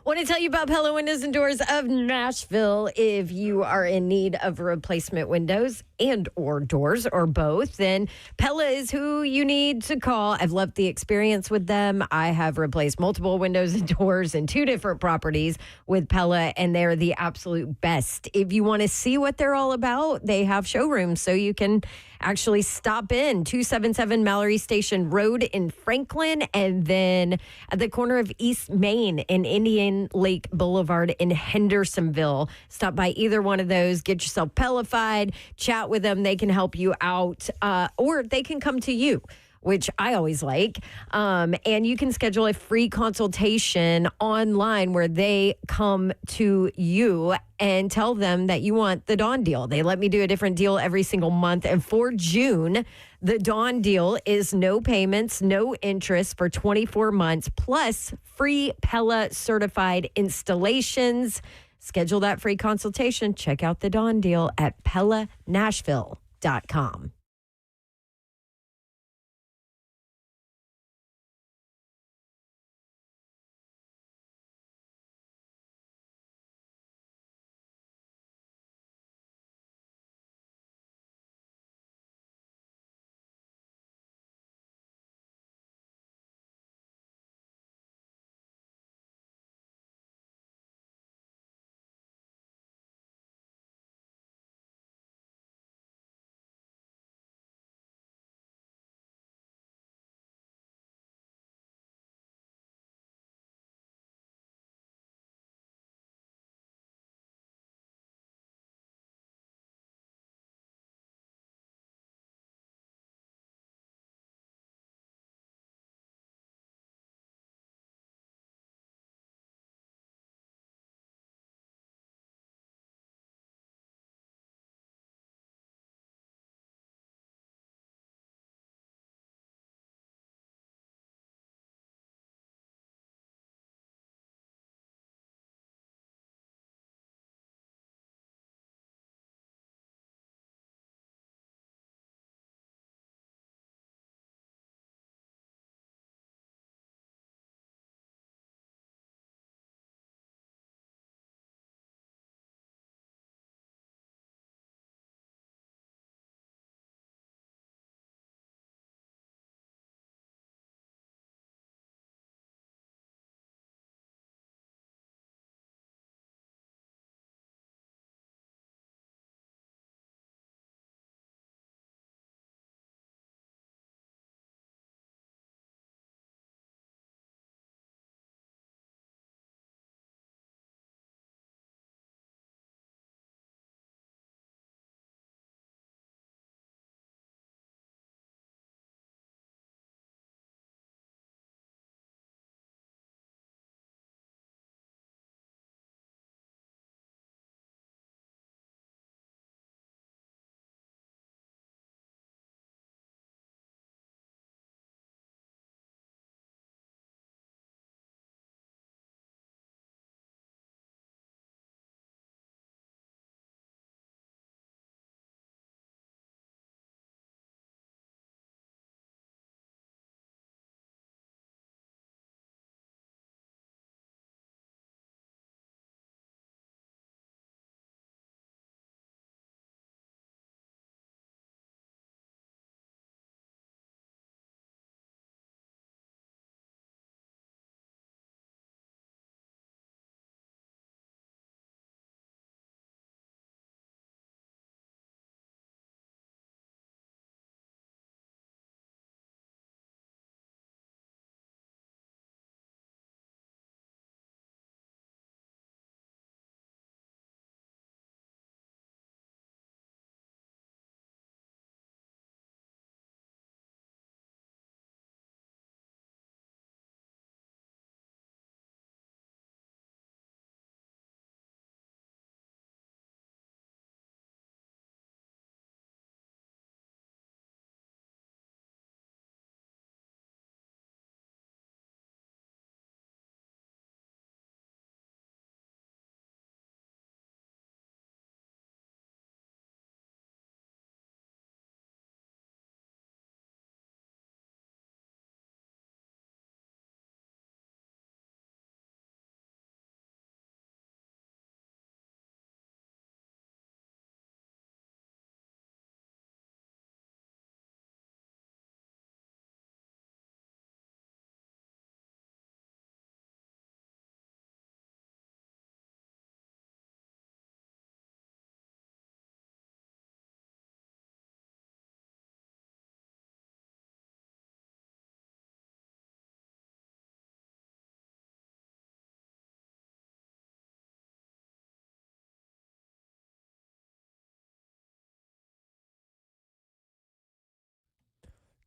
Want to tell you about Pella Windows and Doors of Nashville. If you are in need of replacement windows and or doors or both, then Pella is who you need to call. I've loved the experience with them. I have replaced multiple windows and doors in 2 different properties with Pella, and they're the absolute best. If you want to see what they're all about, they have showrooms, so you can actually stop in 277 Mallory Station Road in Franklin, and then at the corner of East Main and Indian Lake Boulevard in Hendersonville. Stop by either one of those, get yourself Pellified, chat with them. They can help you out, or they can come to you. which I always like. And you can schedule a free consultation online where they come to you and tell them that you want the Dawn deal. They let me do a different deal every single month. And for June, the Dawn deal is no payments, no interest for 24 months, plus free Pella certified installations. Schedule that free consultation. Check out the Dawn deal at PellaNashville.com.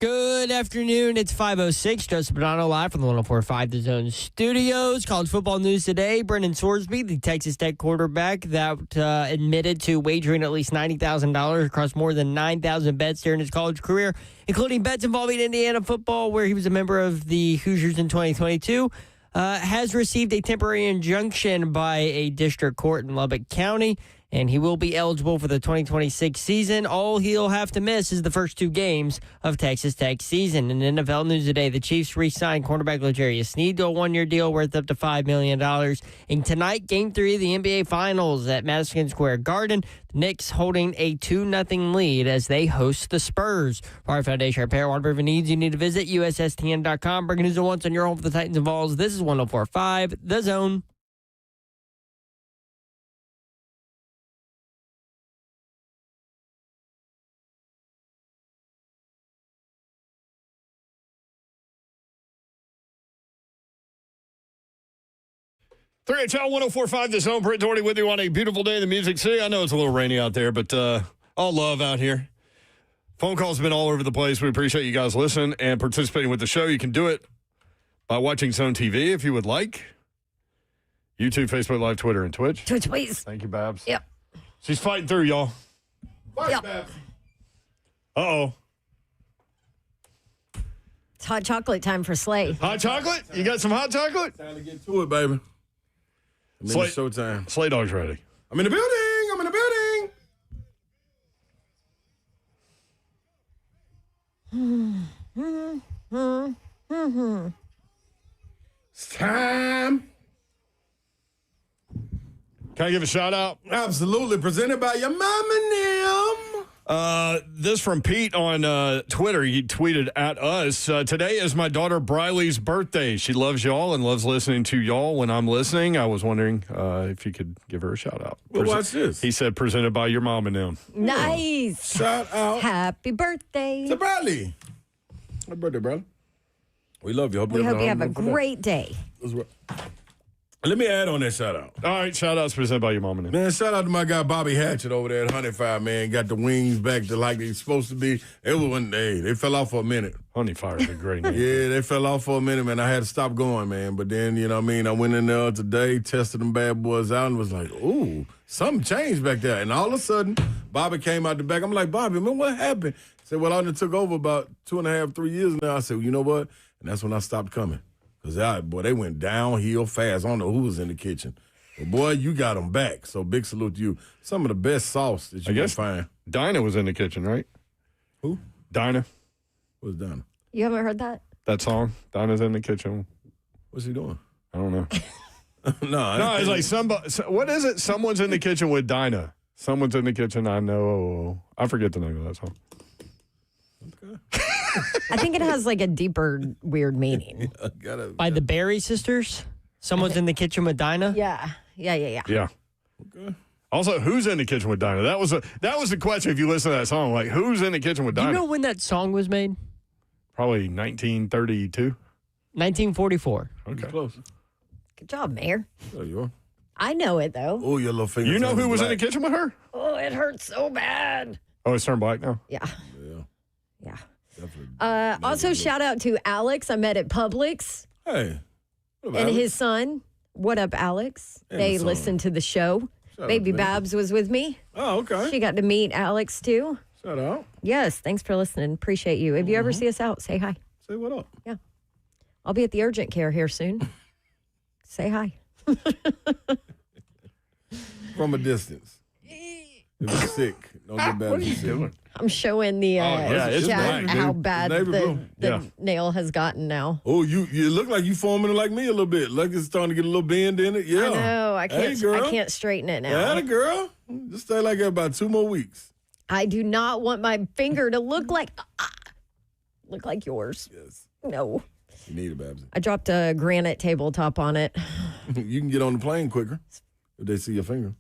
Good afternoon. It's 5:06. Joseph Bonanno live from the 104.5 The Zone studios. College football news today. Brendan Sorsby, the Texas Tech quarterback that admitted to wagering at least $90,000 across more than 9,000 bets during his college career, including bets involving Indiana football, where he was a member of the Hoosiers in 2022, has received a temporary injunction by a district court in Lubbock County, and he will be eligible for the 2026 season. All he'll have to miss is the first 2 games of Texas Tech season. In NFL news today, the Chiefs re-signed cornerback L'Jarius Sneed to a 1-year deal worth up to $5 million. And tonight, Game 3 of the NBA Finals at Madison Square Garden. The Knicks holding a 2-0 lead as they host the Spurs. For our foundation repair, whatever needs you need to visit USSTN.com. Breaking news at once on your home for the Titans and Vols. This is 104.5 The Zone. Three HL 104.5 The Zone. Brent Doherty with you on a beautiful day in the Music City. I know it's a little rainy out there, but all love out here. Phone calls have been all over the place. We appreciate you guys listening and participating with the show. You can do it by watching Zone TV if you would like. YouTube, Facebook Live, Twitter, and Twitch. Twitch, please. Thank you, Babs. Yep. She's fighting through, y'all. Yep. Uh-oh. It's hot chocolate time for Slay. Hot chocolate? You got some hot chocolate? Time to get to it, baby. It's showtime. Slay Dog's ready. I'm in the building. I'm in the building. It's time. Can I give a shout out? Absolutely. Presented by your mama Nim. This from Pete on Twitter. He tweeted at us. Today is my daughter Briley's birthday. She loves y'all and loves listening to y'all when I'm listening. I was wondering if you could give her a shout out. Well, watch this. He said presented by your mom and them. Nice. Shout out. Happy birthday. To Bradley. Happy birthday, brother. We love you. We hope you have a great day. Let me add on that shout out. All right, shout outs presented by your mom and them. Man, shout out to my guy Bobby Hatchett over there at Honeyfire, man. Got the wings back to like they're supposed to be. It was one day. They fell off for a minute. Honeyfire is a great name. Yeah, they fell off for a minute, man. I had to stop going, man. But then, you know what I mean, I went in there today, tested them bad boys out, and was like, ooh, something changed back there. And all of a sudden, Bobby came out the back. I'm like, Bobby, man, what happened? He said, well, I only took over about 2.5, 3 years now. I said, well, you know what? And that's when I stopped coming. Because, boy, they went downhill fast. I don't know who was in the kitchen. But, boy, you got them back. So, big salute to you. Some of the best sauce that you can find. Dinah was in the kitchen, right? Who? Dinah. What's Dinah? You haven't heard that? That song? Dinah's in the kitchen. What's he doing? I don't know. No, it's like somebody. What is it? Someone's in the kitchen with Dinah. Someone's in the kitchen. I know. I forget the name of that song. Okay. I think it has like a deeper, weird meaning. By the Berry Sisters? Someone's in the kitchen with Dinah? Yeah. Yeah. Okay. Also, who's in the kitchen with Dinah? That was the question if you listen to that song. Like, who's in the kitchen with Do Dinah? you know when that song was made? Probably 1932. 1944. Okay. Close. Good job, Mayor. There you are. I know it, though. Oh, your little finger. You know who was in the kitchen with her? Oh, it hurts so bad. Oh, it's turned black now? Yeah. Yeah. Also, shout out to Alex. I met at Publix. Hey. And his son. What up, Alex? And they the son. listened to the show. Shout out Baby to Babs was with me. Oh, okay. She got to meet Alex, too. Shout out. Yes, thanks for listening. Appreciate you. If you ever see us out, say hi. Say what up. Yeah. I'll be at the urgent care here soon. Say hi. From a distance. If you're sick, don't get bad. What are you doing? I'm showing the it's chat black, how dude. bad Navy blue. the nail has gotten now. Oh, you look like you forming like me a little bit. Like it's starting to get a little bend in it. Yeah. I know. I can't. Hey, girl. I can't straighten it now. Yeah, girl. Just stay like that about 2 more weeks. I do not want my finger to look like yours. Yes. No. You need it, Babsy. I dropped a granite tabletop on it. You can get on the plane quicker if they see your finger.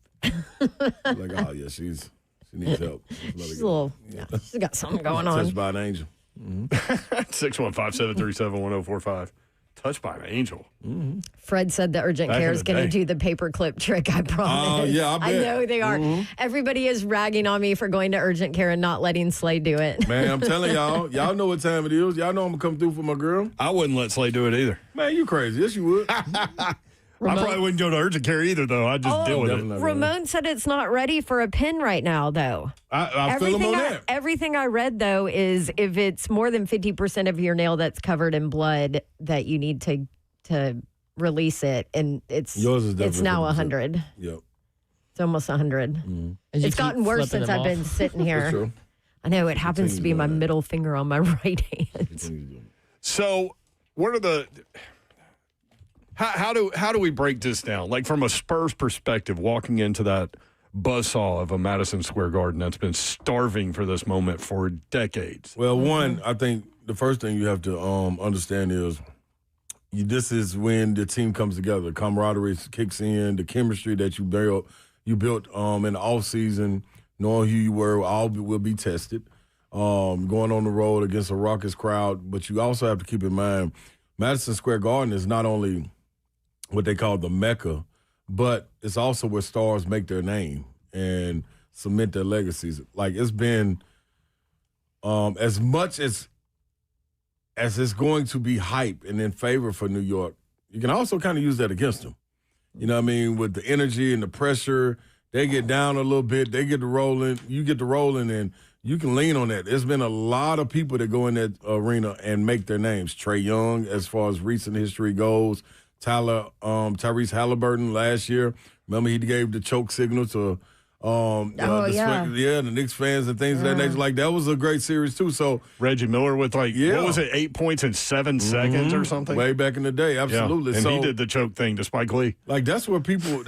Like, oh yeah, she needs help. She's a little. Yeah, she's got something going on. Touched by an angel. 615-737-1045. Touched by an angel. Fred said the urgent Back care in is the going to day. do the paperclip trick, I promise. yeah, I bet. know they are. Everybody is ragging on me for going to urgent care and not letting Slay do it. Man, I'm telling y'all know what time it is. Y'all know I'm going to come through for my girl. I wouldn't let Slay do it either. Man, you crazy. Yes, you would. I probably wouldn't go to urgent care either, though. I'd just deal with it. Ramon said it's not ready for a pin right now, though. I feel him on that. Everything I read, though, is if it's more than 50% of your nail that's covered in blood, that you need to release it, and it's Yours is it's now 50%. 100. Yep. It's almost 100. It's gotten worse since I've been sitting here. true. I know it happens to be my middle finger on my right hand. So, what are the how do we break this down? Like from a Spurs perspective, walking into that buzzsaw of a Madison Square Garden that's been starving for this moment for decades. Well, one, I think the first thing you have to understand is this is when the team comes together. Camaraderie kicks in, the chemistry that you built in the offseason, knowing who you were, all will be tested. Going on the road against a raucous crowd, but you also have to keep in mind Madison Square Garden is not only what they call the Mecca, but it's also where stars make their name and cement their legacies. Like it's been as much as it's going to be hype and in favor for New York, you can also kind of use that against them. You know what I mean? With the energy and the pressure, they get down a little bit, they get to rolling, you get to rolling, and you can lean on that. There's been a lot of people that go in that arena and make their names. Trae Young, as far as recent history goes, Tyrese Halliburton last year. Remember, he gave the choke signal to the Knicks fans and things of that nature. Like, that was a great series, too. So Reggie Miller with, what was it, 8 points in 7 seconds or something? Way back in the day, absolutely. Yeah. And so, he did the choke thing to Spike Lee. Like, that's where people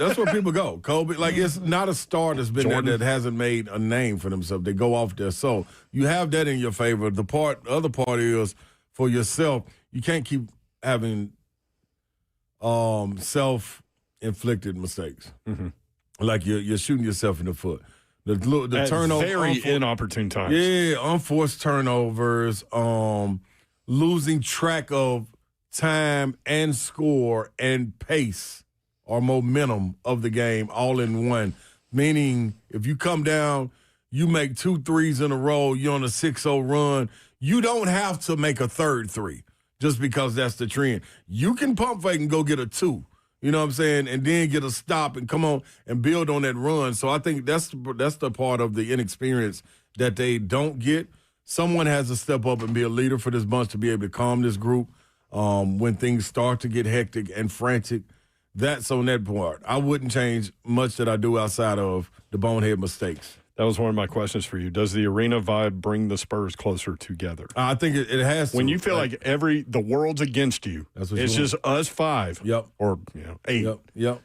go. Kobe, like, it's not a star that's been there that hasn't made a name for themselves. They go off there. So you have that in your favor. The other part is, for yourself, you can't keep having self-inflicted mistakes. Like you're shooting yourself in the foot. The turnover, very inopportune times. Yeah, unforced turnovers, losing track of time and score and pace or momentum of the game all in one. Meaning, if you come down, you make 2 threes in a row, you're on a 6-0 run. You don't have to make a third three just because that's the trend. You can pump fake and go get a 2. You know what I'm saying? And then get a stop and come on and build on that run. So I think that's the part of the inexperience that they don't get. Someone has to step up and be a leader for this bunch to be able to calm this group when things start to get hectic and frantic. That's on that part. I wouldn't change much that I do outside of the bonehead mistakes. That was one of my questions for you. Does the arena vibe bring the Spurs closer together? I think it has to. When you feel like the world's against you, that's what it's you want. just us 5. Yep. Or 8. Yep.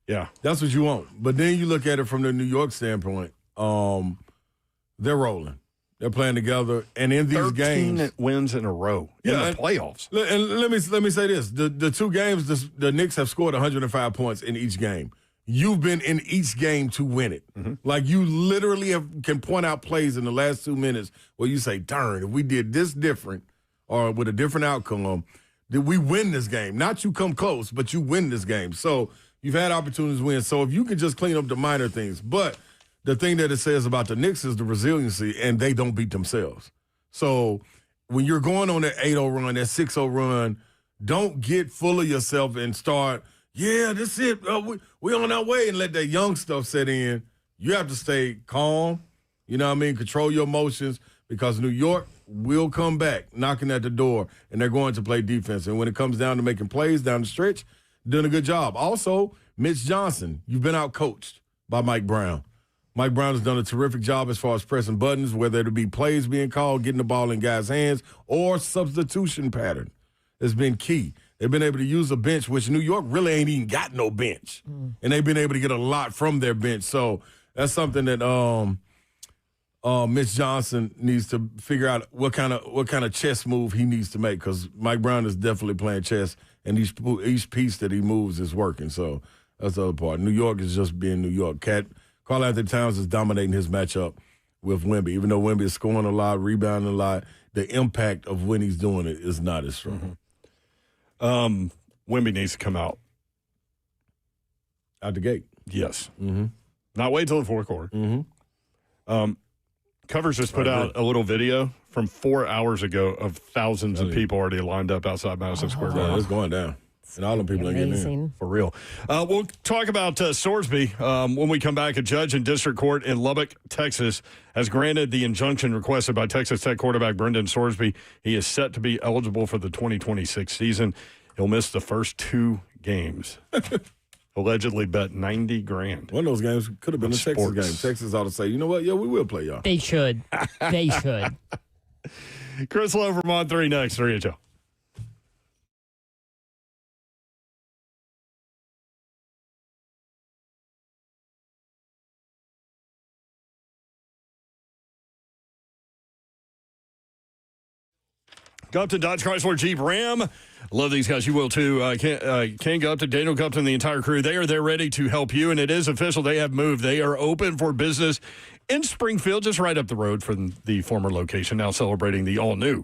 Yeah. That's what you want. But then you look at it from the New York standpoint. They're rolling. They're playing together. And in these 13 games, wins in a row in the playoffs. And let me say this. The 2 games, the Knicks have scored 105 points in each game. You've been in each game to win it. Like, you literally can point out plays in the last 2 minutes where you say, darn, if we did this different or with a different outcome, did we win this game? Not you come close, but you win this game. So you've had opportunities to win. So if you can just clean up the minor things. But the thing that it says about the Knicks is the resiliency, and they don't beat themselves. So when you're going on that 8-0 run, that 6-0 run, don't get full of yourself and start – yeah, that's it. We on our way, and let that young stuff set in. You have to stay calm, you know what I mean? Control your emotions, because New York will come back knocking at the door, and they're going to play defense. And when it comes down to making plays down the stretch, doing a good job. Also, Mitch Johnson, you've been out-coached by Mike Brown. Mike Brown has done a terrific job as far as pressing buttons, whether it be plays being called, getting the ball in guys' hands, or substitution pattern has been key. They've been able to use a bench, which New York really ain't even got no bench. And they've been able to get a lot from their bench. So that's something that Mitch Johnson needs to figure out what kind of chess move he needs to make, because Mike Brown is definitely playing chess, and each piece that he moves is working. So that's the other part. New York is just being New York. Karl Anthony Towns is dominating his matchup with Wemby. Even though Wemby is scoring a lot, rebounding a lot, the impact of when he's doing it is not as strong. Wemby needs to come out the gate. Yes. Mm-hmm. Not wait till the fourth quarter. Mm-hmm. Covers just put out a little video from 4 hours ago of thousands of people already lined up outside Madison Square Garden. Yeah, it's going down. And all them people ain't getting in. For real. We'll talk about Sorsby when we come back. A judge in district court in Lubbock, Texas, has granted the injunction requested by Texas Tech quarterback Brendan Sorsby. He is set to be eligible for the 2026 season. He'll miss the first 2 games. Allegedly bet $90,000. One of those games could have been a Texas game. Texas ought to say, you know what? Yeah, we will play y'all. They should. They should. Chris Lowe from On 3 next, 3HL. Go up to Dodge Chrysler Jeep Ram. Love these guys. You will too. Can go up to Daniel Gupton and the entire crew. They are there ready to help you, and it is official. They have moved. They are open for business in Springfield, just right up the road from the former location, now celebrating the all-new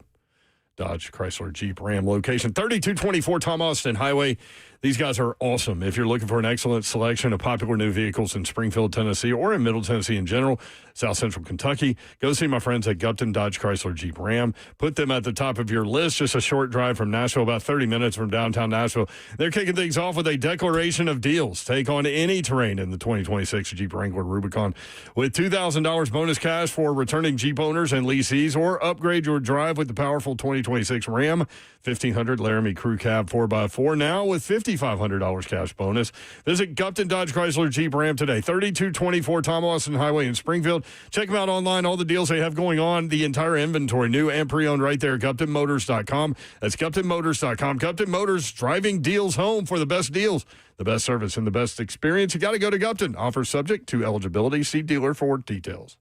Dodge Chrysler Jeep Ram location. 3224 Tom Austin Highway. These guys are awesome. If you're looking for an excellent selection of popular new vehicles in Springfield, Tennessee, or in Middle Tennessee in general, South Central Kentucky, go see my friends at Gupton Dodge Chrysler Jeep Ram. Put them at the top of your list. Just a short drive from Nashville, about 30 minutes from downtown Nashville. They're kicking things off with a declaration of deals. Take on any terrain in the 2026 Jeep Wrangler Rubicon with $2,000 bonus cash for returning Jeep owners and leasees, or upgrade your drive with the powerful 2026 Ram 1500 Laramie Crew Cab 4x4, now with $5,500 cash bonus. Visit Gupton Dodge Chrysler Jeep Ram today, 3224 Tom Austin Highway in Springfield. Check them out online, all the deals they have going on, the entire inventory, new and pre-owned right there, GuptonMotors.com. That's GuptonMotors.com. Gupton Motors, driving deals home for the best deals, the best service, and the best experience. You got to go to Gupton. Offer subject to eligibility. See dealer for details.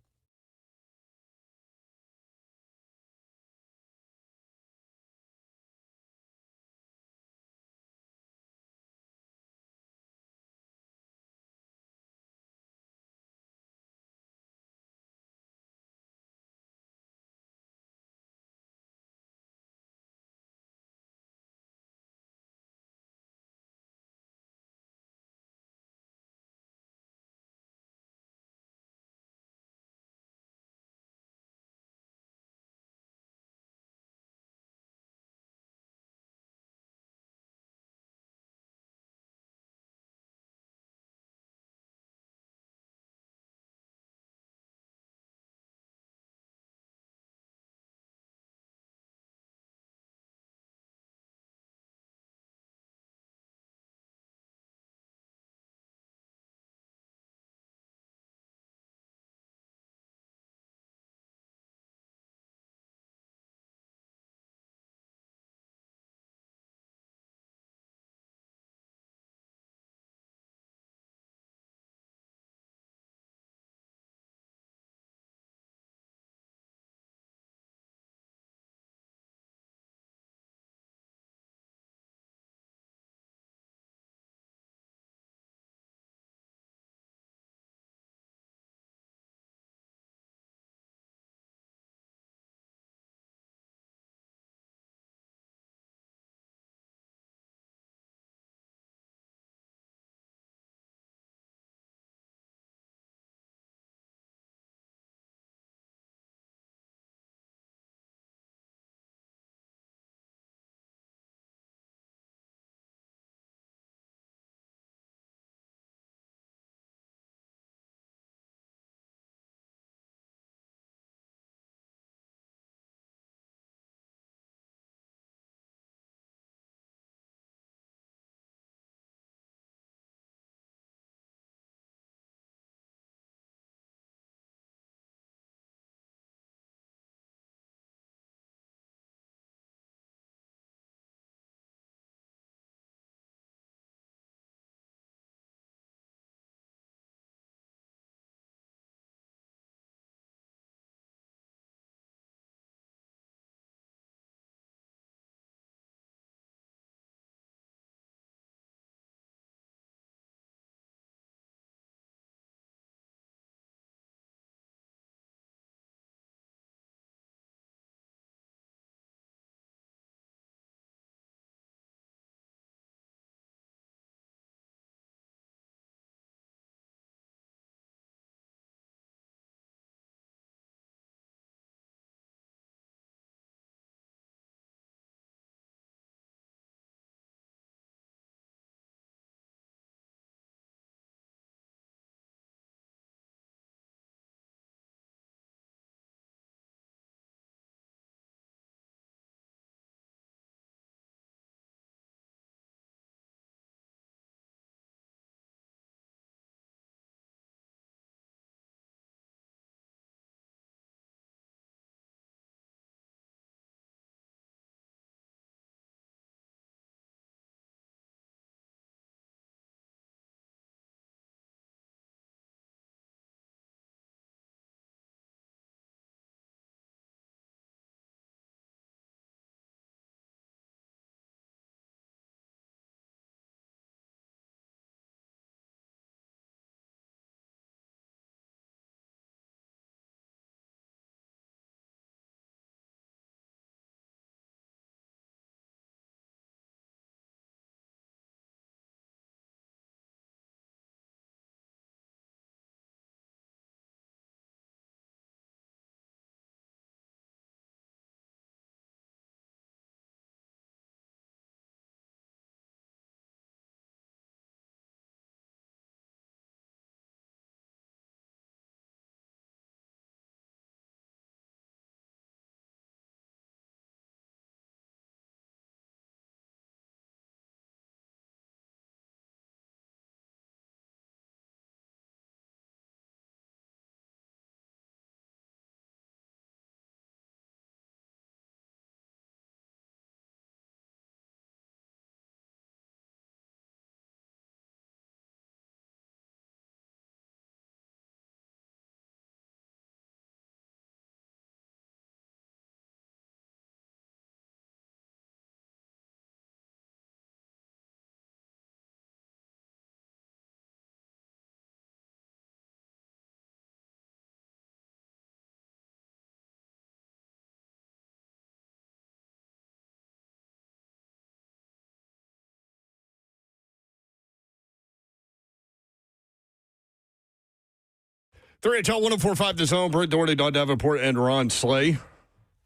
3HL 104.5 The Zone. Britt Doherty, Don Davenport, and Ron Slay.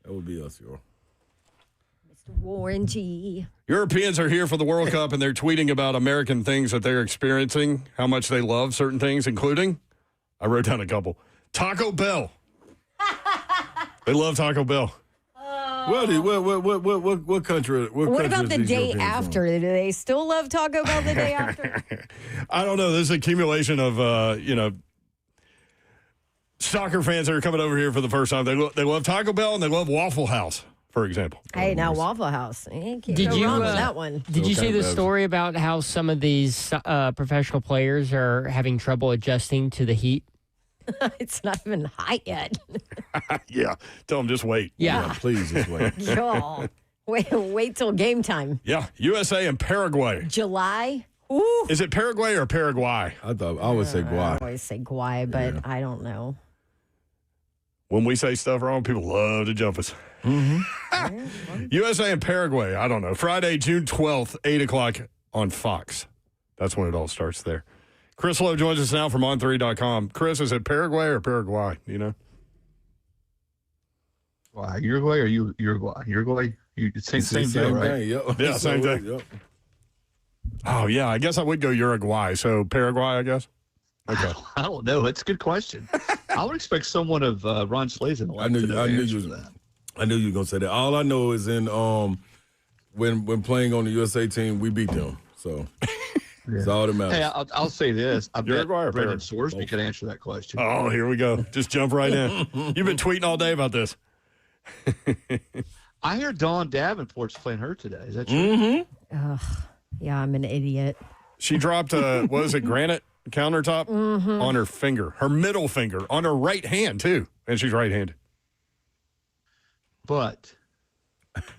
That would be us, y'all. Mr. Warren G. Europeans are here for the World Cup, and they're tweeting about American things that they're experiencing, how much they love certain things, including, I wrote down a couple, Taco Bell. They love Taco Bell. What country? What about the day after? Do they still love Taco Bell the day after? I don't know. There's an accumulation of, soccer fans that are coming over here for the first time. They love Taco Bell and they love Waffle House, for example. Hey, now Waffle House. Did you wrong with that one? Did you see the story about how some of these professional players are having trouble adjusting to the heat? It's not even hot yet. Yeah. Tell them just wait. Yeah. Please just wait. Y'all, wait till game time. Yeah. USA and Paraguay. July. Ooh. Is it Paraguay or Paraguay? I would say Guay. I always say Guay, but I don't know. When we say stuff wrong, people love to jump us. Mm-hmm. USA and Paraguay. I don't know. Friday, June 12th, 8 o'clock on Fox. That's when it all starts there. Chris Lowe joins us now from on3.com. Chris, is it Paraguay or Paraguay? Do you know? Uruguay or Uruguay? Uruguay, same deal, right? Yep. Yeah, same thing. Yep. Oh, yeah. I guess I would go Uruguay. So Paraguay, I guess? Okay. I don't know. It's a good question. I would expect someone of Ron Slay's in the I knew you were gonna say that. All I know is in when playing on the USA team, we beat them. So that's all that matters. Hey, I'll say this. I bet Uruguay or Brendan Paraguay? Sorsby could answer that question. Oh, here we go. Just jump right in. You've been tweeting all day about this. I hear Dawn Davenport's playing her today. Is that true? Mm-hmm. Ugh, yeah, I'm an idiot. She dropped a, what is it, granite countertop on her finger, her middle finger, on her right hand, too. And she's right-handed. But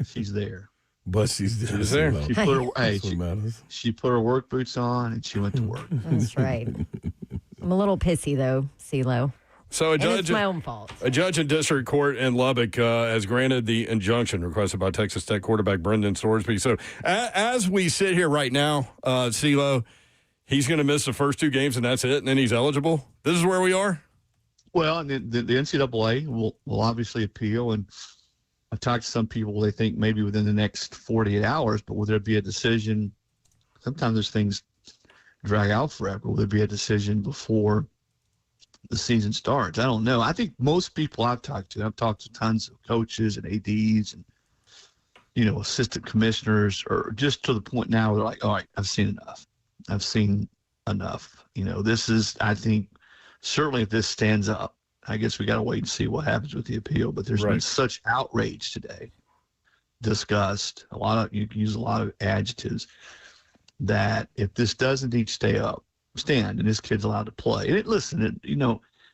she's there. But she's there. She put her, That's what matters. she put her work boots on and she went to work. That's right. I'm a little pissy, though, CeeLo. So It's my own fault. A judge in district court in Lubbock has granted the injunction requested by Texas Tech quarterback Brendan Sorsby. So as we sit here right now, CeeLo, he's going to miss the first two games and that's it, and then he's eligible. This is where we are? Well, and the NCAA will obviously appeal, and I've talked to some people, they think maybe within the next 48 hours, but will there be a decision? Sometimes those things drag out forever. Will there be a decision before the season starts? I don't know. I think most people I've talked to tons of coaches and ADs and, assistant commissioners, are just to the point now where they're like, all right, I've seen enough. This is, I think, certainly if this stands up, I guess we got to wait and see what happens with the appeal. But there's been such outrage today, disgust, you can use a lot of adjectives, that if this doesn't each stand, and this kid's allowed to play. And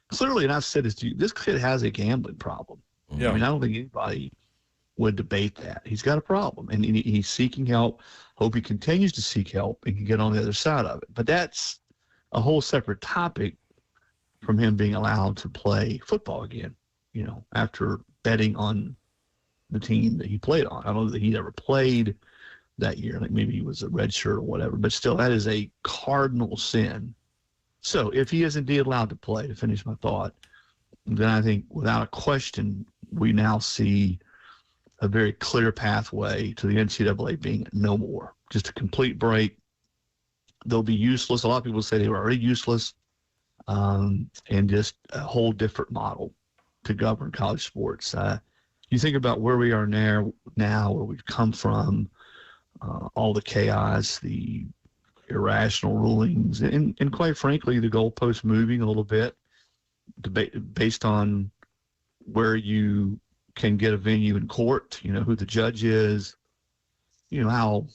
clearly, and I've said this to you, this kid has a gambling problem. Yeah. I mean, I don't think anybody would debate that. He's got a problem, and he's seeking help. Hope he continues to seek help and can get on the other side of it. But that's a whole separate topic from him being allowed to play football again, after betting on the team that he played on. I don't know that he ever played that year. Like maybe he was a red shirt or whatever, but still, that is a cardinal sin. So if he is indeed allowed to play, to finish my thought, then I think without a question, we now see a very clear pathway to the NCAA being no more, just a complete break. They'll be useless. A lot of people say they were already useless, and just a whole different model to govern college sports. You think about where we are now, where we've come from, all the chaos, the irrational rulings, and quite frankly, the goalposts moving a little bit based on where you can get a venue in court, who the judge is, how,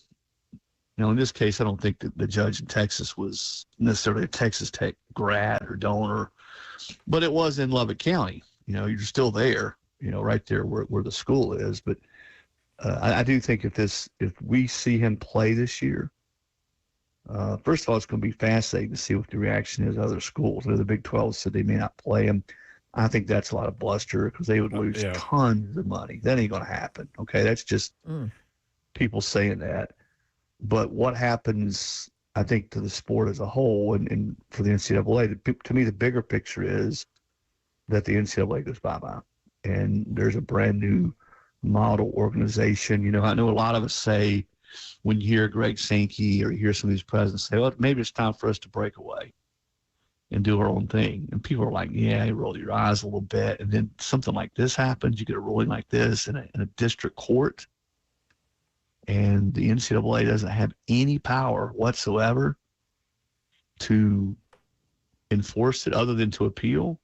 in this case, I don't think that the judge in Texas was necessarily a Texas Tech grad or donor, but it was in Lubbock County. You're still there, right there where the school is. But I do think if we see him play this year, first of all, it's going to be fascinating to see what the reaction is of other schools. The Big 12 said they may not play him. I think that's a lot of bluster because they would lose tons of money. That ain't going to happen. Okay, that's just people saying that. But what happens, I think, to the sport as a whole and for the NCAA, to me, the bigger picture is that the NCAA goes bye-bye. And there's a brand new model organization. You know, I know a lot of us say when you hear Greg Sankey or you hear some of these presidents say, well, maybe it's time for us to break away and do our own thing. And people are like, yeah, you roll your eyes a little bit. And then something like this happens. You get a ruling like this in a district court. And the NCAA doesn't have any power whatsoever to enforce it other than to appeal.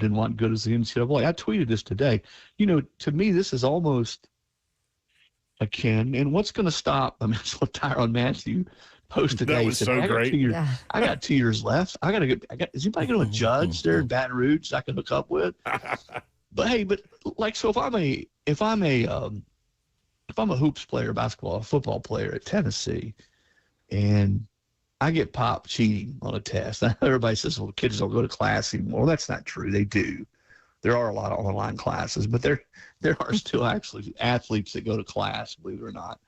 Then what good is the NCAA? I tweeted this today. You know, to me, this is almost akin. And what's going to stop? I mean, that's what Tyrann Mathieu posted today. That was Said, so great. I got 2 years left. Is anybody going to a judge there in Baton Rouge I can hook up with? But hey, so if I'm a hoops player, basketball, football player at Tennessee, and I get popped cheating on a test, everybody says, well, kids don't go to class anymore. Well, that's not true. They do. There are a lot of online classes, but there are still actually athletes that go to class, believe it or not.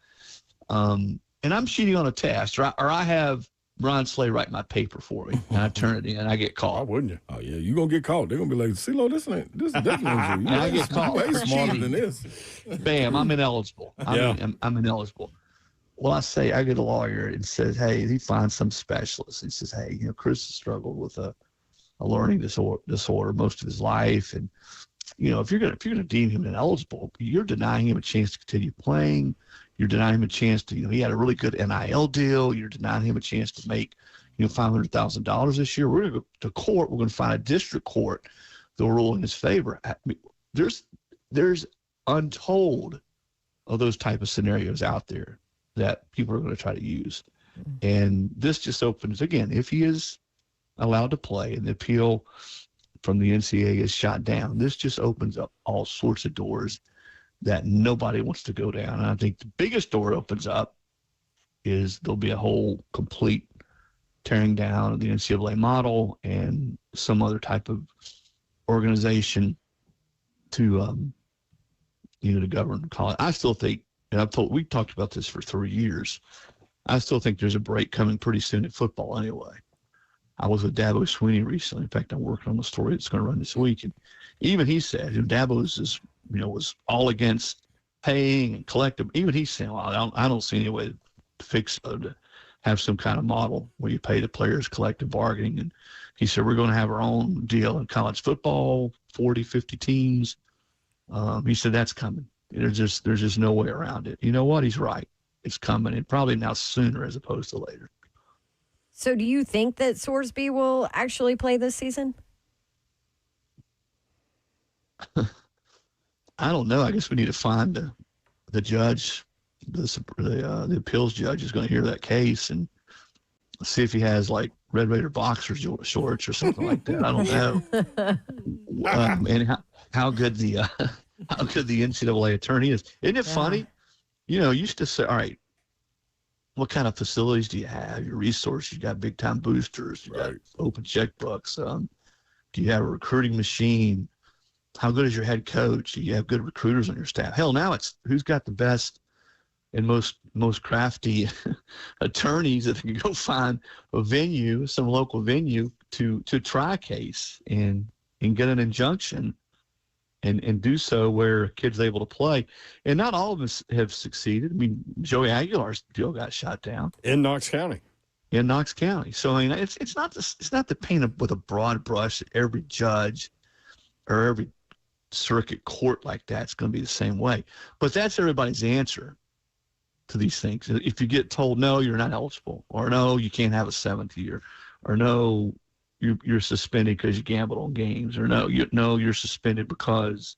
And I'm cheating on a test, or I have Ron Slay write my paper for me, and I turn it in, and I get caught. Why wouldn't you? Oh, yeah, you're going to get caught. They're going to be like, CeeLo, this ain't I get caught. way smarter than this. Bam, I'm ineligible. I'm ineligible. Well, I get a lawyer and says, hey, he finds some specialist. He says, hey, you know, Chris has struggled with a learning disorder most of his life. And, you know, if you're gonna deem him ineligible, you're denying him a chance to continue playing. You're denying him a chance to, he had a really good NIL deal. You're denying him a chance to make, $500,000 this year. We're going to go to court. We're going to find a district court that will rule in his favor. I mean, there's untold of those type of scenarios out there that people are going to try to use. And this just opens, again, if he is allowed to play and the appeal from the NCAA is shot down, this just opens up all sorts of doors that nobody wants to go down. And I think the biggest door it opens up is there'll be a whole complete tearing down of the NCAA model and some other type of organization to, to govern college. I still think, and we talked about this for 3 years, I still think there's a break coming pretty soon in football anyway. I was with Dabo Swinney recently. In fact, I'm working on a story that's going to run this week. And even he said, Dabo was all against paying and collective. Even he's saying, well, I don't see any way to fix to have some kind of model where you pay the players collective bargaining. And he said, we're going to have our own deal in college football, 40, 50 teams. He said, that's coming. There's just no way around it. You know what? He's right. It's coming, and probably now sooner as opposed to later. So do you think that Sorsby will actually play this season? I don't know. I guess we need to find the judge, the appeals judge is going to hear that case and see if he has like Red Raider boxer shorts or something like that. I don't know. And how good the NCAA attorney is. Isn't it funny? Used to say, all right, what kind of facilities do you have? Your resources, you got big time boosters, you got open checkbooks. Do you have a recruiting machine? How good is your head coach? Do you have good recruiters on your staff? Hell, now it's who's got the best and most crafty attorneys that can go find a venue, some local venue to try a case and get an injunction and do so where a kid's able to play. And not all of us have succeeded. I mean, Joey Aguilar's deal got shot down. In Knox County. So, I mean, it's not the paint with a broad brush that every judge or every circuit court like that's going to be the same way. But that's everybody's answer to these things. If you get told, no, you're not eligible, or no, you can't have a seventh year, or no, you're suspended because you gambled on games, or no, you're suspended because,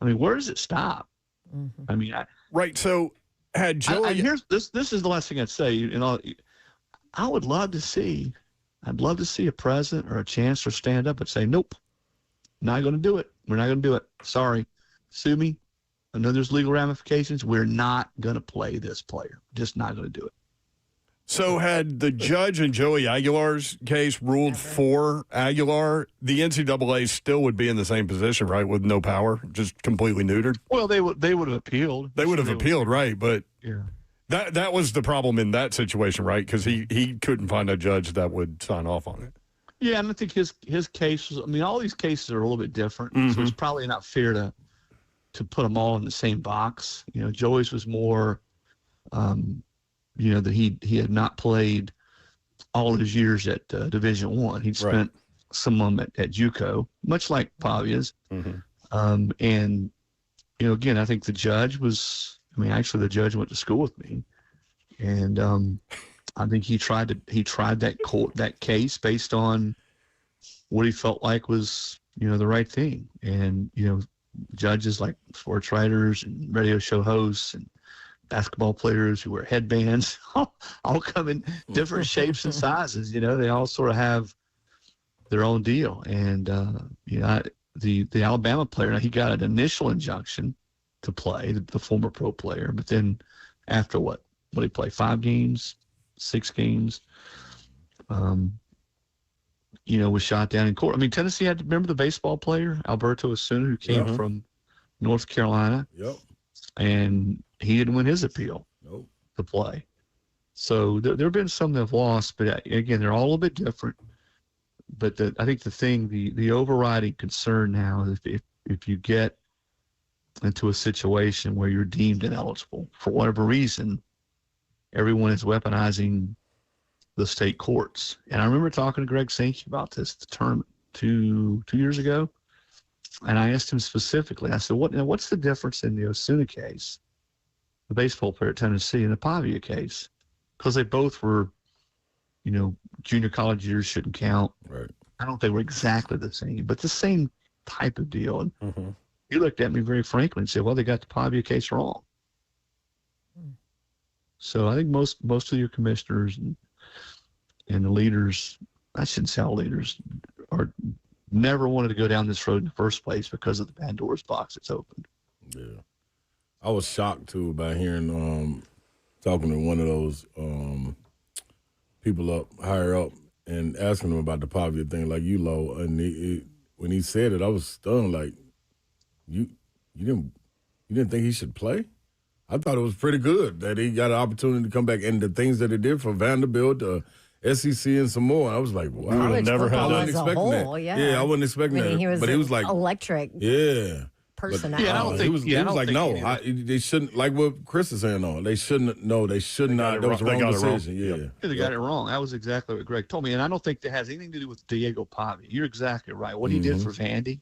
I mean, where does it stop? Mm-hmm. I mean, right. So had Joey, here's this is the last thing I'd say. I would love to see, a president or a chancellor stand up and say, nope, not going to do it. We're not going to do it. Sorry. Sue me. I know there's legal ramifications. We're not going to play this player. Just not going to do it. So had the judge in Joey Aguilar's case ruled for Aguilar, the NCAA still would be in the same position, right, with no power, just completely neutered? Well, they would have appealed. They would have appealed, right, but yeah. That was the problem in that situation, right, because he couldn't find a judge that would sign off on it. Yeah, and I think his case was. I mean, all these cases are a little bit different, so it's probably not fair to put them all in the same box. You know, Joey's was more, that he had not played all his years at Division I. He'd spent some of them at JUCO, much like Pavia's. And again, I think the judge was. I mean, actually, the judge went to school with me, and I think he tried that case based on what he felt like was the right thing. And judges like sports writers and radio show hosts and basketball players who wear headbands all come in different shapes and sizes. They all sort of have their own deal. And the Alabama player, now he got an initial injunction to play, the former pro player, but then after what did he play? 5 games, 6 games, was shot down in court. I mean, Tennessee had to remember the baseball player, Alberto Osuna, who came from North Carolina. Yep. And he didn't win his appeal to play. So there have been some that have lost, but again, they're all a little bit different. But I think the overriding concern now is if you get into a situation where you're deemed ineligible for whatever reason, everyone is weaponizing the state courts. And I remember talking to Greg Sankey about this at the tournament 2 years ago. And I asked him specifically, I said, what's the difference in the Osuna case, the baseball player at Tennessee, and the Pavia case? Because they both were, junior college years shouldn't count. Right. I don't think they were exactly the same, but the same type of deal. And he looked at me very frankly and said, well, they got the Pavia case wrong. So I think most of your commissioners and the leaders, I shouldn't say all leaders, are never wanted to go down this road in the first place because of the Pandora's box that's opened. Yeah. I was shocked, too, by hearing, talking to one of those people up higher up and asking them about the Pavia thing, like you, Lo. And when he said it, I was stunned, like, you didn't think he should play? I thought it was pretty good that he got an opportunity to come back, and the things that he did for Vanderbilt, SEC, and some more. I was like, wow. College I would never football have as a expecting whole, that. yeah. I wasn't expecting that. He was but he was like electric. Yeah. Personality. Yeah, I don't think he was like, no, they shouldn't, like what Chris is saying, they should not. That was a wrong decision. Yeah. They got it wrong. That was exactly what Greg told me. And I don't think that has anything to do with Diego Pavia. You're exactly right. What he did for Vandy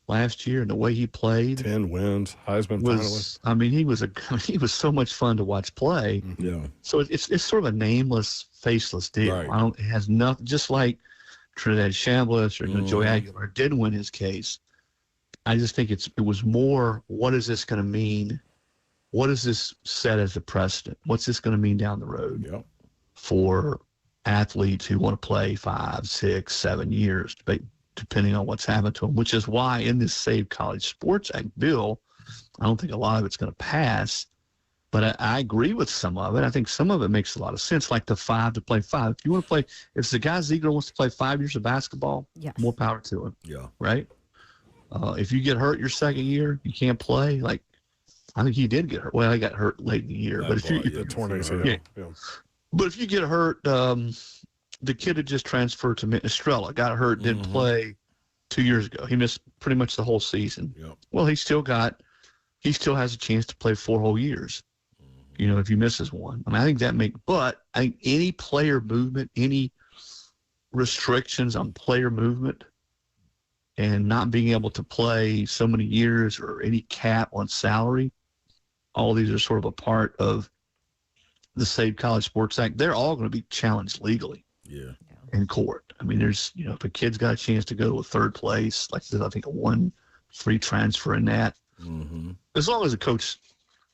last year and the way he played. 10 wins, Heisman finalist. I mean, he was so much fun to watch play. Yeah. So it's sort of a nameless, faceless deal. Right. It has nothing, just like Trinidad Chambliss or Joey Aguilar didn't win his case. I just think it was more, what is this going to mean? What does this set as a precedent? What's this going to mean down the road for athletes who want to play 5, 6, 7 years, depending on what's happened to them, which is why in this Save College Sports Act bill, I don't think a lot of it's going to pass, but I agree with some of it. I think some of it makes a lot of sense, like the 5 to play 5. If you want to play, if the guy Ziegler wants to play 5 years of basketball, more power to him. Yeah. Right? If you get hurt your second year, you can't play. Like, I think he did get hurt. Well, he got hurt late in the year. But if you torn ACL. But if you get hurt, the kid had just transferred to Estrella, got hurt, didn't play 2 years ago. He missed pretty much the whole season. Well, he still has a chance to play 4 whole years. If he misses one. I mean, but I think any player movement, any restrictions on player movement, and not being able to play so many years or any cap on salary, all these are sort of a part of the Save College Sports Act. They're all going to be challenged legally in court. I mean, there's, if a kid's got a chance to go to a third place, like I think a 1 free transfer in that, as long as the coach,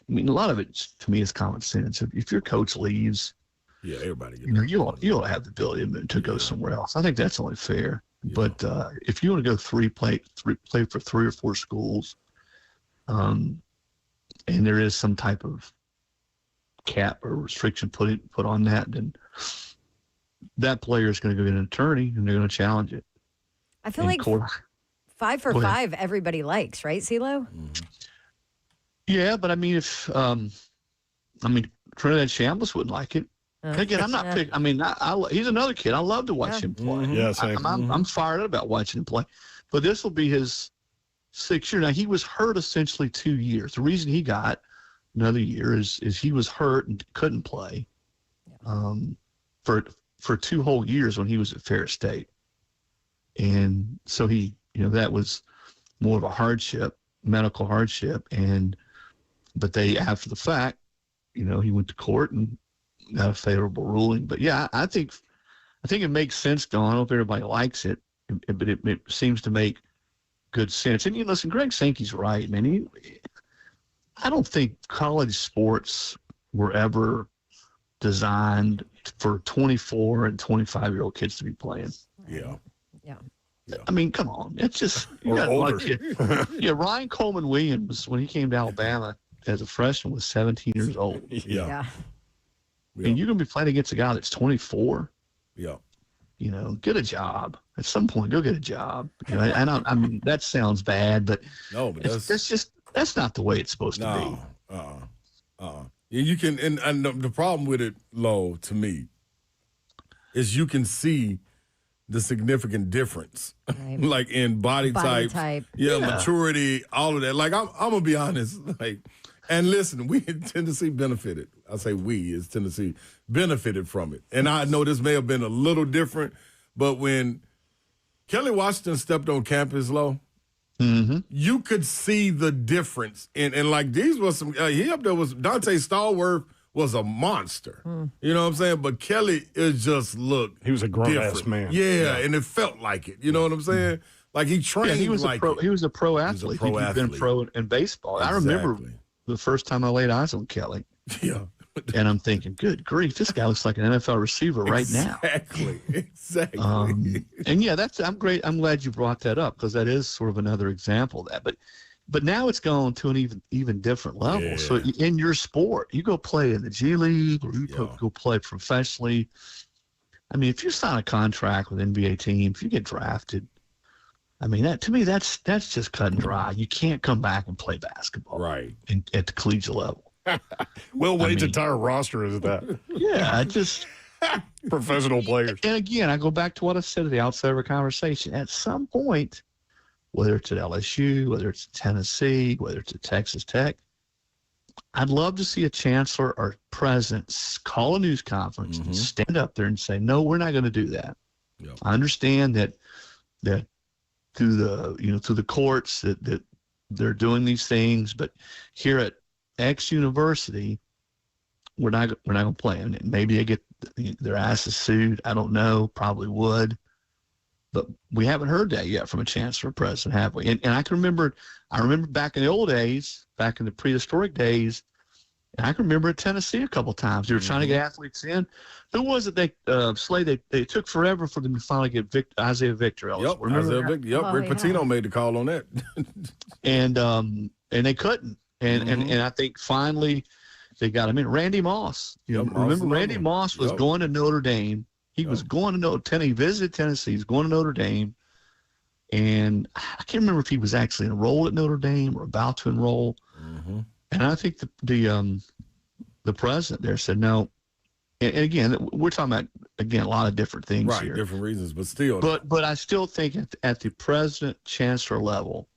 I mean, a lot of it to me is common sense. If your coach leaves, everybody, you don't have the ability to go somewhere else. I think that's only fair. But if you want to go play for 3 or 4 schools, and there is some type of cap or restriction put on that, then that player is going to go get an attorney and they're going to challenge it. I feel like 5 for 5 everybody likes, right, CeeLo? Yeah, but I mean, if Trinidad Chambliss wouldn't like it. Again, I'm not picking. I mean, he's another kid. I love to watch him play. Yeah, same. I'm fired up about watching him play. But this will be his 6th year. Now, he was hurt essentially 2 years. The reason he got another year is he was hurt and couldn't play for 2 whole years when he was at Ferris State. And so that was more of a hardship, medical hardship. But they, after the fact, he went to court and got a favorable ruling. But yeah, I think it makes sense, Don. I don't know if everybody likes it, but it seems to make good sense. And listen, Greg Sankey's right, man. I don't think college sports were ever designed for 24 and 25-year-old kids to be playing. Yeah. I mean, come on. It's just older. Ryan Coleman Williams, when he came to Alabama as a freshman, was 17 years old. Yeah. And you're going to be playing against a guy that's 24. Yeah. Get a job. At some point, go get a job. I mean, that sounds bad, but that's not the way it's supposed to be. You can, and the problem with it, Lo, to me, is you can see the significant difference, like in body type, maturity, all of that. Like I'm gonna be honest, and listen, we in Tennessee benefited. I say we as Tennessee benefited from it, and I know this may have been a little different, but when Kelly Washington stepped on campus, Lo, you could see the difference. And like these was some, he up there was Dante Stallworth was a monster. You know what I'm saying? But Kelly, it just looked He was a grown-ass different. man. Yeah, and it felt like it. You know what I'm saying? Like he trained he was like a pro. it. He was a pro athlete. He was a pro He'd been athlete. pro in baseball. I remember the first time I laid eyes on Kelly. Yeah. And I'm thinking, good grief, this guy looks like an NFL receiver right now. Exactly. And yeah, I'm great. I'm glad you brought that up because that is sort of another example of that. But now it's gone to an even different level. Yeah. So in your sport, you go play in the G League or you go play professionally. I mean, if you sign a contract with an NBA team, if you get drafted, I mean, that to me, that's just cut and dry. You can't come back and play basketball at the collegiate level. Will Wade's entire roster is that. Yeah, I just professional players. And again, I go back to what I said at the outset of our conversation. At some point, whether it's at LSU, whether it's at Tennessee, whether it's at Texas Tech, I'd love to see a chancellor or president call a news conference and stand up there and say, "No, we're not going to do that." Yep. I understand that through the courts that they're doing these things, but here at X University, we're not going to play them. Maybe they get their asses sued. I don't know. Probably would. But we haven't heard that yet from a chancellor or president, have we? And I can remember. I remember back in the old days, back in the prehistoric days, and I can remember at Tennessee a couple of times. They were trying to get athletes in. Who was it? They took forever for them to finally get Isaiah Victor. Yep, Isaiah Victor. Yep, Rick Pitino made the call on that. and they couldn't. And I think finally they got him in. Randy Moss. Remember Randy Moss was going to Notre Dame. He was going to Notre Dame. He visited Tennessee. He's going to Notre Dame. And I can't remember if he was actually enrolled at Notre Dame or about to enroll. And I think the president there said no. And again, we're talking about, a lot of different things here. Different reasons, but still. But I still think at the president, chancellor level,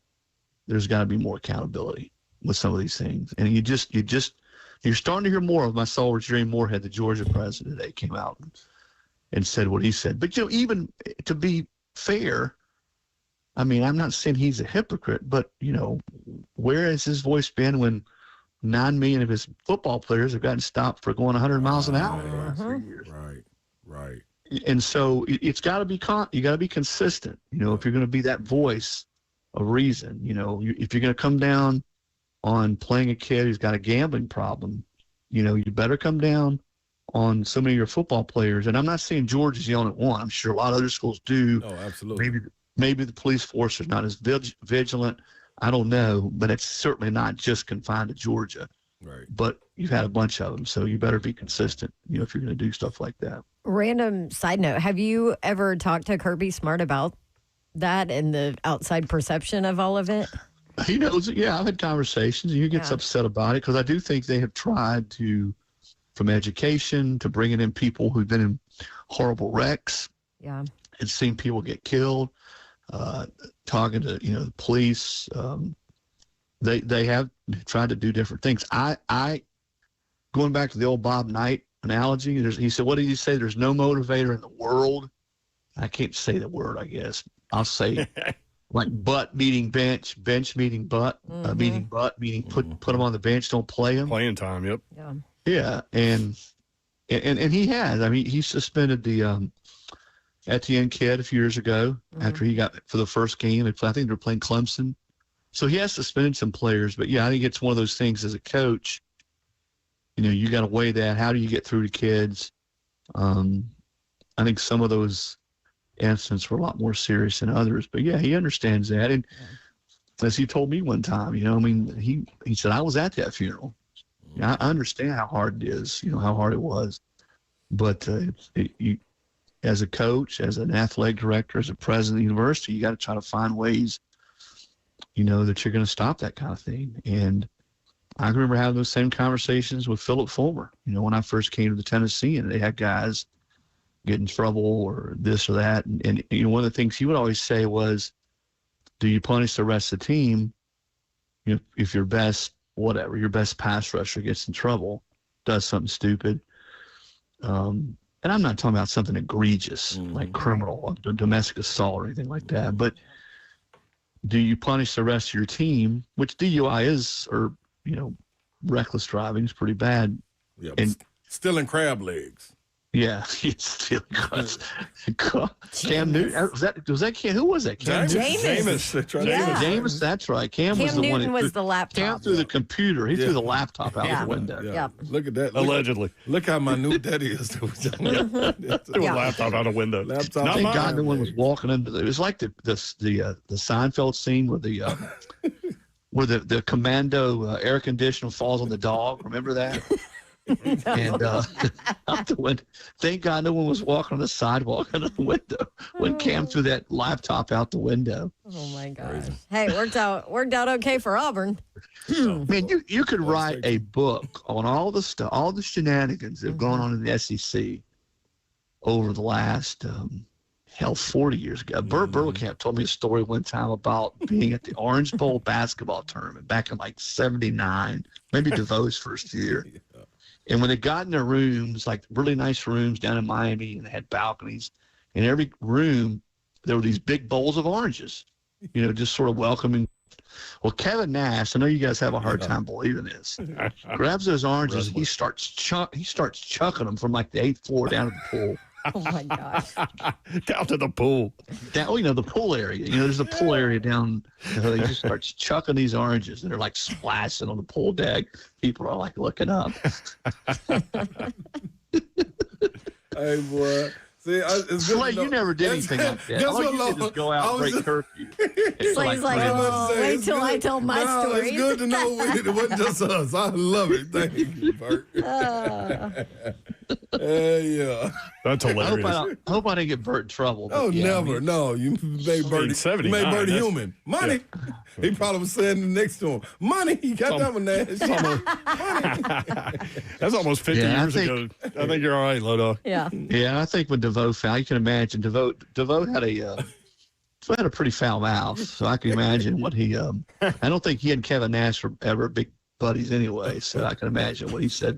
there's got to be more accountability with some of these things. And you're starting to hear more of. My soul was Jerry Moorhead, the Georgia president, today came out and said what he said. But even to be fair, I mean, I'm not saying he's a hypocrite, but where has his voice been when 9 million of his football players have gotten stopped for going 100 miles an hour for the last 3 years? Right. And so it's got to be you got to be consistent. If you're going to be that voice of reason, if you're going to come down on playing a kid who's got a gambling problem, you better come down on so many of your football players. And I'm not saying Georgia's the only one. I'm sure a lot of other schools do. Oh, absolutely. Maybe the police force is not as vigilant. I don't know, but it's certainly not just confined to Georgia. Right. But you've had a bunch of them, so you better be consistent, if you're going to do stuff like that. Random side note, have you ever talked to Kirby Smart about that and the outside perception of all of it? He knows it. Yeah, I've had conversations, and he gets upset about it because I do think they have tried to from education to bringing in people who've been in horrible wrecks Yeah. and seen people get killed, talking to, the police. They have tried to do different things. I going back to the old Bob Knight analogy, he said, what did he say? There's no motivator in the world. I can't say the word, I guess. I'll say like butt meeting bench, bench meeting butt, meeting butt, meaning put them on the bench, don't play them. Playing time, yep. Yeah. Yeah, and he has. I mean, he suspended the Etienne kid a few years ago after he got for the first game. I think they're playing Clemson. So he has suspended some players. But, yeah, I think it's one of those things as a coach, you got to weigh that. How do you get through to kids? I think some of those incidents were a lot more serious than others. But, yeah, he understands that. And as he told me one time, he said, I was at that funeral. I understand how hard it is, how hard it was. But you, as a coach, as an athletic director, as a president of the university, you got to try to find ways, that you're going to stop that kind of thing. And I remember having those same conversations with Philip Fulmer, when I first came to the Tennessee, and they had guys get in trouble or this or that. And one of the things he would always say was, do you punish the rest of the team if your best pass rusher gets in trouble, does something stupid? And I'm not talking about something egregious like criminal, domestic assault or anything like that. But do you punish the rest of your team, which DUI is, or, reckless driving is pretty bad. Yeah, and stealing crab legs. Yeah, he's stealing Cam Newton. Was that Cam? Who was that? Cam Jameis. That's right. Yeah. Jameis, that's right. Cam was the Newton one who was the laptop. Cam threw the computer. He threw the laptop out the window. Yeah. Yep. Look at that. Allegedly. Look how minute that is. Threw a laptop out a window. Laptop. Thank God no one was walking into it. It was like the Seinfeld scene where the commando air conditioner falls on the dog. Remember that? And out the window. Thank God no one was walking on the sidewalk out the window when Cam threw that laptop out the window. Oh my gosh! Hey, worked out okay for Auburn. Man, you could write a book on all the stuff, all the shenanigans that have gone on in the SEC over the last 40 years ago. Burt Burlkamp told me a story one time about being at the Orange Bowl basketball tournament back in like '79, maybe DeVoe's first year. And when they got in their rooms, like really nice rooms down in Miami, and they had balconies, in every room there were these big bowls of oranges, just sort of welcoming. Well, Kevin Nash, I know you guys have a hard time believing this, grabs those oranges, and he starts chucking them from like the 8th floor down to the pool. Oh my gosh! Down to the pool. Down, the pool area. There's a pool area down. He just starts chucking these oranges, and they're like splashing on the pool deck. People are like looking up. Hey, boy. See, Slay, you never did anything like that. All you did is go out and break curfew. Slay's like, wait till I tell my story. It's good to know it wasn't just us. I love it. Thank you, Bert. Yeah. That's hilarious. I hope I didn't get Bert in trouble. Oh, never. No, you made Bert human. Money. Yeah. He probably was saying next to him, money. You got that one, Nash. Money. That's almost 50 years ago. I think you're all right, Lodo. Yeah. Yeah, I think when DeVoe foul, you can imagine DeVoe had a pretty foul mouth, so I can imagine what he. I don't think he and Kevin Nash were ever big buddies anyway, so I can imagine what he said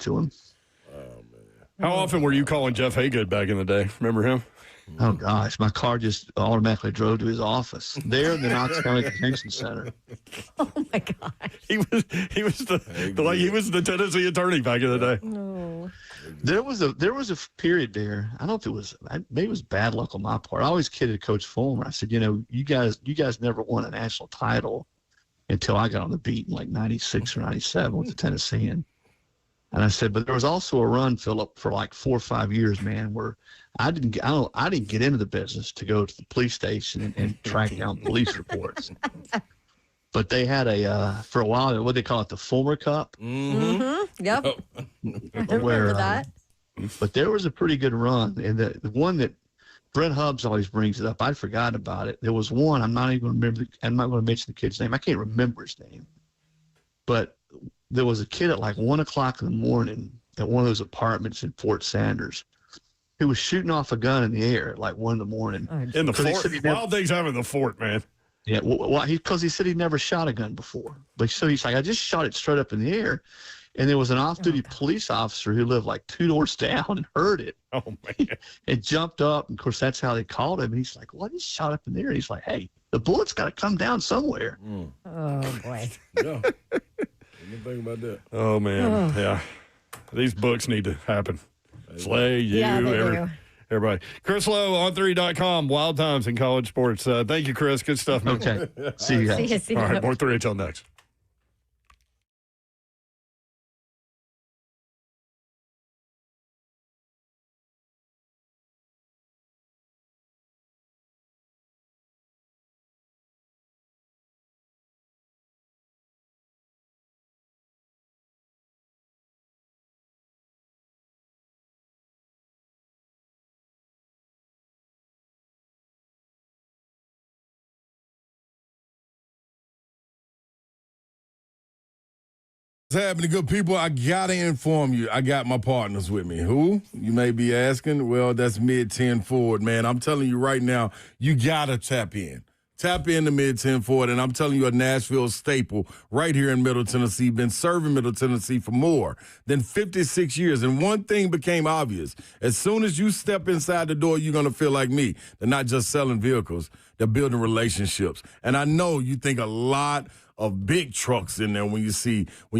to him. How often were you calling Jeff Haygood back in the day? Remember him? Oh gosh, my car just automatically drove to his office there in the Knox County Detention Center. Oh my gosh! He was the Tennessee attorney back in the day. No. There was a period there. I don't know if it was, maybe it was bad luck on my part. I always kidded Coach Fulmer. I said, you guys never won a national title until I got on the beat in like '96 or '97 with the Tennessean. And I said, but there was also a run, Philip, for like 4 or 5 years, man, where I didn't get into the business to go to the police station and track down police reports. But they had for a while, what they call it, the Fulmer Cup. Mm-hmm. Yep. I where, remember that. But there was a pretty good run. And the one that Brent Hubbs always brings it up, I'd forgotten about it. There was one, I'm not going to mention the kid's name. I can't remember his name. But there was a kid at like 1 o'clock in the morning at one of those apartments in Fort Sanders who was shooting off a gun in the air at like 1 in the morning. In the 'Cause he fort. said he never- Wild things happen in the fort, man. Yeah, well, because he said he'd never shot a gun before. But so he's like, I just shot it straight up in the air. And there was an off-duty police officer who lived like 2 doors down and heard it. Oh, man. And jumped up. And, of course, that's how they called him. And he's like, well, I just shot up in the air. And he's like, hey, the bullet's got to come down somewhere. Oh, boy. Yeah. Didn't think about that. Oh, man. Oh. Yeah. These books need to happen. Slay, you, Yeah, they do. everybody. Chris Lowe, on3.com, Wild Times in College Sports. Thank you, Chris. Good stuff, man. Okay. See you guys. See ya. All right, more 3HL next. What's happening, good people? I got to inform you, I got my partners with me. Who? You may be asking. Well, that's Mid-10 Ford, man. I'm telling you right now, you got to tap in. Tap into Mid-10 Ford, and I'm telling you, a Nashville staple right here in Middle Tennessee, been serving Middle Tennessee for more than 56 years. And one thing became obvious. As soon as you step inside the door, you're going to feel like me. They're not just selling vehicles, they're building relationships. And I know you think a lot of big trucks in there when you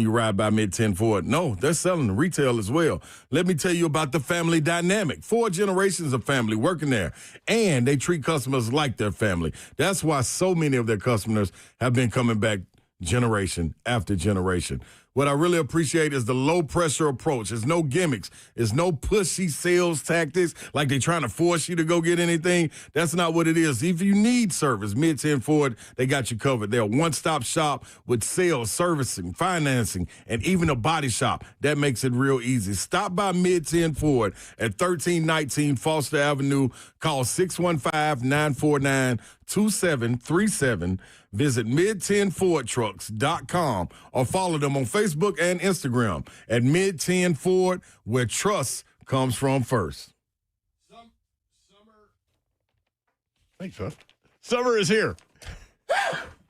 ride by Mid-10 Ford. No, they're selling retail as well. Let me tell you about the family dynamic. 4 generations of family working there, and they treat customers like their family. That's why so many of their customers have been coming back generation after generation. What I really appreciate is the low-pressure approach. There's no gimmicks. There's no pushy sales tactics like they're trying to force you to go get anything. That's not what it is. If you need service, Mid-10 Ford, they got you covered. They're a one-stop shop with sales, servicing, financing, and even a body shop. That makes it real easy. Stop by Mid-10 Ford at 1319 Foster Avenue. Call 615-949-2737. Visit mid10fordtrucks.com or follow them on Facebook and Instagram at Mid-10 Ford, where trust comes from first. Thanks, Jeff. Summer is here.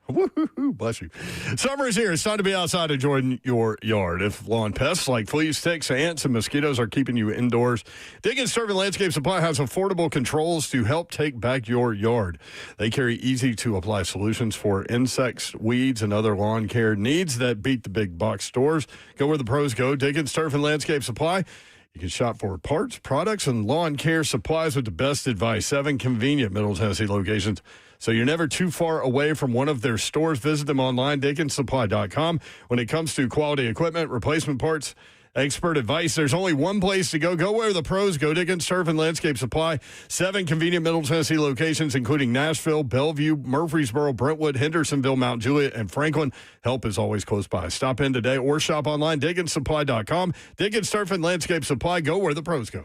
Woo-hoo-hoo, bless you. Summer is here. It's time to be outside enjoying your yard. If lawn pests like fleas, ticks, ants, and mosquitoes are keeping you indoors, Diggins Turf and Landscape Supply has affordable controls to help take back your yard. They carry easy-to-apply solutions for insects, weeds, and other lawn care needs that beat the big box stores. Go where the pros go. Diggins Turf and Landscape Supply. You can shop for parts, products, and lawn care supplies with the best advice. 7 convenient Middle Tennessee locations, so you're never too far away from one of their stores. Visit them online, DickinsSupply.com. When it comes to quality equipment, replacement parts, expert advice, there's only one place to go. Go where the pros go. Diggins Turf and Landscape Supply. 7 convenient Middle Tennessee locations, including Nashville, Bellevue, Murfreesboro, Brentwood, Hendersonville, Mount Juliet, and Franklin. Help is always close by. Stop in today or shop online, DickinsSupply.com. Diggins Turf and Landscape Supply. Go where the pros go.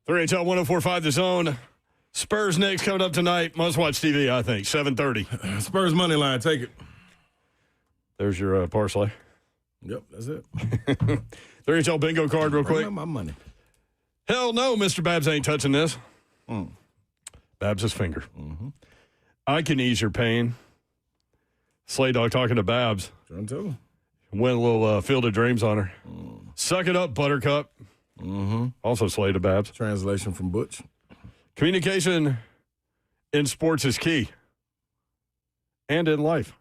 3HL 104.5 The Zone. Spurs Knicks coming up tonight. Must watch TV, I think. 7:30. Spurs money line. Take it. There's your parlay. Yep, that's it. 3HL bingo card real quick. My money. Hell no, Mr. Babs ain't touching this. Babs' finger. I can ease your pain. Slay Dog talking to Babs. Trying to. Went a little Field of Dreams on her. Suck it up, Buttercup. Also Slay to Babs. Translation from Butch. Communication in sports is key. And in life.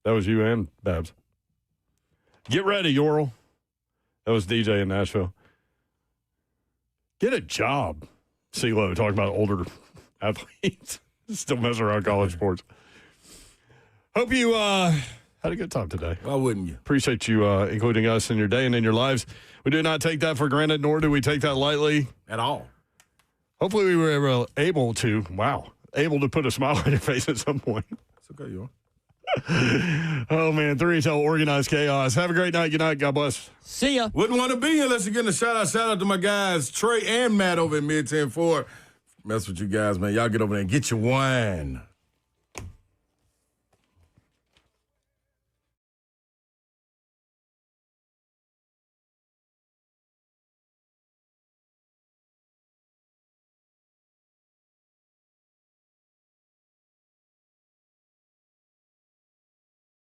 That was you and Babs. Get ready, Yorl. That was DJ in Nashville. Get a job. CeeLo talking about older athletes. Still messing around college sports. Hope you had a good time today. Why wouldn't you? Appreciate you including us in your day and in your lives. We do not take that for granted, nor do we take that lightly. At all. Hopefully we were able to put a smile on your face at some point. It's okay, you are. Oh, man, 3HL organized chaos. Have a great night. Good night. God bless. See ya. Wouldn't want to be unless you're getting a shout out. Shout out to my guys, Trey and Matt over at Mid 10-4. Mess with you guys, man. Y'all get over there and get your wine.